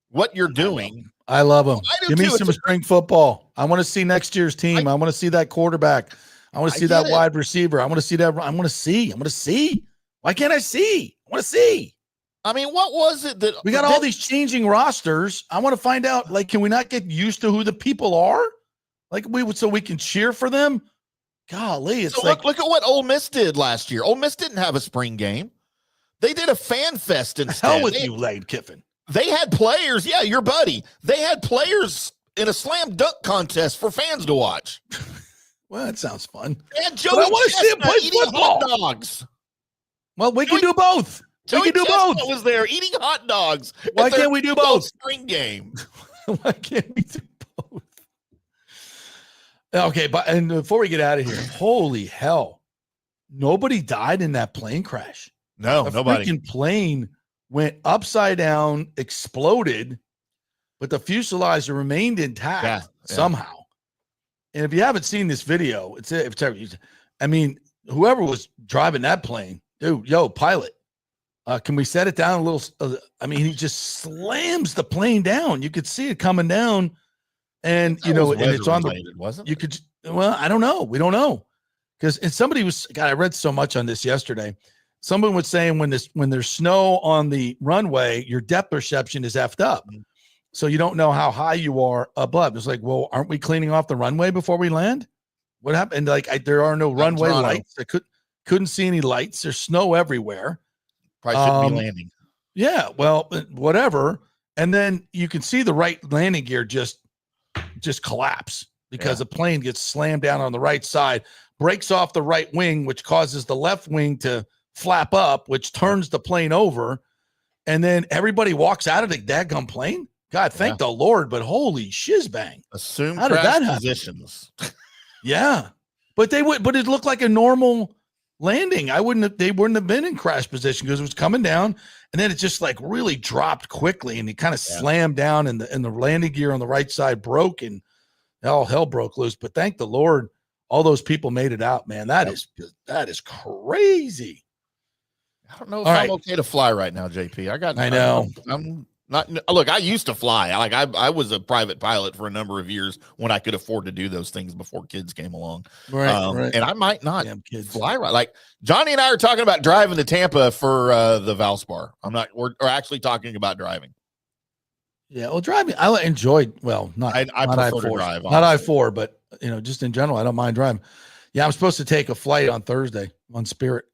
what you're doing.
I love them. Give me
too.
some spring football. I want to see next year's team. I want to see that quarterback. I want to see that wide receiver. I want to see that. I want to see. Why can't I see? I want to see.
I mean, what was it that
we got all these changing rosters? I want to find out, like, can we not get used to who the people are? Like so we can cheer for them? Golly, it's
look at what Ole Miss did last year. Ole Miss didn't have a spring game. They did a fan fest instead.
Hell with you, Lane Kiffin.
They had players. Yeah, your buddy. They had players in a slam dunk contest for fans to watch.
Well, that sounds fun.
And Joey
I want to see him play football.
Hot dogs.
Well, we can do both. We can do both.
Was there eating hot dogs?
Why can't we do both?
Spring game.
Why can't we do both? Okay, and before we get out of here, holy hell, nobody died in that plane crash.
No, nobody.
Freaking plane went upside down, exploded, but the fuselage remained intact somehow. And if you haven't seen this video, I mean, whoever was driving that plane, dude, pilot. Can we set it down a little? He just slams the plane down. You could see it coming down, and and it's on the.
Wasn't
you could? Well, I don't know. We don't know because somebody was. God, I read so much on this yesterday. Someone was saying when there's snow on the runway, your depth perception is effed up, so you don't know how high you are above. It's like, well, aren't we cleaning off the runway before we land? What happened? Like, there are no runway lights. Could Couldn't see any lights. There's snow everywhere.
Probably shouldn't be landing.
Yeah, well, whatever. And then you can see the right landing gear just collapse because the plane gets slammed down on the right side, breaks off the right wing, which causes the left wing to flap up, which turns the plane over. And then everybody walks out of the daggum plane. God, thank the Lord, but holy shizbang.
Assume
How did that happen?
positions.
Yeah. But it looked like a normal landing. They wouldn't have been in crash position because it was coming down, and then it just like really dropped quickly, and it kind of slammed down, and the landing gear on the right side broke, and all hell broke loose. But thank the Lord, all those people made it out, man. That is crazy.
I don't know if I'm okay to fly right now, JP. I know. I'm not. Look, I used to fly. I was a private pilot for a number of years when I could afford to do those things before kids came along. Right. And I might not fly right. Like Johnny and I are talking about driving to Tampa for the Valspar. We're actually talking about driving.
Yeah, well, driving, I enjoyed. Well, I prefer to drive, not I-4, but just in general, I don't mind driving. Yeah, I'm supposed to take a flight on Thursday on Spirit.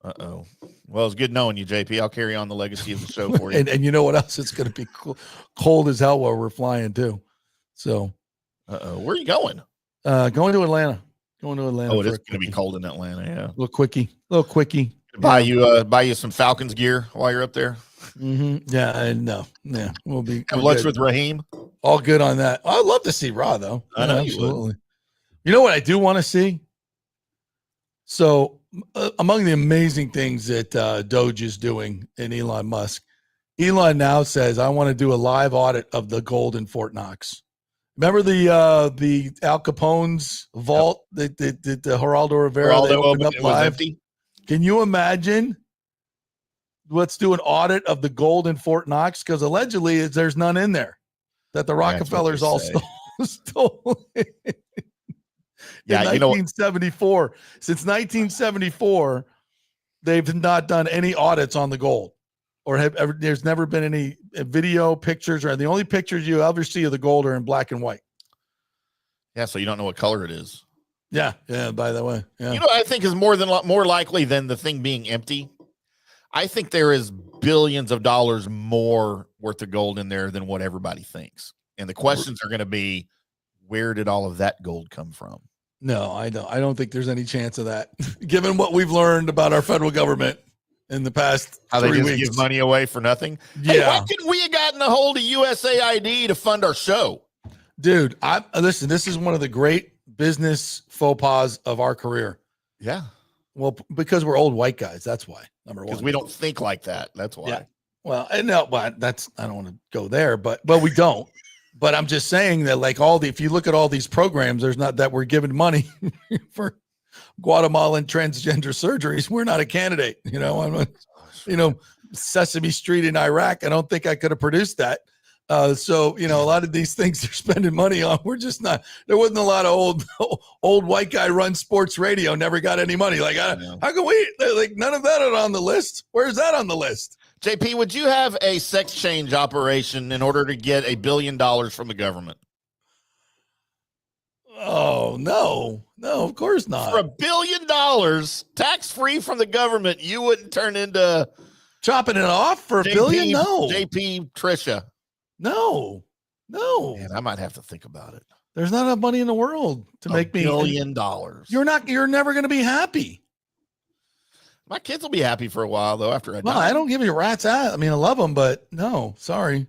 Uh-oh. Well, it's good knowing you, JP. I'll carry on the legacy of the show for you.
and you know what else? It's going to be cold as hell while we're flying too. So,
where are you going?
Going to Atlanta. Oh,
it is going to be cold in Atlanta. Yeah,
little quickie.
Buy you some Falcons gear while you're up there.
Mm-hmm. Yeah, we'll be
have lunch with Raheem.
All good on that. I'd love to see Raw though.
I know
absolutely. You know what I do want to see? So, among the amazing things that Doge is doing and Elon Musk, Elon now says, I want to do a live audit of the gold in Fort Knox. Remember the Al Capone's vault that the Geraldo Rivera opened up live? Can you imagine? Let's do an audit of the gold in Fort Knox, because allegedly there's none in there, that the Rockefellers all stole it.
Yeah,
1974. Since 1974, they've not done any audits on the gold, or there's never been any video pictures, or the only pictures you ever see of the gold are in black and white.
Yeah, so you don't know what color it is.
Yeah. By the way, yeah.
I think is more likely than the thing being empty. I think there is billions of dollars more worth of gold in there than what everybody thinks, and the questions are going to be, where did all of that gold come from?
No, I don't think there's any chance of that, given what we've learned about our federal government in the past 3 weeks.
They just give money away for nothing.
Yeah.
Hey, why couldn't we have gotten a hold of USAID to fund our show?
Dude, listen, this is one of the great business faux pas of our career.
Yeah.
Well, because we're old white guys. That's why. Number one.
Because we don't think like that. That's why.
Yeah. Well, I don't want to go there, but we don't. But I'm just saying that, like, if you look at all these programs, there's not that we're giving money for Guatemalan transgender surgeries. We're not a candidate. Sesame Street in Iraq. I don't think I could have produced that. So a lot of these things they're spending money on, we're just not. There wasn't a lot of old white guy run sports radio. Never got any money. Like, how can we? Like, none of that are on the list. Where's that on the list?
JP, would you have a sex change operation in order to get $1 billion from the government?
Oh, no, of course not.
For $1 billion, tax-free from the government, you wouldn't turn into
chopping it off for $1 billion? No.
JP Trisha.
No.
Man, I might have to think about it.
There's not enough money in the world to make me
$1 billion.
You're never going to be happy.
My kids will be happy for a while, though, after I die.
Well, I don't give you rat's ass. I mean, I love them, but no, sorry.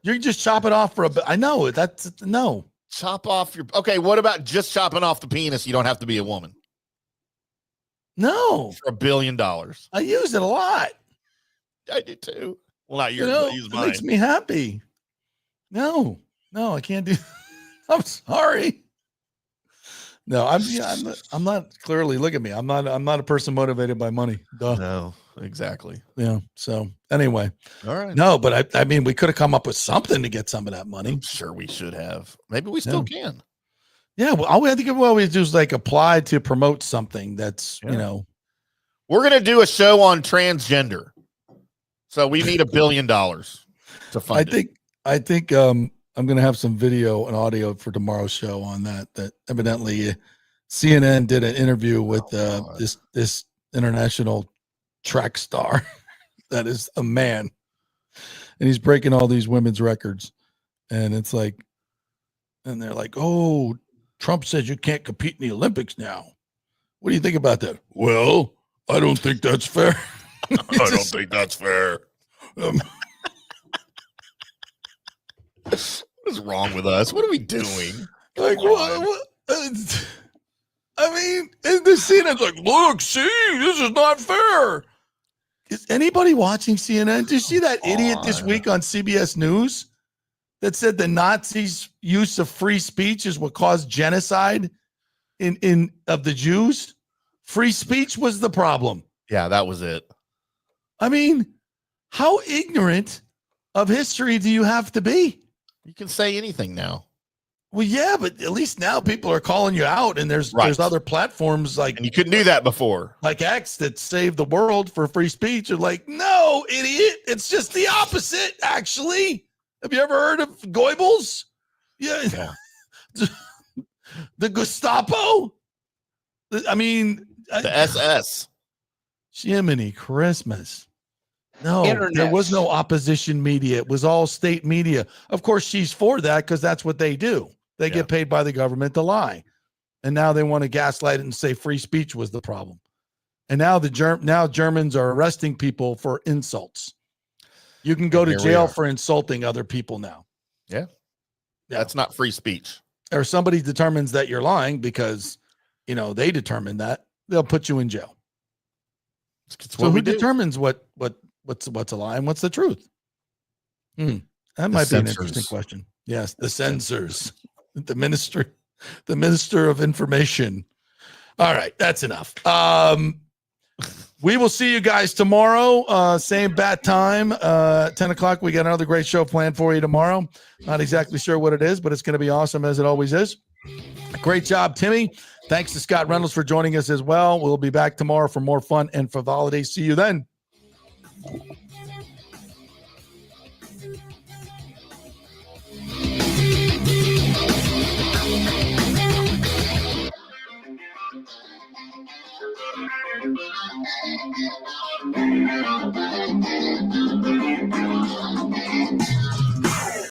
You just chop it off for a bit. I know that's no.
Chop off your. Okay, what about just chopping off the penis? You don't have to be a woman.
No.
For $1 billion.
I use it a lot.
I do too. Well, not yours, but I use mine.
It makes me happy. No, I can't do. I'm sorry. No, I'm not. Clearly, look at me. I'm not a person motivated by money. Duh.
No, exactly.
Yeah. So anyway,
all right.
No, but I mean, we could have come up with something to get some of that money.
I'm sure we should have. Maybe we still can.
Yeah. Well, all we have to do is like apply to promote something that's
We're gonna do a show on transgender, so we need $1 billion to fund it.
I think I'm going to have some video and audio for tomorrow's show on that evidently CNN did an interview with this international track star that is a man, and he's breaking all these women's records. And it's like, and they're like, "Oh, Trump says you can't compete in the Olympics now. What do you think about that?" Well, I don't think that's fair.
I don't think that's fair. What is wrong with us? What are we doing?
Like, what? I mean, and the CNN's like, look, see, this is not fair. Is anybody watching CNN? Did you see that idiot this week on CBS News that said the Nazis' use of free speech is what caused genocide in of the Jews? Free speech was the problem.
Yeah, that was it.
I mean, how ignorant of history do you have to be?
You can say anything now.
Well, yeah, but at least now people are calling you out, and there's other platforms like,
and you couldn't do that before,
like X that saved the world for free speech. You're like, no, idiot, it's just the opposite. Actually, have you ever heard of Goebbels? Yeah. The Gestapo. I mean,
the SS.
Jiminy Christmas. No,
Internet.
There was no opposition media. It was all state media. Of course, she's for that because that's what they do. They get paid by the government to lie. And now they want to gaslight it and say free speech was the problem. And now now Germans are arresting people for insults. You can go to jail for insulting other people now.
Yeah. That's not free speech.
Or somebody determines that you're lying because, they determine that, they'll put you in jail. So who determines what's a lie and what's the truth? That might be an interesting question. Yes, the censors, the minister of information. All right, that's enough. We will see you guys tomorrow, same bat time, 10 o'clock. We got another great show planned for you tomorrow. Not exactly sure what it is, but it's going to be awesome as it always is. Great job, Timmy. Thanks to Scott Reynolds for joining us as well. We'll be back tomorrow for more fun and frivolity. See you then.
Thank you.